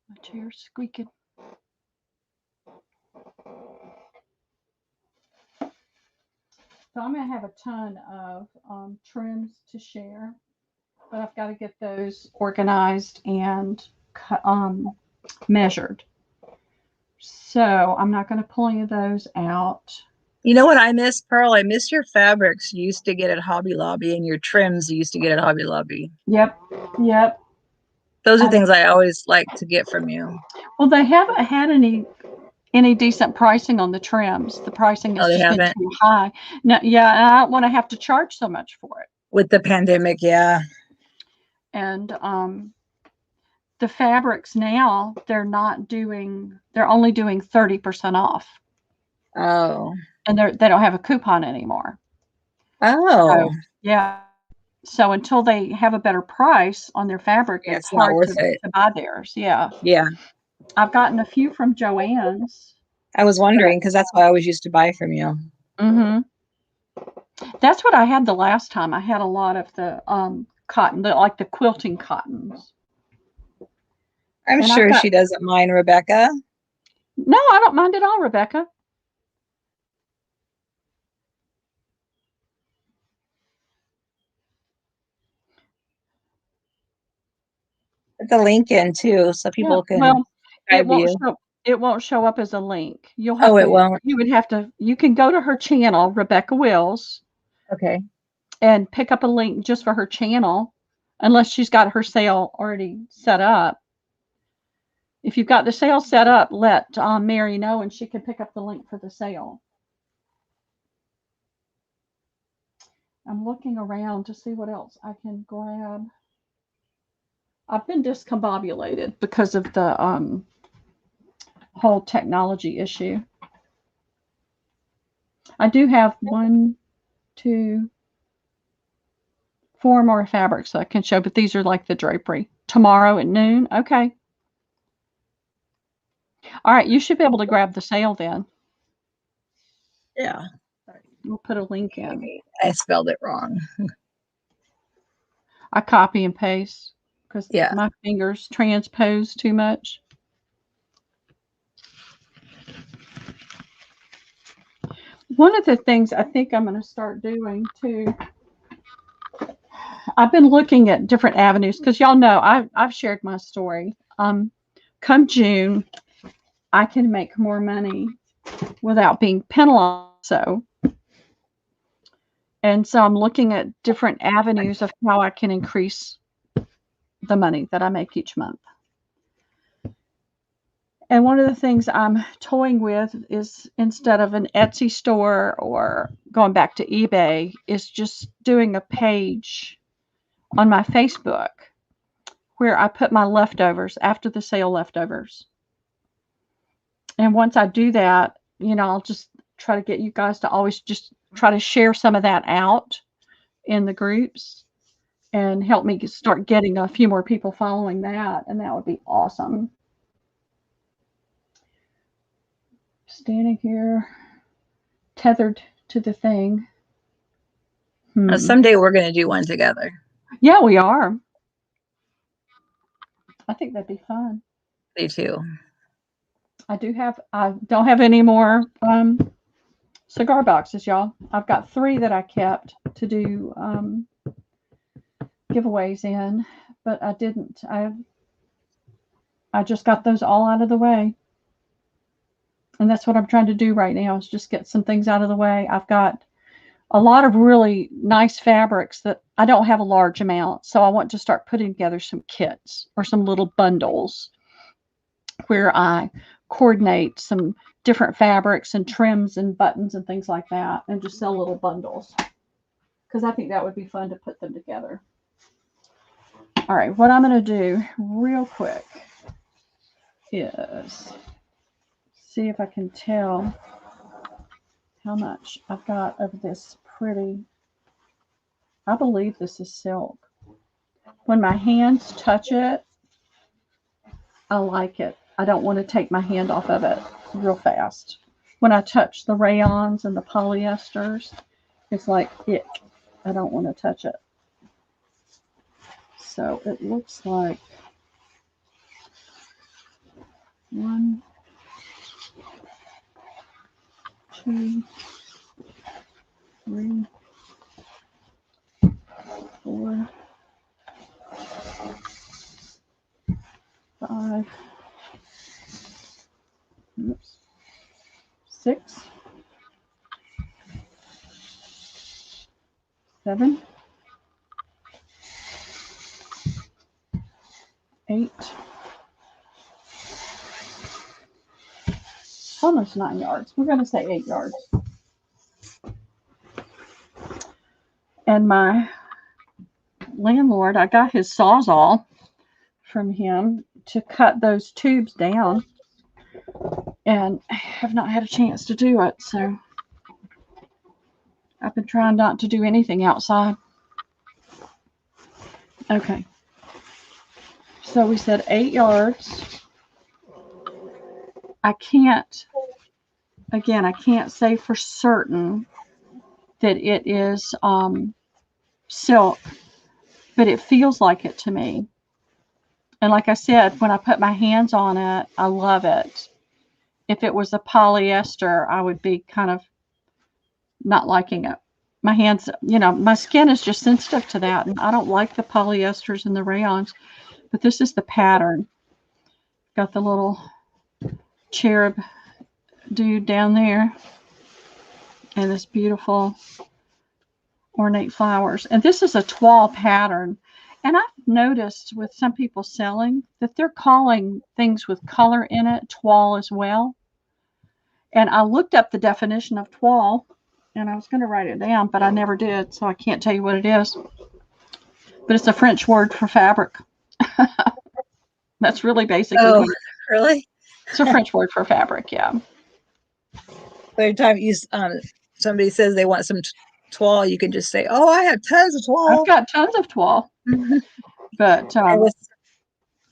My chair's squeaking. So I'm going to have a ton of trims to share, but I've got to get those organized and measured. So I'm not going to pull any of those out. You know what I miss, Pearl? I miss your fabrics you used to get at Hobby Lobby and your trims you used to get at Hobby Lobby. Yep, yep. Those are things I always like to get from you. Well, they haven't had any decent pricing on the trims. The pricing Oh, has they just been haven't? too high. No, yeah, and I don't want to have to charge so much for it. With the pandemic, yeah. And the fabrics now, they're only doing 30% off. Oh. And they don't have a coupon anymore. Oh. So, yeah. So until they have a better price on their fabric, Yeah, it's it's not hard worth it. to buy theirs. Yeah. Yeah. I've gotten a few from Joann's. I was wondering because that's what I always used to buy from you. Mm-hmm. That's what I had the last time. I had a lot of the cotton, like the quilting cottons. I'm And I've sure got she doesn't mind, Rebecca. no, I don't mind at all, Rebecca. Put the link in too so Yeah. people can Well, subscribe to you. it won't show up as a link. Oh, it won't. You can go to her channel, Rebecca Wills, Okay. and pick up a link just for her channel, unless she's got her sale already set up. If you've got the sale set up, let Mary know and she can pick up the link for the sale. I'm looking around to see what else I can grab. I've been discombobulated because of the whole technology issue. I do have 1, 2, 4 more fabrics that I can show, but these are like the drapery. Tomorrow at noon. Okay. All right. You should be able to grab the sale then. Yeah. We'll put a link in. I spelled it wrong. I copy and paste because Yeah. my fingers transpose too much. One of the things I think I'm going to start doing too, I've been looking at different avenues because y'all know I've shared my story. Come June, I can make more money without being penalized. And so I'm looking at different avenues of how I can increase the money that I make each month. And one of the things I'm toying with is instead of an Etsy store or going back to eBay, is just doing a page on my Facebook where I put my leftovers after the sale leftovers. And once I do that, I'll just try to get you guys to always just try to share some of that out in the groups and help me start getting a few more people following that. And that would be awesome. Standing here tethered to the thing. Someday we're going to do one together. Yeah, we are. I think that'd be fun. Me too. I don't have any more cigar boxes, y'all. I've got 3 that I kept to do giveaways in, but I didn't. I just got those all out of the way. And that's what I'm trying to do right now, is just get some things out of the way. I've got a lot of really nice fabrics that I don't have a large amount. So I want to start putting together some kits or some little bundles where I coordinate some different fabrics and trims and buttons and things like that, and just sell little bundles, because I think that would be fun to put them together. All right, what I'm going to do real quick is see if I can tell how much I've got of this pretty, I believe this is silk. When my hands touch it, I like it. I don't want to take my hand off of it real fast. When I touch the rayons and the polyesters, it's like ick. I don't want to touch it. So it looks like 1, 2, 3, 4, 5, 6, 7, 8, almost 9 yards. We're going to say 8 yards. And my landlord, I got his Sawzall from him to cut those tubes down, and I have not had a chance to do it. So I've been trying not to do anything outside. Okay. So we said 8 yards. I can't say for certain that it is silk, but it feels like it to me. And like I said, when I put my hands on it, I love it. If it was a polyester, I would be kind of not liking it. My hands, my skin is just sensitive to that, and I don't like the polyesters and the rayons. But this is the pattern. Got the little cherub dude down there, and this beautiful ornate flowers. And this is a toile pattern. And I've noticed with some people selling that they're calling things with color in it toile as well. And I looked up the definition of toile, and I was going to write it down, but I never did, so I can't tell you what it is. But it's a French word for fabric. That's really basically. Oh, really? It's a French word for fabric, yeah. Every time somebody says they want some toile, you can just say, "Oh, I have tons of toile. I've got tons of toile." But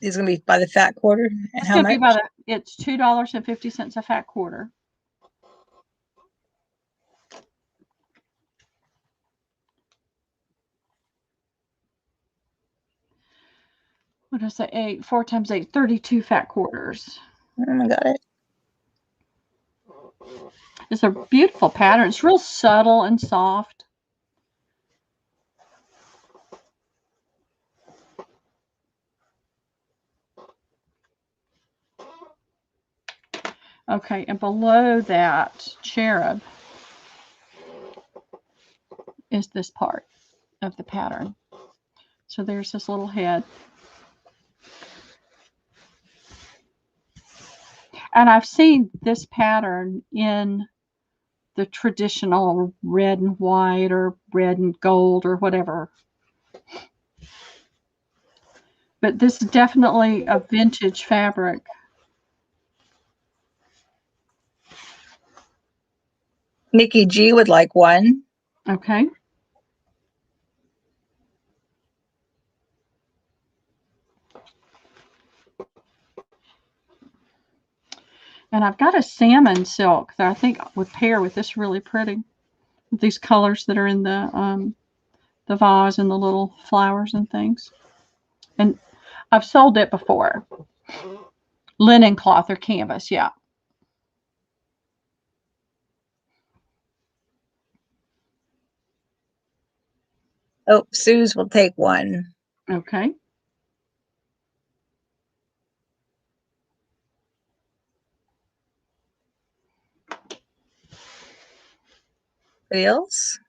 it's going to be by the fat quarter. And how much? It's $2.50 a fat quarter. What did I say? 4 times 8, 32 fat quarters. I got it. It's a beautiful pattern. It's real subtle and soft. Okay, and below that cherub is this part of the pattern. So there's this little head. And I've seen this pattern in the traditional red and white or red and gold or whatever. But this is definitely a vintage fabric. Nikki G would like one. Okay. And I've got a salmon silk that I think would pair with this really pretty. With these colors that are in the vase and the little flowers and things. And I've sold it before. Linen cloth or canvas, yeah. Oh, Sue's will take one. Okay. Anybody else?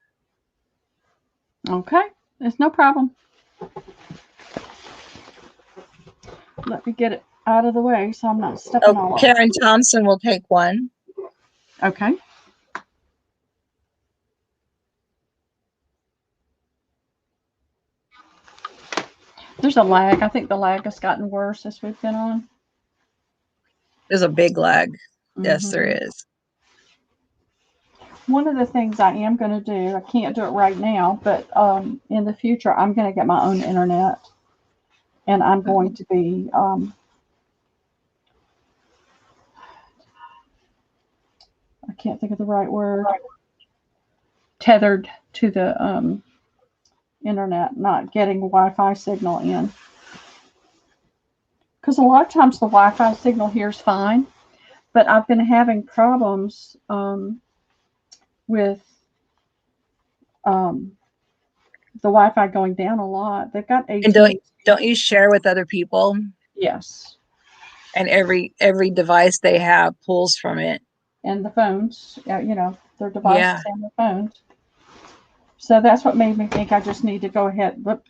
Okay. It's no problem. Let me get it out of the way so I'm not stepping Oh, all over. Karen Thompson will take one. Okay. There's a lag. I think the lag has gotten worse as we've been on. There's a big lag. Yes, there Mhm. is. One of the things I am going to do, I can't do it right now, but in the future, I'm going to get my own internet. And I'm going to be, I can't think of the right word, tethered to the internet, not getting a Wi-Fi signal in. Because a lot of times the Wi-Fi signal here is fine, but I've been having problems with um, the Wi-Fi going down a lot. They've got And AT. don't you share with other people? Yes, And every device they have pulls from it. and the phones, you know, their Yeah. devices and the phones. So that's what made me think I just need to go ahead. Whoop.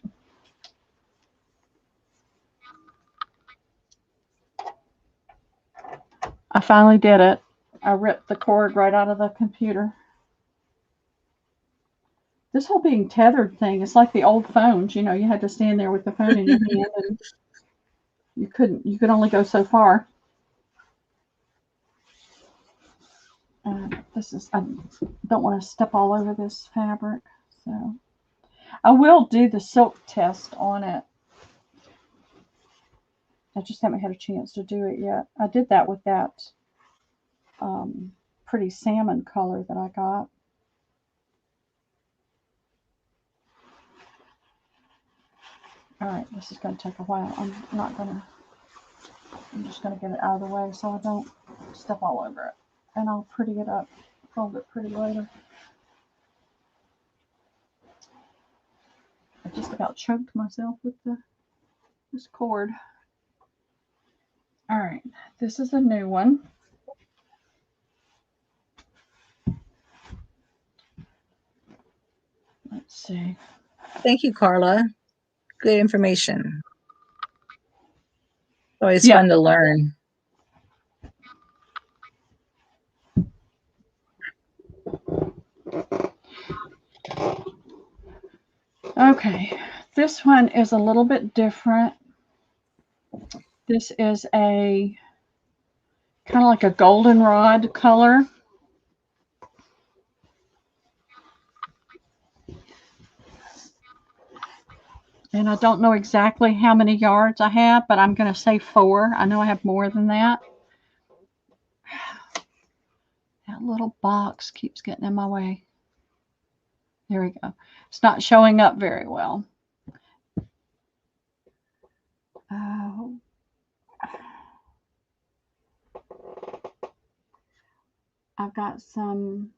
I finally did it. I ripped the cord right out of the computer. This whole being tethered thing is like the old phones. You know, you had to stand there with the phone in your hand, and you could only go so far. I don't want to step all over this fabric, so I will do the silk test on it. I just haven't had a chance to do it yet. I did that with that pretty salmon color that I got. All right, this is going to take a while. I'm just going to get it out of the way so I don't step all over it. And I'll pretty it up, fold it pretty later. I just about choked myself with this cord. All right, this is a new one. Let's see. Thank you, Carla. Good information. Always Yeah. fun to learn. Okay, this one is a little bit different. This is a kind of like a goldenrod color. And I don't know exactly how many yards I have, but I'm going to say 4. I know I have more than that. That little box keeps getting in my way. There we go. It's not showing up very well. Oh. I've got some.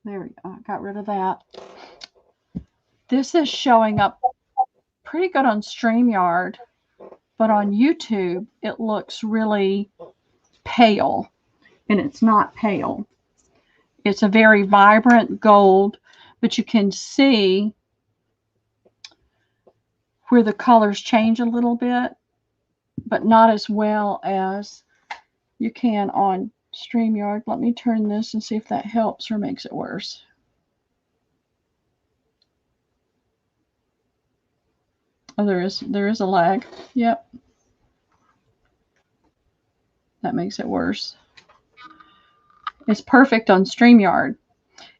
There we go. I got rid of that. This is showing up pretty good on StreamYard, but on YouTube, it looks really pale, and it's not pale. It's a very vibrant gold, but you can see where the colors change a little bit, but not as well as you can on StreamYard. Let me turn this and see if that helps or makes it worse. Oh, there is a lag. Yep. That makes it worse. It's perfect on StreamYard.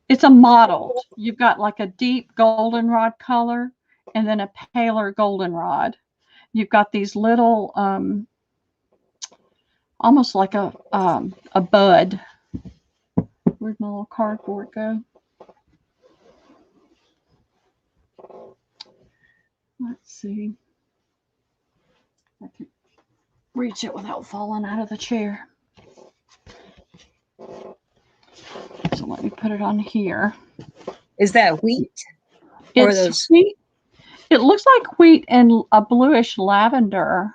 It's a mottled. You've got like a deep goldenrod color and then a paler goldenrod. You've got these little, almost like a bud. Where'd my little cardboard go? Let's see. I can reach it without falling out of the chair. So let me put it on here. Is that wheat? Or It's those wheat. It looks like wheat and a bluish lavender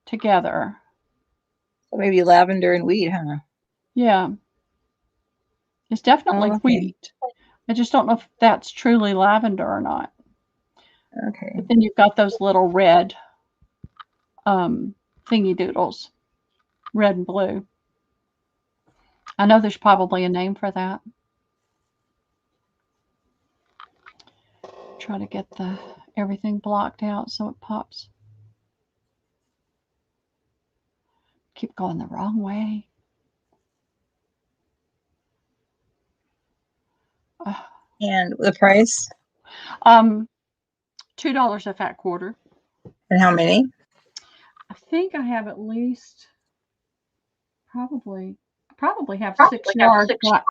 together. So maybe lavender and wheat, huh? Yeah. It's definitely wheat. I just don't know if that's truly lavender or not. Okay. But then you've got those little red thingy doodles, red and blue. I know there's probably a name for that. Try to get everything blocked out so it pops. Keep going the wrong way. And the price? $2 a fat quarter. And how many? I think I have at least probably have 6 yards. But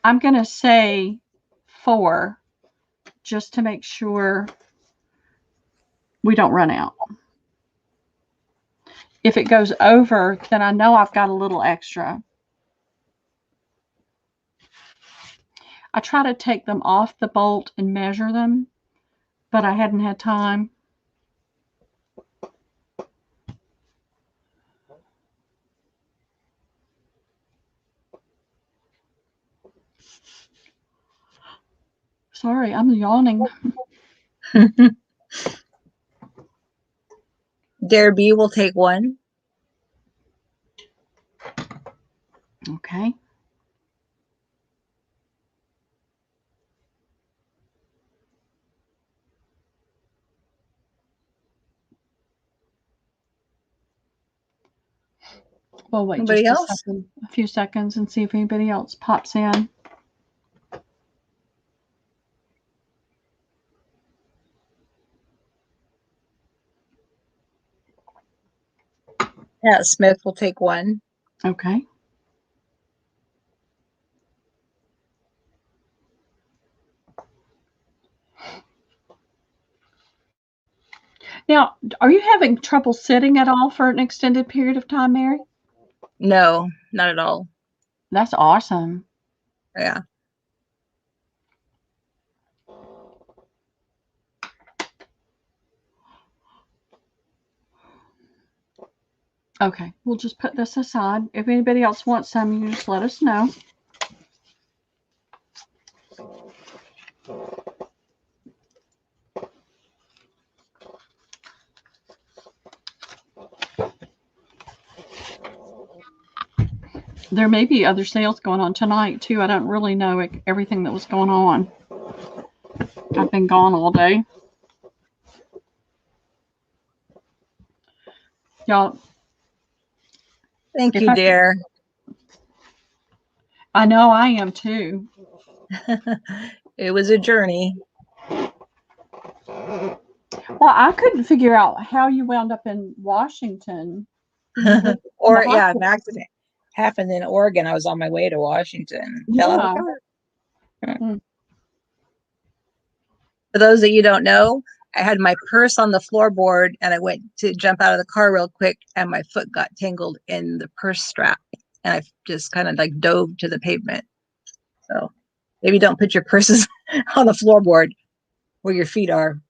I'm gonna say 4 just to make sure we don't run out. If it goes over, then I know I've got a little extra. I try to take them off the bolt and measure them, but I hadn't had time. Sorry, I'm yawning. Dare B will take 1. Okay. We'll wait Anybody just else? a few seconds and see if anybody else pops in. Yeah, Smith will take 1. Okay. Now, are you having trouble sitting at all for an extended period of time, Mary? No, not at all. That's awesome. Yeah. Okay, we'll just put this aside. If anybody else wants some, you just let us know. There may be other sales going on tonight, too. I don't really know everything that was going on. I've been gone all day. Y'all. Thank you, Dare. I know I am, too. It was a journey. Well, I couldn't figure out how you wound up in Washington. Or, yeah, an accident happened in Oregon. I was on my way to Washington. Fell out of the car. Mm. For those that you don't know, I had my purse on the floorboard and I went to jump out of the car real quick and my foot got tangled in the purse strap and I just kind of like dove to the pavement. So maybe don't put your purses on the floorboard where your feet are.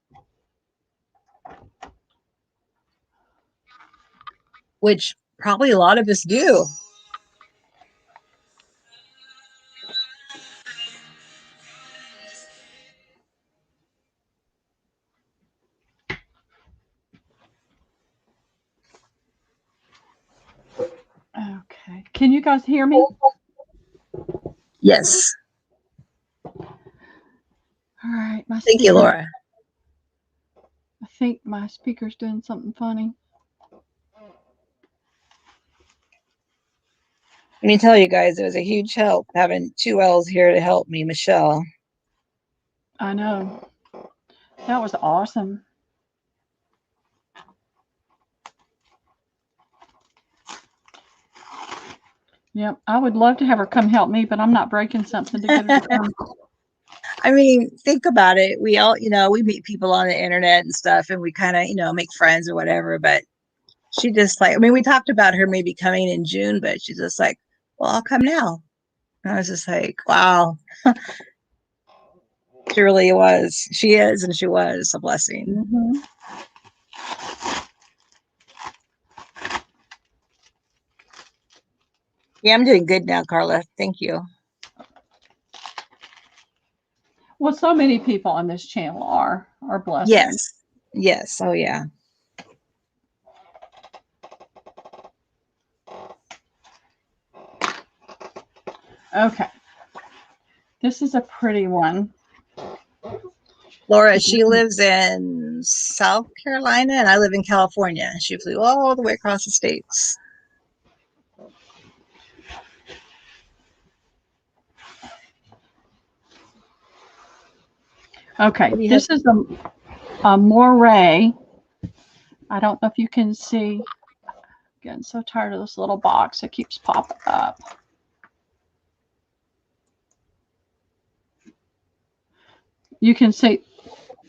Which probably a lot of us do. Okay. Can you guys hear me? Yes. All right. Thank you, Laura. I think my speaker's doing something funny. Let me tell you guys, it was a huge help having 2 L's here to help me, Michelle. I know. That was awesome. Yep. I would love to have her come help me, but I'm not breaking something to get her to come. I mean, think about it. We all, we meet people on the internet and stuff and we kind of, make friends or whatever. But she just we talked about her maybe coming in June, but she's just like, well, I'll come now. And I was just like, wow. She really was. She is, and she was a blessing. Mm-hmm. Yeah, I'm doing good now, Carla. Thank you. Well, so many people on this channel are blessings. Yes. Yes. Oh, yeah. Okay. This is a pretty one. Laura, she lives in South Carolina, and I live in California. She flew all the way across the states. Okay, this is a moray. I don't know if you can see. I'm getting so tired of this little box. It keeps popping up. You can see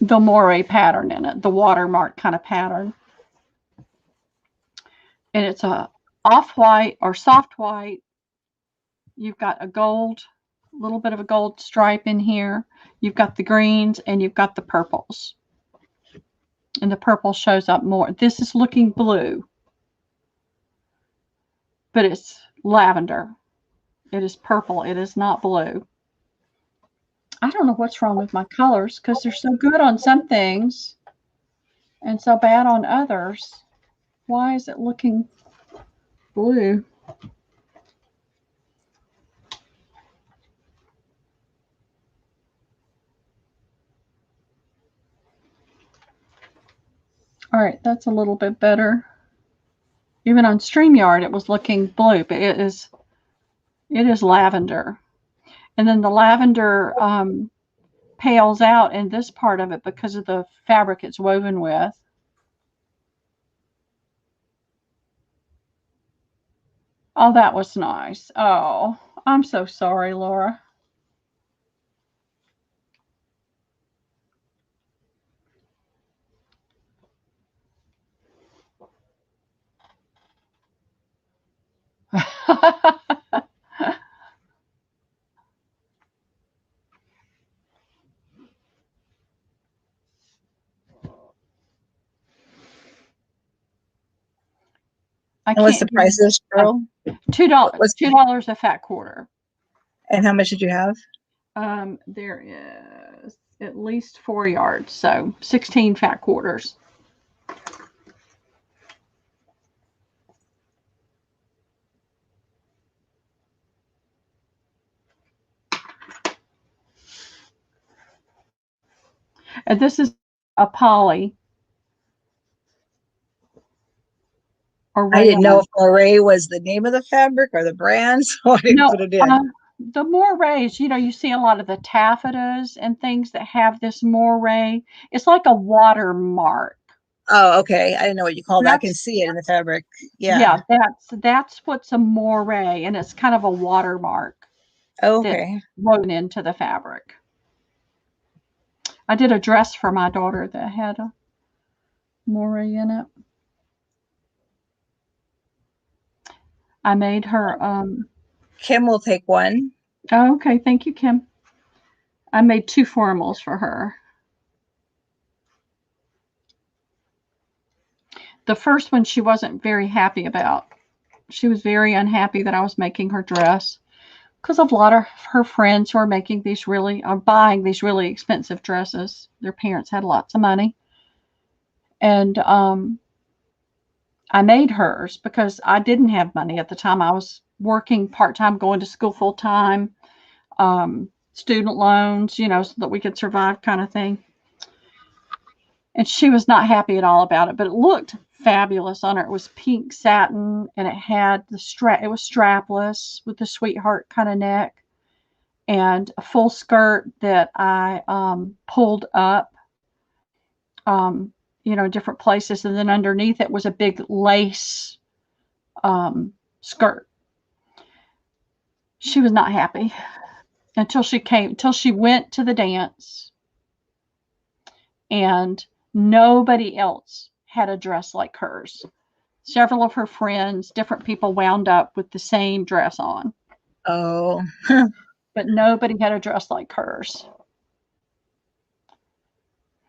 the moray pattern in it, the watermark kind of pattern. And it's a off-white or soft white. You've got a gold, little bit of a gold stripe in here. You've got the greens and you've got the purples. And the purple shows up more. This is looking blue, but it's lavender. It is purple. It is not blue. I don't know what's wrong with my colors because they're so good on some things and so bad on others. Why is it looking blue? All right, that's a little bit better. Even on StreamYard, it was looking blue, but it is lavender. And then the lavender pales out in this part of it because of the fabric it's woven with. Oh, that was nice. Oh, I'm so sorry, Laura. I And what's the can't price of this, girl? $2 a fat quarter. And how much did you have? There is at least 4 yards, so 16 fat quarters. And this is a poly. Or I didn't know if moray was the name of the fabric or the brand, so I didn't put it in. The morays, you see a lot of the taffetas and things that have this moray. It's like a watermark. Oh, okay. I didn't know what you called that. I can see it in the fabric. Yeah. Yeah, that's what's a moray, and it's kind of a watermark. Oh, okay. That's woven into the fabric. I did a dress for my daughter that had a moray in it. I made her. Kim will take one. Oh, okay, thank you, Kim. I made 2 formals for her. The first one she wasn't very happy about. She was very unhappy that I was making her dress because a lot of her friends who are buying these really expensive dresses. Their parents had lots of money. And I made hers because I didn't have money at the time. I was working part-time, going to school full-time, student loans, so that we could survive kind of thing. And she was not happy at all about it, but it looked fabulous on her. It was pink satin, and it had the strap. It was strapless with the sweetheart kind of neck, and a full skirt that I pulled up, different places, and then underneath it was a big lace skirt. She was not happy until she went to the dance, and nobody else had a dress like hers. Several of her friends, different people, wound up with the same dress on. Oh, but nobody had a dress like hers.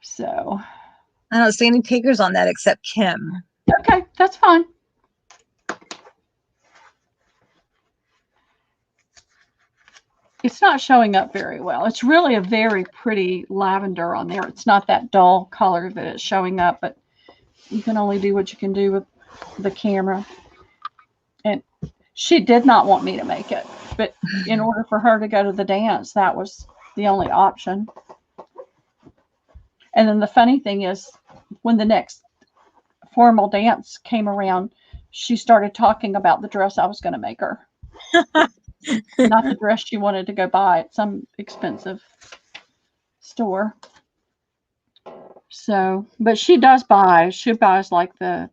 So, I don't see any takers on that except Kim. okay, that's fine. It's not showing up very well. It's really a very pretty lavender on there. It's not that dull color that it's showing up, but you can only do what you can do with the camera. And she did not want me to make it, but in order for her to go to the dance, that was the only option. And then the funny thing is, when the next formal dance came around, she started talking about the dress I was going to make her. Not the dress she wanted to go buy at some expensive store. So, but she does buy. She buys like I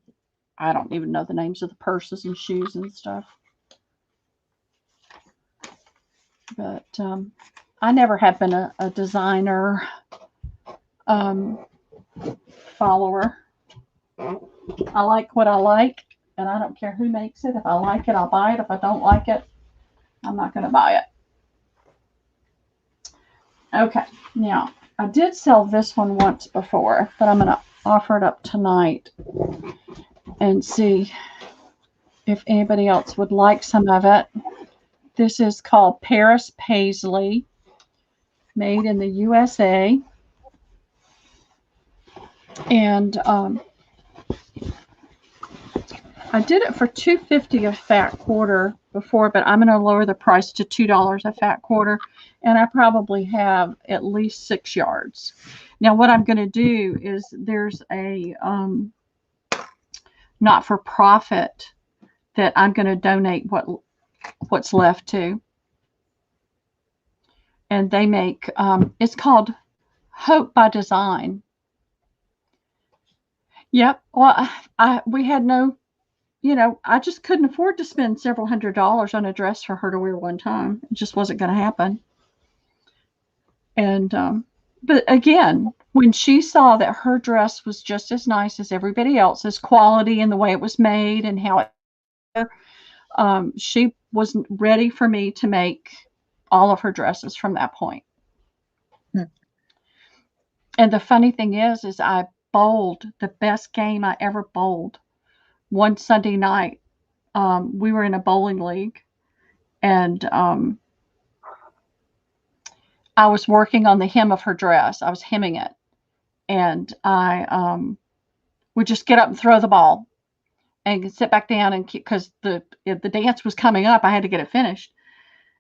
don't even know the names of the purses and shoes and stuff. But I never have been a designer follower. I like what I like, and I don't care who makes it. If I like it, I'll buy it. If I don't like it, I'm not going to buy it. Okay, now I did sell this one once before, but I'm going to offer it up tonight and see if anybody else would like some of it. This is called Paris Paisley, made in the USA. And I did it for $2.50 a fat quarter before, but I'm going to lower the price to $2 a fat quarter. And I probably have at least 6 yards. Now, what I'm going to do is there's a not-for-profit that I'm going to donate what's left to. And they make, it's called Hope by Design. Yep. Well, we had no, I just couldn't afford to spend several $100s on a dress for her to wear one time. It just wasn't going to happen. And, but again, when she saw that her dress was just as nice as everybody else's, quality and the way it was made and how it, she was ready for me to make all of her dresses from that point. And the funny thing is I bowled the best game I ever bowled. One Sunday night, we were in a bowling league, and I was working on the hem of her dress. I was hemming it, and I would just get up and throw the ball and sit back down, and because the dance was coming up, I had to get it finished.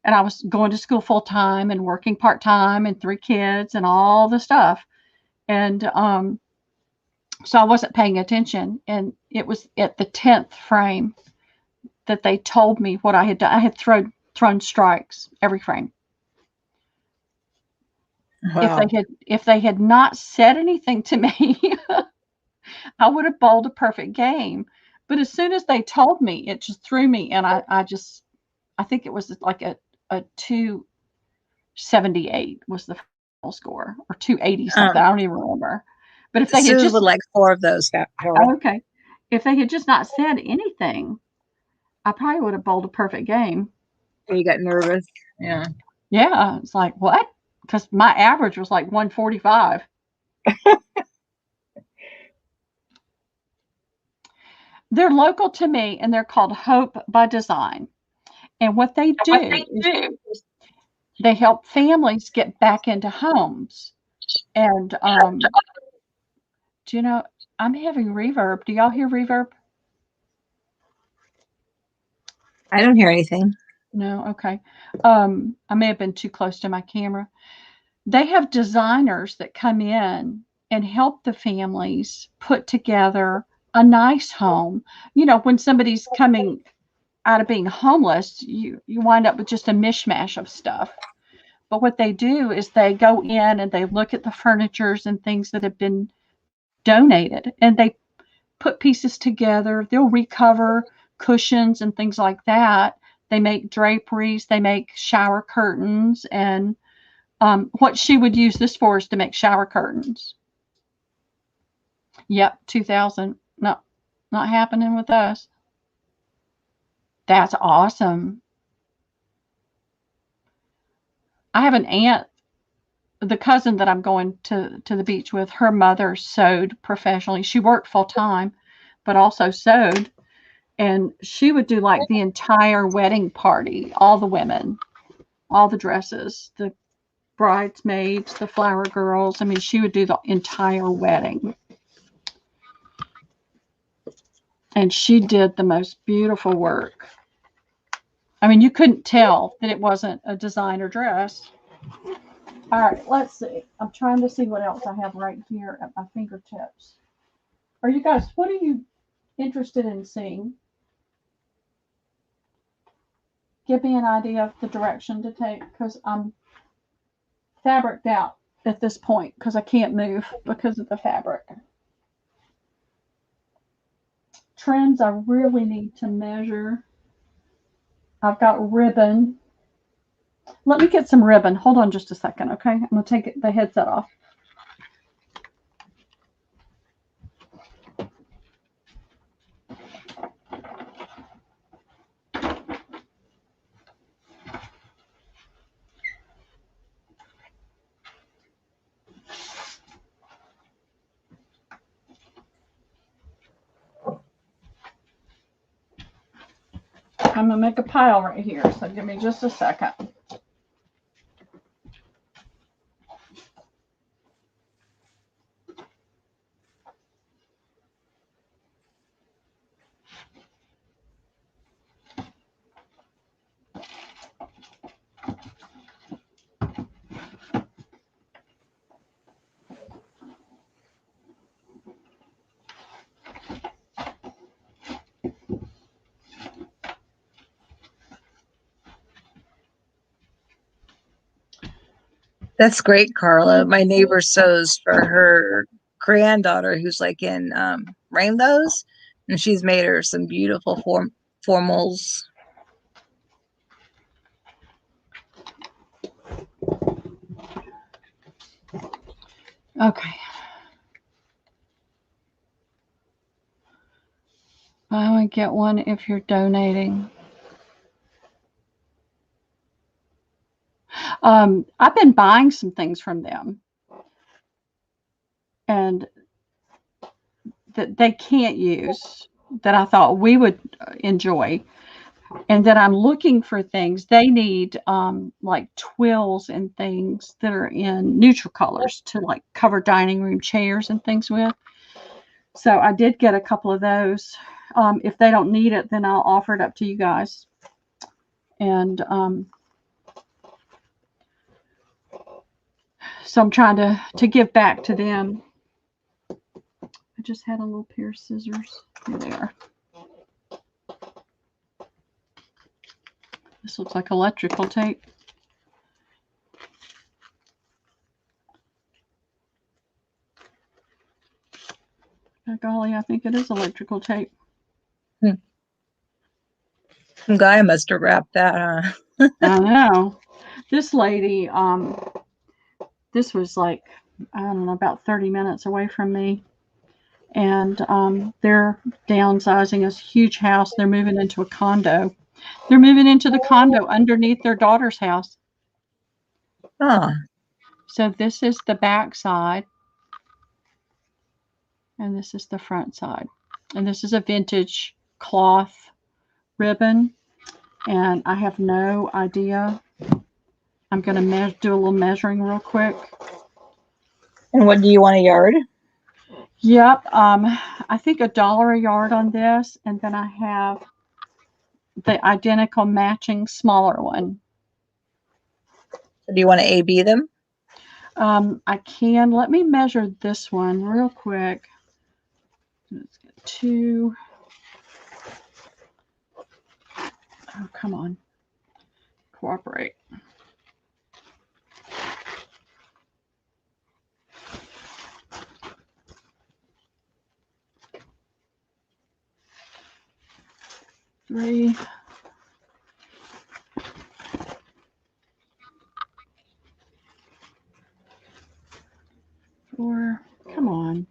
And I was going to school full time and working part time and 3 kids and all the stuff. And so I wasn't paying attention. And it was at the 10th frame that they told me what I had done. I had thrown strikes every frame. Wow. If they had not said anything to me, I would have bowled a perfect game. But as soon as they told me, it just threw me, and I think it was like a 278 was the final score, or 280 something. I don't even remember. But if they had just would like 4 of those. Okay, if they had just not said anything, I probably would have bowled a perfect game. You got nervous. Yeah. Yeah, it's like, what? Because my average was like 145. They're local to me, and they're called Hope by Design. And what they do is they help families get back into homes. And do you know, I'm having reverb. Do y'all hear reverb? I don't hear anything. No? Okay. I may have been too close to my camera. They have designers that come in and help the families put together a nice home. When somebody's coming out of being homeless, you wind up with just a mishmash of stuff. But what they do is they go in and they look at the furnitures and things that have been donated, and they put pieces together. They'll recover cushions and things like that. They make draperies, they make shower curtains, and what she would use this for is to make shower curtains. Yep, 2000. No, not happening with us. That's awesome. I have an aunt, the cousin that I'm going to the beach with. Her mother sewed professionally. She worked full time, but also sewed, and she would do like the entire wedding party, all the women, all the dresses, the bridesmaids, the flower girls. I mean, she would do the entire wedding. And she did the most beautiful work. I mean, you couldn't tell that it wasn't a designer dress. All right, let's see. I'm trying to see what else I have right here at my fingertips. Are you guys, what are you interested in seeing? Give me an idea of the direction to take, because I'm fabriced out at this point because I can't move because of the fabric. Trends I really need to measure. I've got ribbon. Let me get some ribbon. Hold on just a second, okay? I'm going to take the headset off. I'm going to make a pile right here, so give me just a second. That's great, Carla. My neighbor sews for her granddaughter who's like in rainbows, and she's made her some beautiful formals. Okay. I would get one if you're donating. I've been buying some things from them, and that they can't use, that I thought we would enjoy, and that I'm looking for things. They need like twills and things that are in neutral colors to like cover dining room chairs and things with. So I did get a couple of those. If they don't need it, then I'll offer it up to you guys. And so I'm trying to give back to them. I just had a little pair of scissors. Here they are. This looks like electrical tape. By golly, I think it is electrical tape. Some guy must have wrapped that, huh? I know. This lady, this was like, I don't know, about 30 minutes away from me. And they're downsizing a huge house. They're moving into a condo. They're moving into the condo underneath their daughter's house. Oh. So this is the back side. And this is the front side. And this is a vintage cloth ribbon. And I have no idea. I'm going to do a little measuring real quick. And what do you want a yard? Yep. I think $1 a yard on this. And then I have the identical matching smaller one. So do you want to A-B them? I can. Let me measure this one real quick. Let's get 2. Oh, come on. Cooperate. Three. 4. Come on.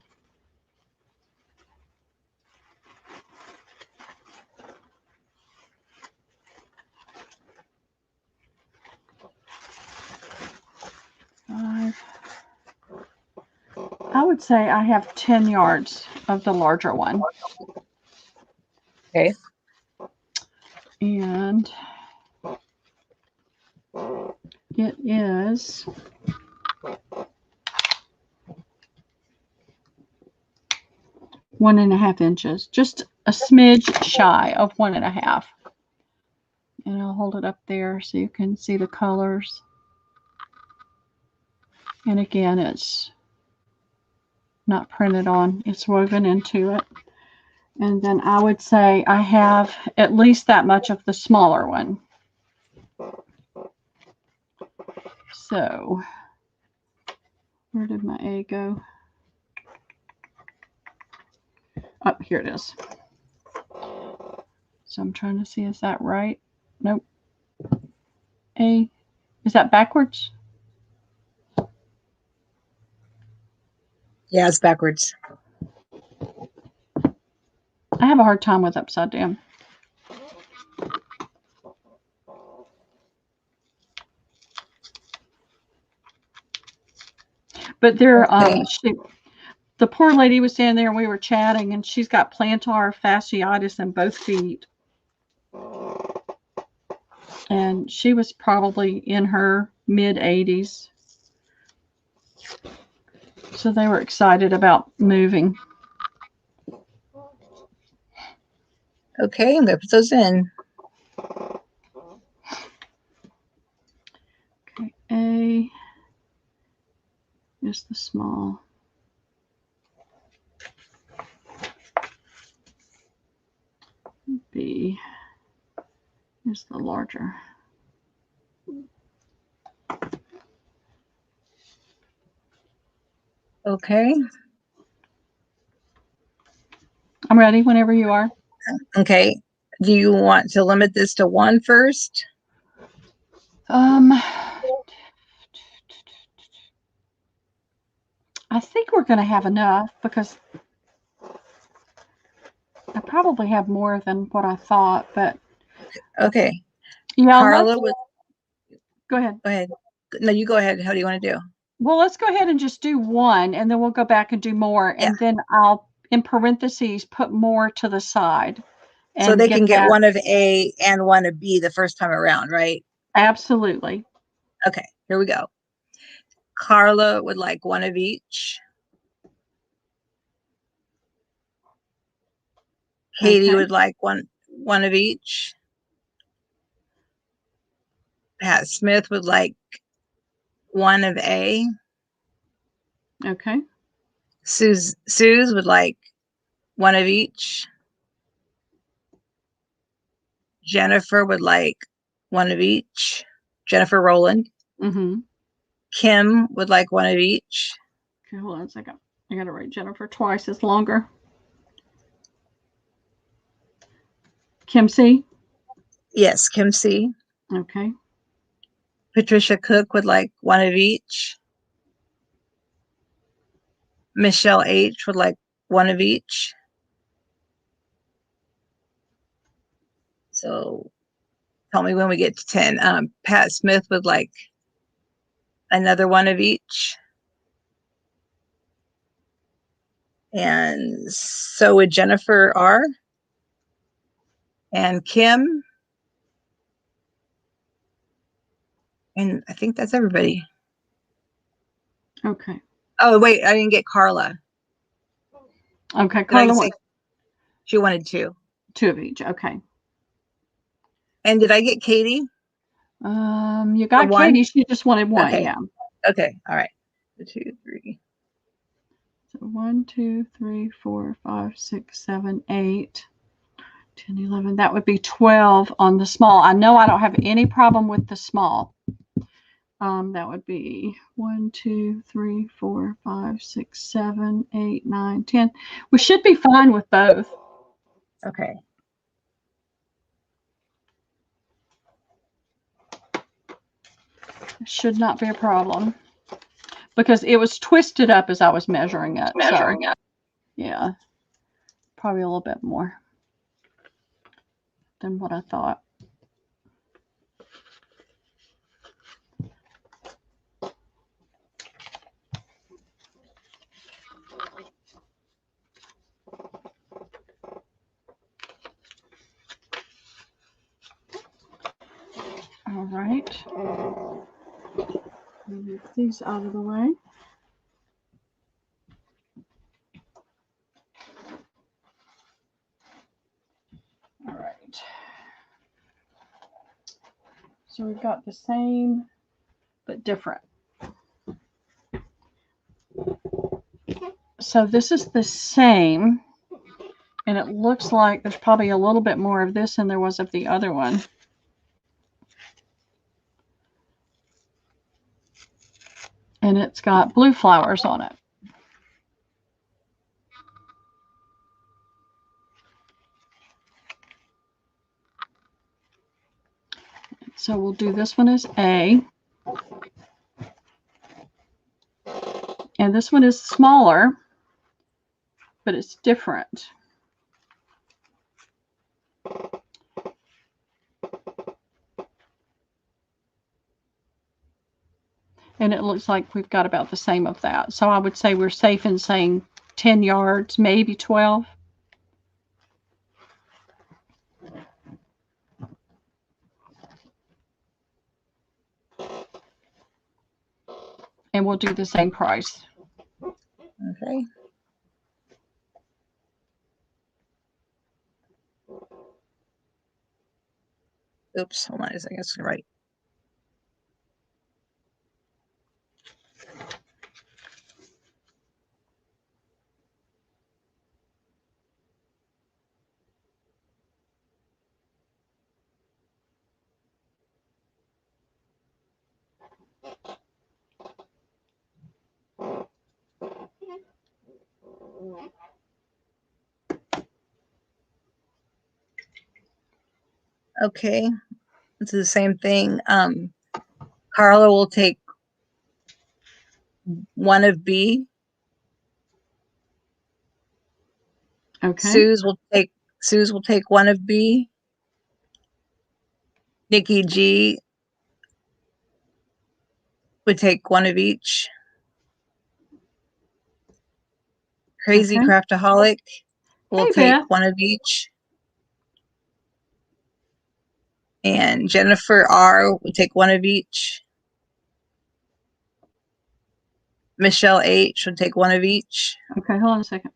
I would say I have 10 yards of the larger one. Okay. And it is 1.5 inches, just a smidge shy of 1.5. And I'll hold it up there so you can see the colors. And again, it's not printed on, it's woven into it. And then I would say I have at least that much of the smaller one. So, where did my A go? Oh, here it is. So I'm trying to see, is that right? Nope. A, is that backwards? Yeah, it's backwards. I have a hard time with upside down. But there, Okay. the poor lady was standing there and we were chatting, and she's got plantar fasciitis in both feet. And she was probably in her mid-80s. So they were excited about moving. Okay, I'm going to put those in. Okay, A is the small. B is the larger. Okay. I'm ready whenever you are. Okay. Do you want to limit this to 1 first? I think we're going to have enough because I probably have more than what I thought, but Okay. yeah, Carla would go ahead. go ahead. No, you go ahead. How do you want to do? Well, let's go ahead and just do one, and then we'll go back and do more, Yeah. and then I'll, in parentheses, put more to the side. So And they can get that. one of A and one of B the first time around, right? Absolutely. Okay, here we go. Carla would like one of each. Katie Okay. would like one of each. Pat Smith would like one of A. Okay. Suze would like one of each. Jennifer would like one of each. Jennifer Rowland. Mm-hmm. Kim would like one of each. Okay, hold on a second. I got to write Jennifer twice as longer. Kim C. Yes, Kim C. Okay. Patricia Cook would like one of each. Michelle H. would like one of each. So tell me when we get to 10. Pat Smith would like another one of each. And so would Jennifer R. and Kim. And I think that's everybody. Okay. Oh, wait, I didn't get Carla. Okay, Carla, she wanted 2. 2 of each. Okay. And did I get Katie? You got Katie. She just wanted 1. Okay. Yeah. Okay. All right. 2, 3. So 1, 2, 3, 4, 5, 6, 7, 8, 10, 11. That would be 12 on the small. I know I don't have any problem with the small. That would be 1, 2, 3, 4, 5, 6, 7, 8, 9, 10. We should be fine with both. Okay. It should not be a problem because it was twisted up as I was measuring it. Yeah, probably a little bit more than what I thought. All right. Move these out of the way. All right. So we've got the same, but different. So this is the same, and it looks like there's probably a little bit more of this than there was of the other one. And it's got blue flowers on it. So we'll do this one as A. And this one is smaller, but it's different. And it looks like we've got about the same of that. So I would say we're safe in saying 10 yards, maybe 12. And we'll do the same price. Okay. Oops, hold on a second. It's right. Okay, it's the same thing. Carla will take one of B. Okay. Suze will take one of B. Nikki G would take one of each. Crazy Okay. Craftaholic will Hey, take Beth. one of each. And Jennifer R will take one of each. Michelle H would take one of each. Okay, hold on a second.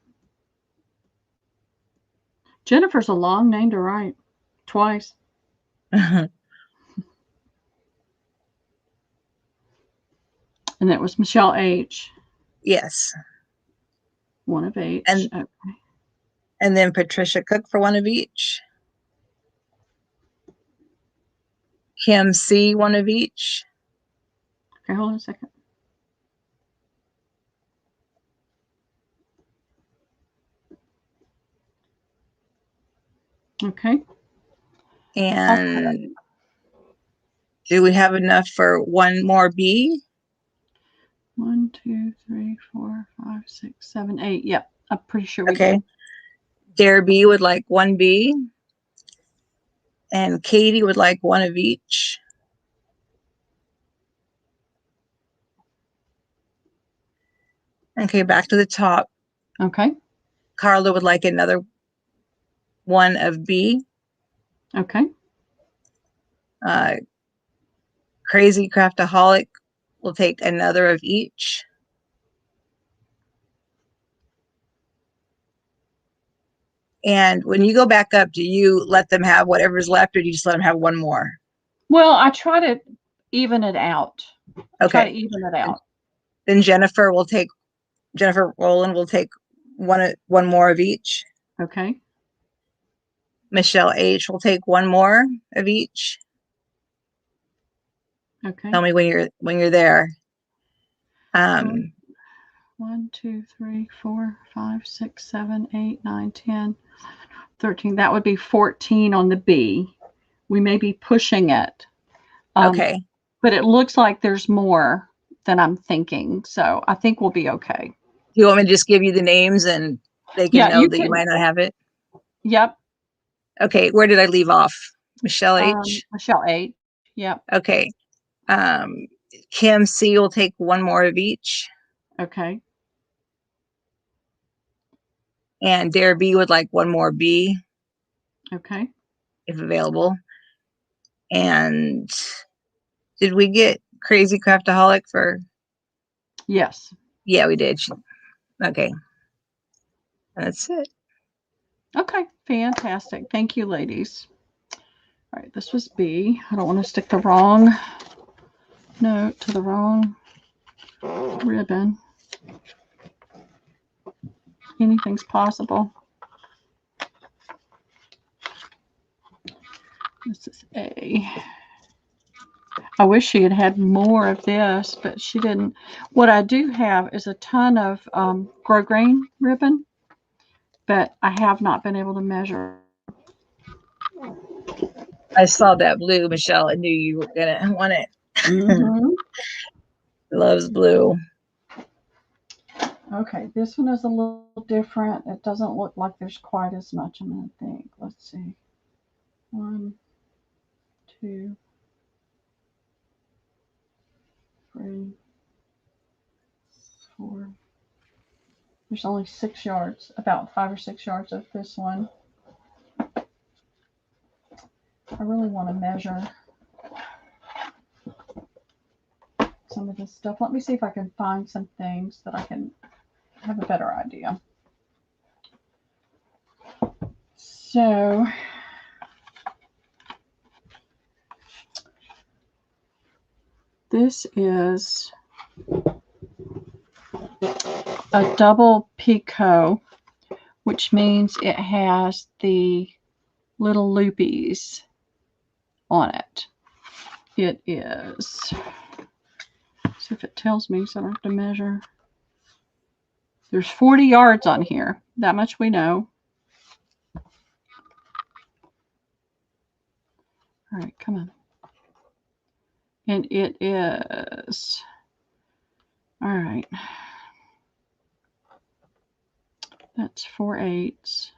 Jennifer's a long name to write twice. And that was Michelle H. Yes. One of H. And okay. And then Patricia Cook for one of each. Kim C, one of each. Okay, hold on a second. Okay. And do we have enough for one more B? 1, 2, 3, 4, 5, 6, 7, 8. Yep, I'm pretty sure we Okay. do. Dare B would like one B. And Katie would like one of each. Okay, back to the top. Okay. Carla would like another one of B. Okay. Crazy Craftaholic will take another of each. And when you go back up, do you let them have whatever's left, or do you just let them have one more? Well, I try to even it out. Okay. Try to even it out. Then Jennifer Rowland will take one more of each. Okay. Michelle H will take one more of each. Okay. Tell me when you're there. 1, 2, 3, 4, 5, 6, 7, 8, 9, 10, 13. That would be 14 on the B. We may be pushing it. Okay. But it looks like there's more than I'm thinking. So I think we'll be okay. Do you want me to just give you the names and they can know that you might not have it? Yep. Okay. Where did I leave off? Michelle H. Michelle H. Yep. Okay. Kim C will take one more of each. Okay. And Dare B would like one more B. Okay. If available. And Did we get Crazy Craftaholic for? Yes. Yeah, we did. Okay. That's it. Okay, fantastic. Thank you, ladies. All right, this was B. I don't want to stick the wrong note to the wrong ribbon. Anything's possible. This is A. I wish she had had more of this, but she didn't. What I do have is a ton of grosgrain ribbon, but I have not been able to measure. I saw that blue, Michelle. I knew you were gonna want it. Mm-hmm. Loves blue. Okay, this one is a little different. It doesn't look like there's quite as much, I'm going to think. Let's see. 1, 2, 3, 4. There's only 6 yards, about 5 or 6 yards of this one. I really want to measure some of this stuff. Let me see if I can find some things that I can have a better idea. So, this is a double picot, which means it has the little loopies on it. It is, see if it tells me, so I don't have to measure. There's 40 yards on here. That much we know. All right, come on. And it is, all right. That's 4/8.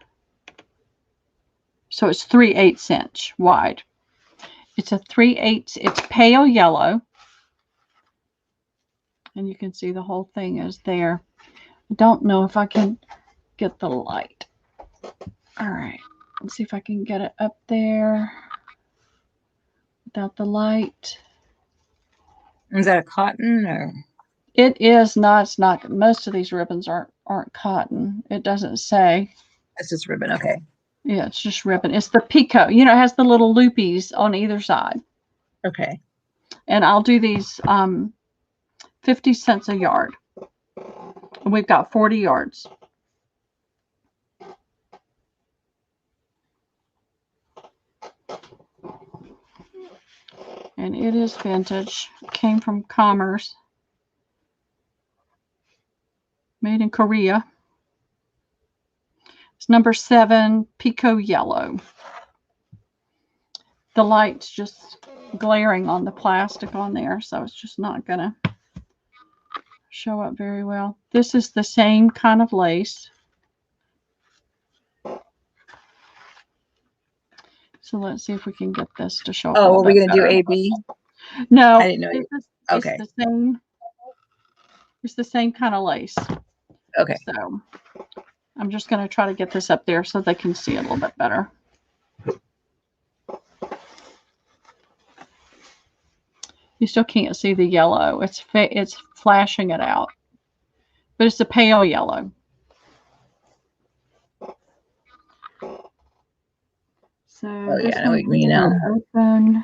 So it's 3/8 inch wide. It's a 3/8. It's pale yellow. And you can see the whole thing is there. I don't know if I can get the light. All right. Let's see if I can get it up there without the light. Is that a cotton or? It is not. It's not. Most of these ribbons aren't cotton. It doesn't say. It's just ribbon. Okay. Yeah, it's just ribbon. It's the picot. You know, it has the little loopies on either side. Okay. And I'll do these 50 cents a yard. And we've got 40 yards. And it is vintage. It came from Commerce. Made in Korea. It's number 7, Picot Yellow. The light's just glaring on the plastic on there, so it's just not going to show up very well. This is the same kind of lace. So let's see if we can get this to show up. Oh, are we going to do AB? No, I didn't know you. Okay. It's the same. It's the same kind of lace. Okay. So I'm just going to try to get this up there so they can see it a little bit better. You still can't see the yellow. It's flashing it out, but it's a pale yellow. So yeah, I know what you mean now. Open.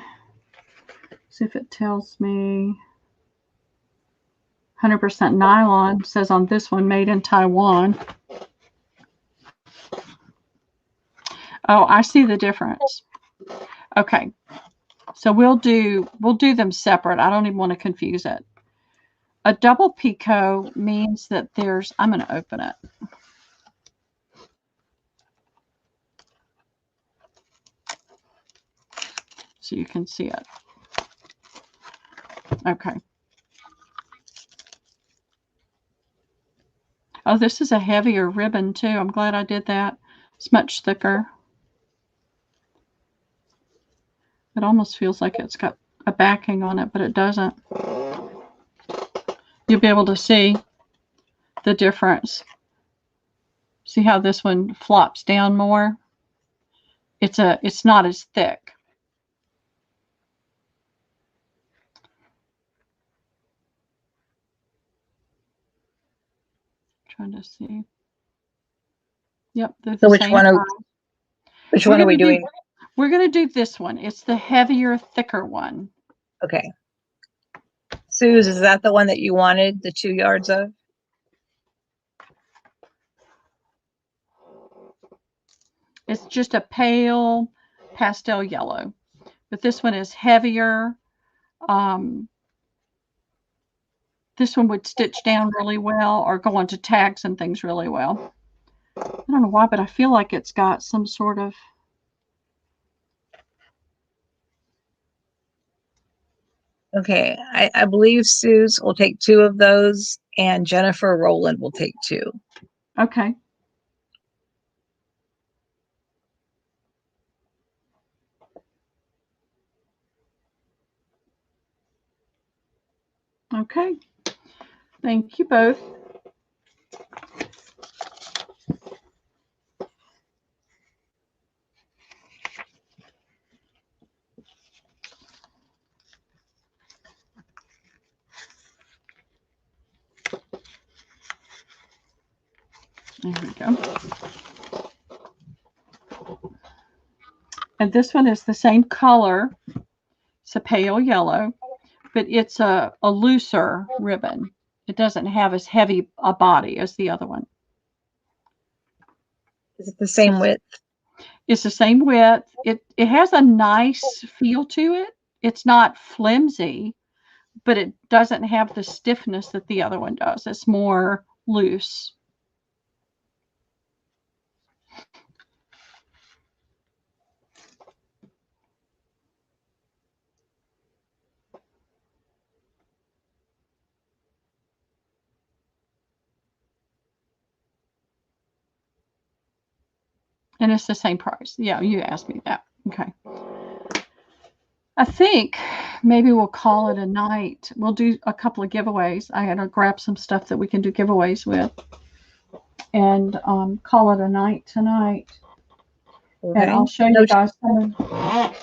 See if it tells me 100% nylon. It says on this one, made in Taiwan. Oh, I see the difference. Okay. So we'll do them separate. I don't even want to confuse it. A double picot means that there's, I'm going to open it. So you can see it. Okay. Oh, this is a heavier ribbon too. I'm glad I did that. It's much thicker. It almost feels like it's got a backing on it, but it doesn't. You'll be able to see the difference. See how this one flops down more? It's not as thick. trying to see. Yep, they're So the which same one size. which We're one are we gonna do doing? we're gonna do this one. It's the heavier, thicker one. Okay. Suze, is that the one that you wanted the 2 yards of? It's just a pale pastel yellow, but this one is heavier. This one would stitch down really well or go onto tags and things really well. I don't know why, but I feel like it's got some sort of... Okay, I believe Suze will take 2 of those and Jennifer Rowland will take 2. Okay. Okay. Thank you both. There we go. And this one is the same color. It's a pale yellow, but it's a looser ribbon. It doesn't have as heavy a body as the other one. Is it the same width? It's the same width. It has a nice feel to it. It's not flimsy, but it doesn't have the stiffness that the other one does. It's more loose. And it's the same price. Yeah, you asked me that. Okay. I think maybe we'll call it a night. We'll do a couple of giveaways. I had to grab some stuff that we can do giveaways with. And call it a night tonight. Okay. And I'll show you guys some. I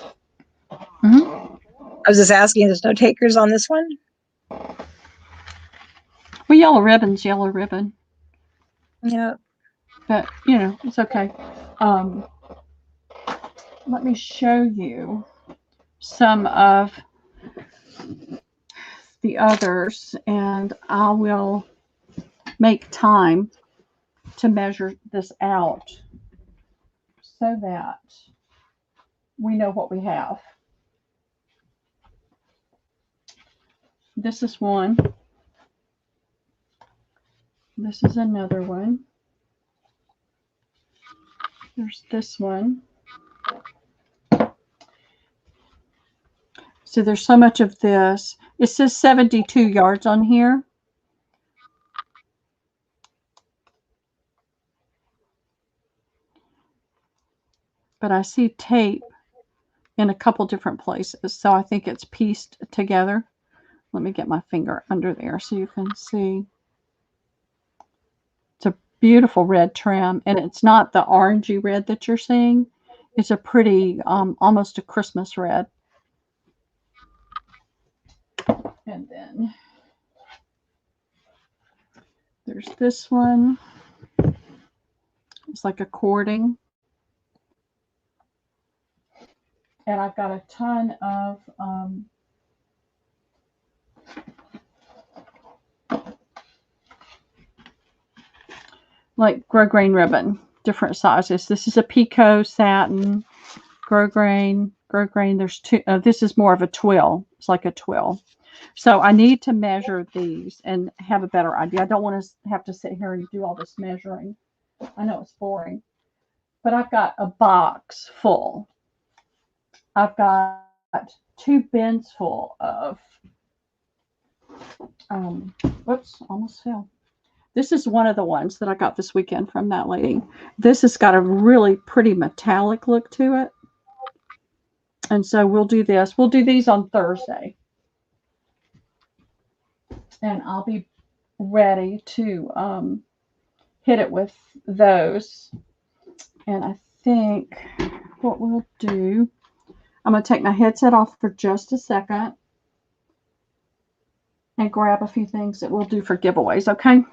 was just asking, there's no takers on this one? Well, yellow ribbon. Yeah. But, you know, it's okay. Let me show you some of the others, and I will make time to measure this out so that we know what we have. This is one. This is another one. There's this one. So there's so much of this. It says 72 yards on here. But I see tape in a couple different places. So I think it's pieced together. Let me get my finger under there so you can see. It's a beautiful red trim, and it's not the orangey red that you're seeing. It's a pretty, almost a Christmas red. And then there's this one. It's like a cording. And I've got a ton of like grosgrain ribbon, different sizes. This is a Pico satin, grosgrain. There's two. This is more of a twill. It's like a twill. So I need to measure these and have a better idea. I don't want to have to sit here and do all this measuring. I know it's boring, but I've got a box full. I've got 2 bins full of, whoops, almost fell. This is one of the ones that I got this weekend from that lady. This has got a really pretty metallic look to it. And so we'll do this. We'll do these on Thursday. And I'll be ready to hit it with those. And I think what we'll do, I'm going to take my headset off for just a second and grab a few things that we'll do for giveaways, okay?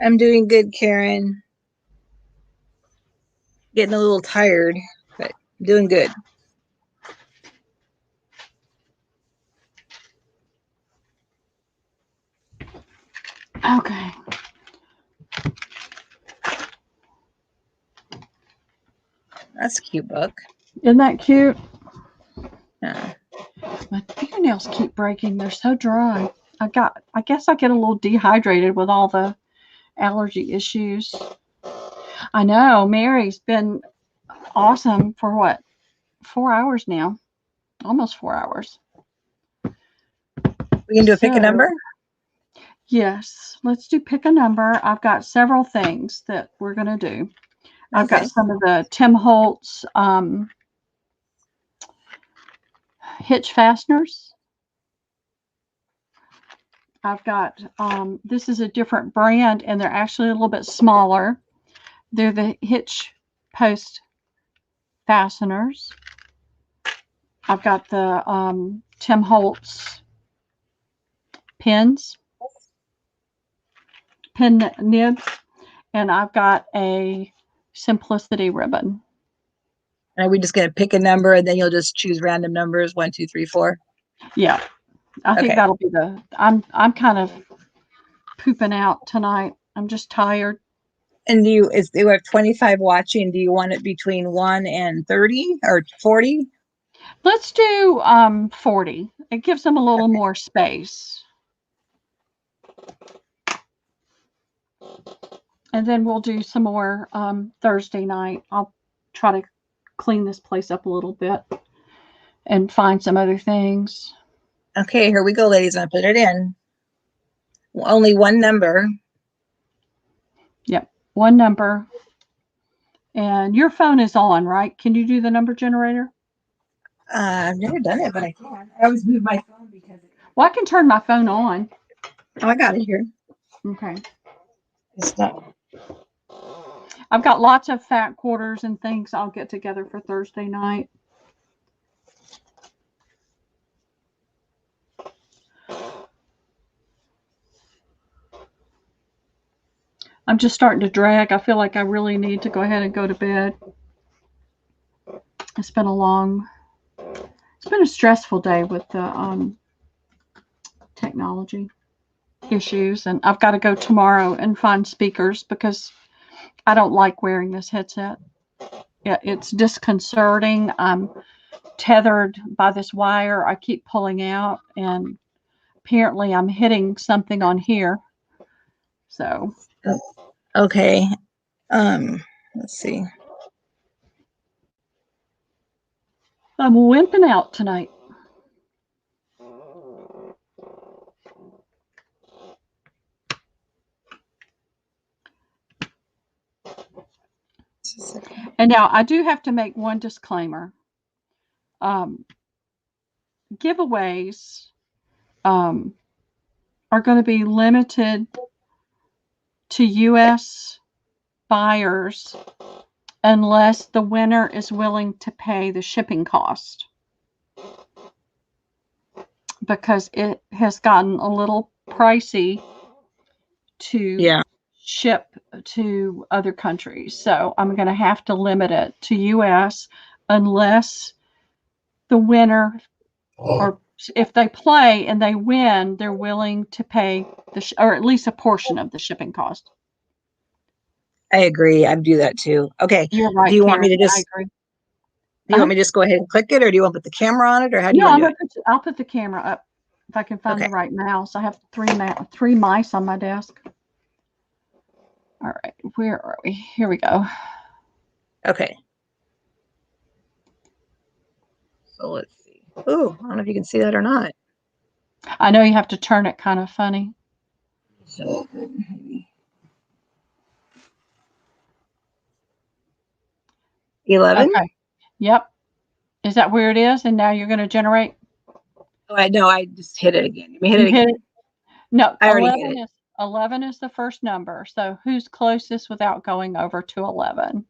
I'm doing good, Karen. Getting a little tired, but doing good. Okay. That's a cute book. Isn't that cute? Yeah. My fingernails keep breaking. They're so dry. I guess I get a little dehydrated with all the allergy issues. I know. Mary's been awesome for what? 4 hours now. Almost 4 hours. We can do a pick a number? Yes. Let's do pick a number. I've got several things that we're going to do. I've got some of the Tim Holtz hitch fasteners. I've got, this is a different brand, and they're actually a little bit smaller. They're the hitch post fasteners. I've got the Tim Holtz pin nibs, and I've got a Simplicity ribbon. Are we just going to pick a number and then you'll just choose random numbers, 1, 2, 3, 4? Yeah, I think that'll be I'm kind of pooping out tonight. I'm just tired. And we have 25 watching. Do you want it between 1 and 30 or 40? Let's do 40. It gives them a little more space. And then we'll do some more Thursday night. I'll try to clean this place up a little bit and find some other things. Okay, here we go, ladies. I'm put it in. Only one number. Yep, one number. And your phone is on, right? Can you do the number generator? I've never done it, but I can. I always move my phone because. Well, I can turn my phone on. Oh, I got it here. Okay. It's not. I've got lots of fat quarters and things I'll get together for Thursday night. I'm just starting to drag. I feel like I really need to go ahead and go to bed. It's been a stressful day with the technology issues, and I've got to go tomorrow and find speakers because I don't like wearing this headset. It's disconcerting. I'm tethered by this wire I keep pulling out, and apparently I'm hitting something on here. So Okay. Let's see. I'm wimping out tonight. And now I do have to make one disclaimer. Giveaways are going to be limited to U.S. buyers unless the winner is willing to pay the shipping cost, because it has gotten a little pricey to ship to other countries. So I'm going to have to limit it to U.S. unless the winner, or if they play and they win, they're willing to pay or at least a portion of the shipping cost. I agree. I do that too. Okay. You're right. Do you Karen. want me to just? I agree. Do you want me to just go ahead and click it, or do you want to put the camera on it, or how do you want to do it? I'll put the camera up if I can find the right mouse. I have three mice on my desk. All right, where are we? Here we go. Okay. So let's see. Oh, I don't know if you can see that or not. I know you have to turn it kind of funny. So 11. Okay. Yep. Is that where it is? And now you're going to generate? Oh, I know. I just hit it again. Let me hit it again. No, I already hit it. 11 is the first number. So who's closest without going over to 11?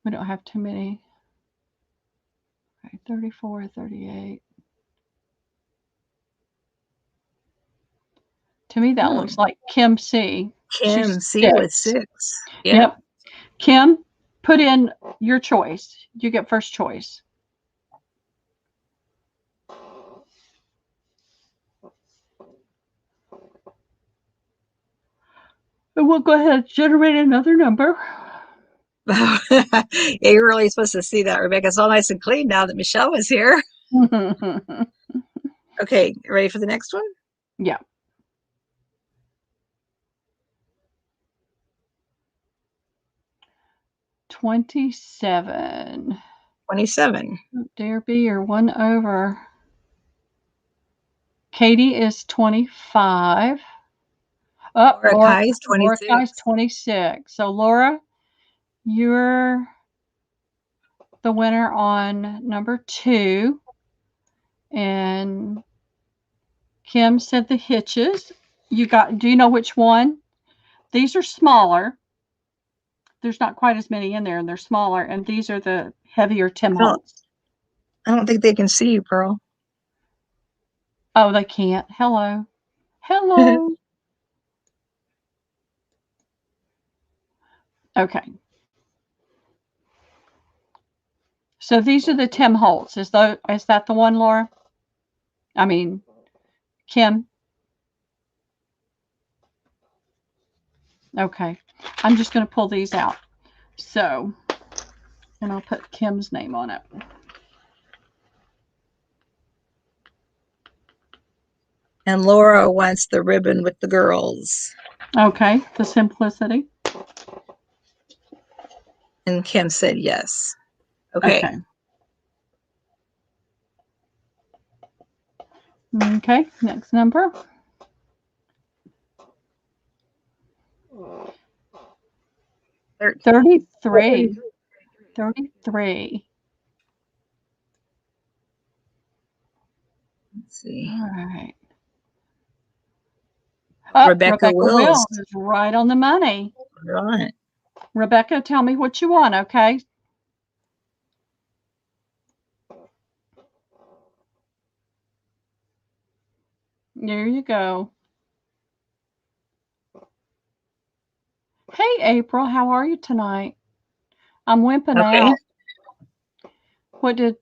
We don't have too many. Okay, 34, 38. To me, that Oh. looks like Kim C. Kim She's C with 6. 6. Yeah. Yep. Kim, put in your choice. You get first choice. And we'll go ahead and generate another number. Yeah, you're really supposed to see that, Rebecca. It's all nice and clean now that Michelle was here. Okay, ready for the next one? Yeah. $27. 27. Dare be, you're 1 over. Katie is 25. Oh, Laura Kai's Laura 26. Kai's 26. So Laura, you're the winner on number 2. And Kim said the hitches. Do you know which one? These are smaller. There's not quite as many in there, and they're smaller. And these are the heavier Tim Holtz. I don't think they can see you, Pearl. Oh, they can't. Hello. Hello. Okay. So these are the Tim Holtz. Is that the one, Laura? I mean, Kim? Okay. I'm just going to pull these out. So, and I'll put Kim's name on it. And Laura wants the ribbon with the girls. Okay. The simplicity. And Kim said yes. Okay. Okay. Next number. 33. 33. Let's see. All right. Oh, Rebecca Wills is right on the money. Right. Rebecca, tell me what you want, okay? There you go. Hey, April, how are you tonight? I'm wimping out. What is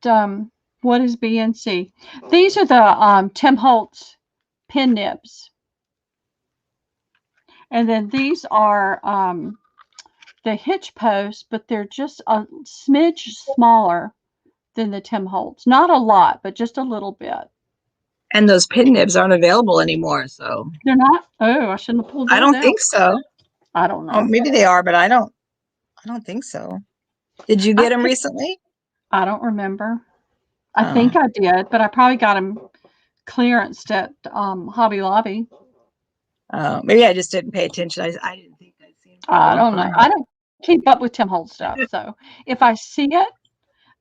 BNC? These are the Tim Holtz pin nibs. And then these are the hitch posts, but they're just a smidge smaller than the Tim Holtz. Not a lot, but just a little bit. And those pin nibs aren't available anymore, so. They're not? Oh, I shouldn't have pulled that out. I don't think so. I don't know. Oh, maybe they are, but I don't think so. Did you get them recently? I don't remember. I think I did, but I probably got them clearanced at Hobby Lobby. Maybe I just didn't pay attention. I didn't think I'd seen them. I don't know. I don't keep up with Tim Holtz stuff. So if I see it,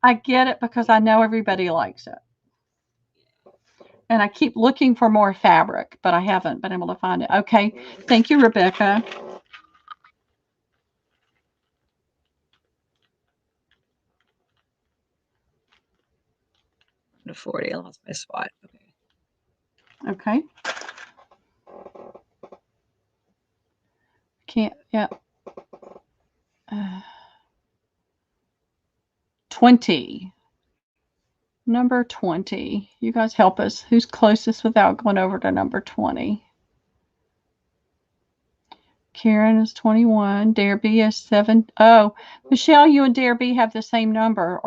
I get it because I know everybody likes it. And I keep looking for more fabric, but I haven't been able to find it. Okay. Thank you, Rebecca. To 40. I lost my spot. Okay. Can't, yeah. 20. Number 20. You guys help us. Who's closest without going over to number 20? Karen is 21. Dare B is 7. Oh, Michelle, you and Dare B have the same number.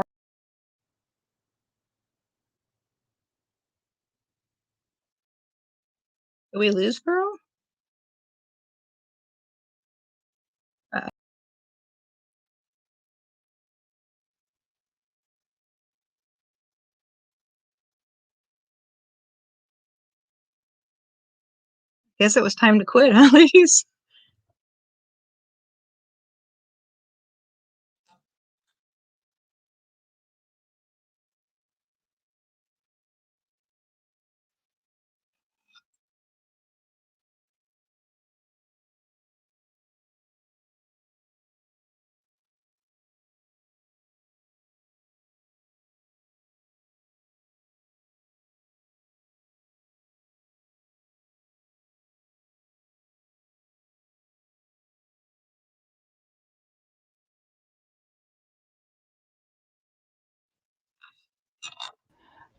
Did we lose Pearl? Guess it was time to quit, huh, ladies?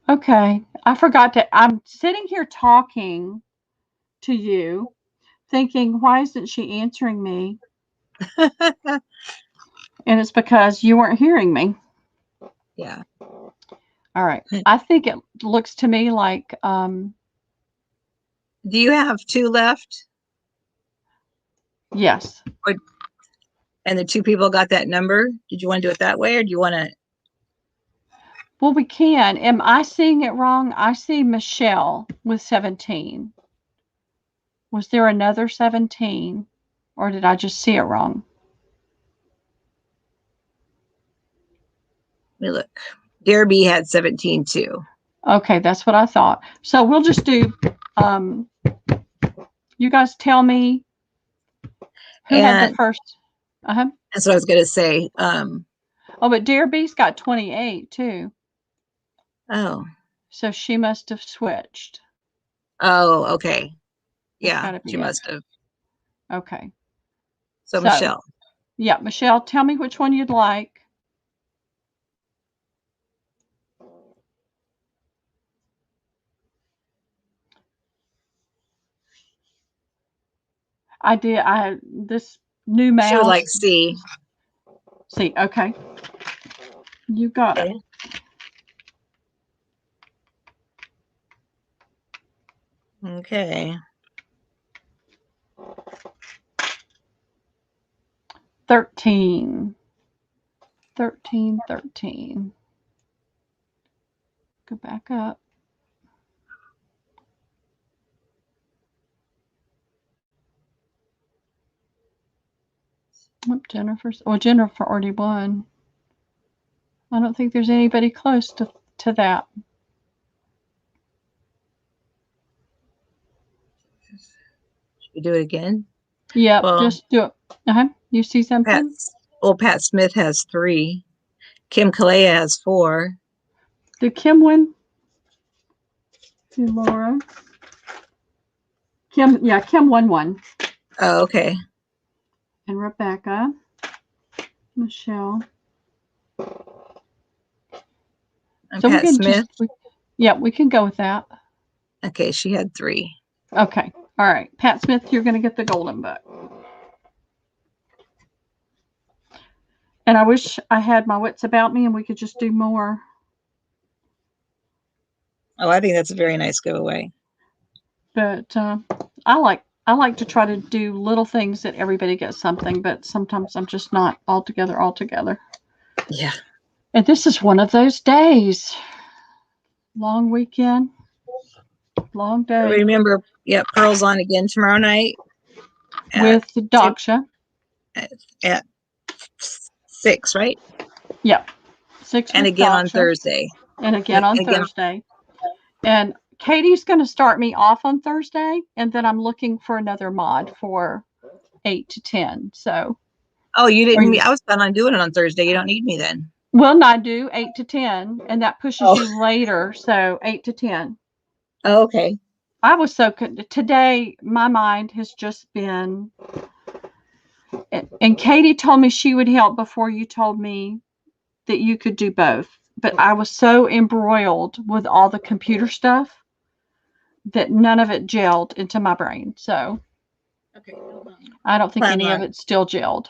Okay. I forgot to. I'm sitting here talking to you, thinking, why isn't she answering me? And it's because you weren't hearing me. Yeah. All right. I think it looks to me like, Do you have 2 left? yes. And the 2 people got that number? Did you want to do it that way, or do you want to? Well, we can. Am I seeing it wrong? I see Michelle with 17. Was there another 17? Or did I just see it wrong? Let me look. Derby had 17 too. Okay, that's what I thought. So we'll just do, you guys tell me who had the And first. Uh-huh. that's what I was going to say. Oh, but Dear B's got 28 too. Oh, So she must have switched. okay. That's Yeah, gotta she be it. must have. Okay. So, So, Michelle. yeah, Michelle, tell me which one you'd like. This new She would like mouse. C. See, okay. You got it. Okay. Okay. 13. 13, 13. Go back up. Oh, Jennifer already won. I don't think there's anybody close to that. Should we do it again? Yep, Well, just do it. You see something? Pat Smith has 3. Kim Kalea has 4. Did Kim win? See Laura. Kim won one. Oh, okay. And Rebecca. Michelle. And So we Pat can Smith. we can go with that. Okay, she had 3. Okay. All right. Pat Smith, you're going to get the golden book. And I wish I had my wits about me and we could just do more. Oh, I think that's a very nice giveaway. But I like to try to do little things that everybody gets something, but sometimes I'm just not altogether. Yeah. And this is one of those days. Long weekend. Long day. Remember, Pearl's on again tomorrow night With Daksha. At 6, right? Yep. 6 And with again Daksha. on Thursday. And again on Thursday. And Katie's going to start me off on Thursday, and then I'm looking for another mod for 8 to 10. So. Oh, you didn't. I was planning on doing it on Thursday. You don't need me then. Well, I do 8 to 10, and that pushes you later. So 8 to 10. Oh, okay. I was so today. My mind has just been, and Katie told me she would help before you told me that you could do both. But I was so embroiled with all the computer stuff that none of it gelled into my brain. So Okay. I don't think any of it still gelled.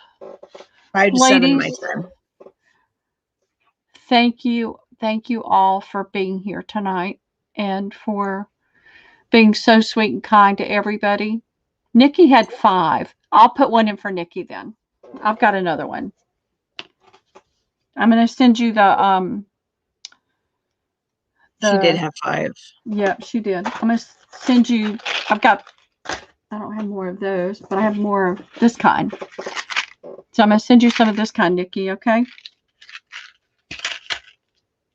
5 to 7 my time. Thank you all for being here tonight and for being so sweet and kind to everybody. Nikki had 5. I'll put one in for Nikki then. I've got another one. I'm going to send you the She did have 5. Yeah, she did. I'm going to send you. I don't have more of those, but I have more of this kind. So I'm going to send you some of this kind, Nikki, okay?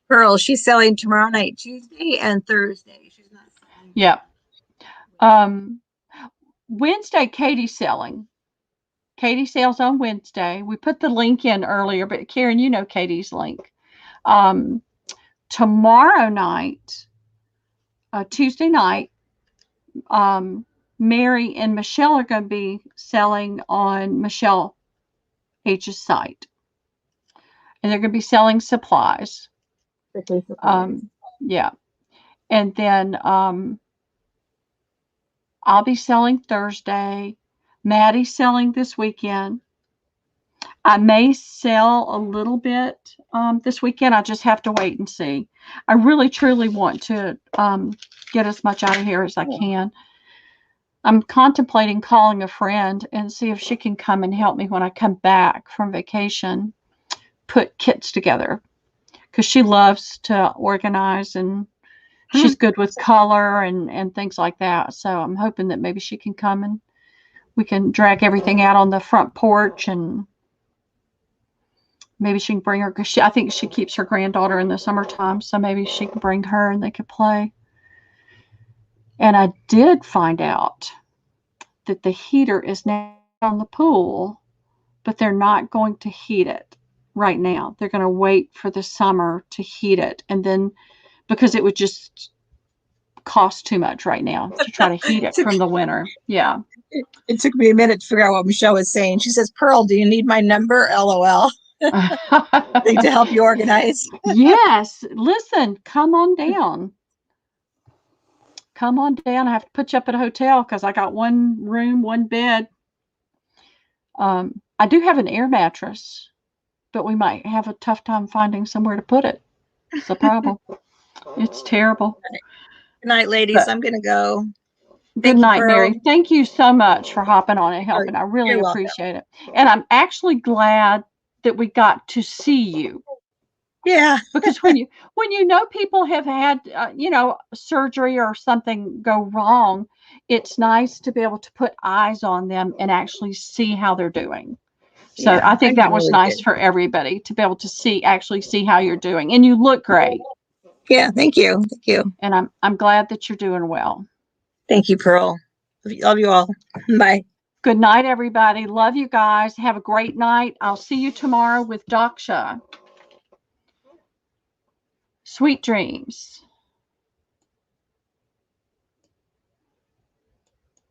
Pearl, she's selling tomorrow night, Tuesday and Thursday. She's not selling. Yeah. Wednesday, Katie's selling. Katie sells on Wednesday. We put the link in earlier, but Karen, you know Katie's link. Tomorrow night, Tuesday night, Mary and Michelle are going to be selling on Michelle H's site. And they're going to be selling supplies. Strictly supplies. Yeah. And then I'll be selling Thursday. Maddie's selling this weekend. I may sell a little bit this weekend. I just have to wait and see. I really, truly want to get as much out of here as I can. I'm contemplating calling a friend and see if she can come and help me when I come back from vacation, put kits together, because she loves to organize and she's good with color and things like that. So I'm hoping that maybe she can come and we can drag everything out on the front porch, and maybe she can bring her, because I think she keeps her granddaughter in the summertime. So maybe she can bring her and they could play. And I did find out that the heater is now on the pool, but they're not going to heat it right now. They're going to wait for the summer to heat it. And then, because it would just cost too much right now to try to heat it from the winter. Yeah. It took me a minute to figure out what Michelle was saying. She says, Pearl, do you need my number? LOL. To help you organize. Yes. Listen, come on down. Come on down. I have to put you up at a hotel because I got one room, one bed. I do have an air mattress, but we might have a tough time finding somewhere to put it. It's a problem. It's terrible. Good night, ladies. But I'm going to go. Good night, Mary. Thank you so much for hopping on and helping. I really appreciate it. And I'm actually glad that we got to see you. Yeah. Because when you know people have had, surgery or something go wrong, it's nice to be able to put eyes on them and actually see how they're doing. So yeah, I think that was really nice for everybody to be able to actually see how you're doing. And you look great. Yeah. Thank you. Thank you. And I'm glad that you're doing well. Thank you, Pearl. Love you all. Bye. Good night, everybody. Love you guys. Have a great night. I'll see you tomorrow with Daksha. Sweet dreams.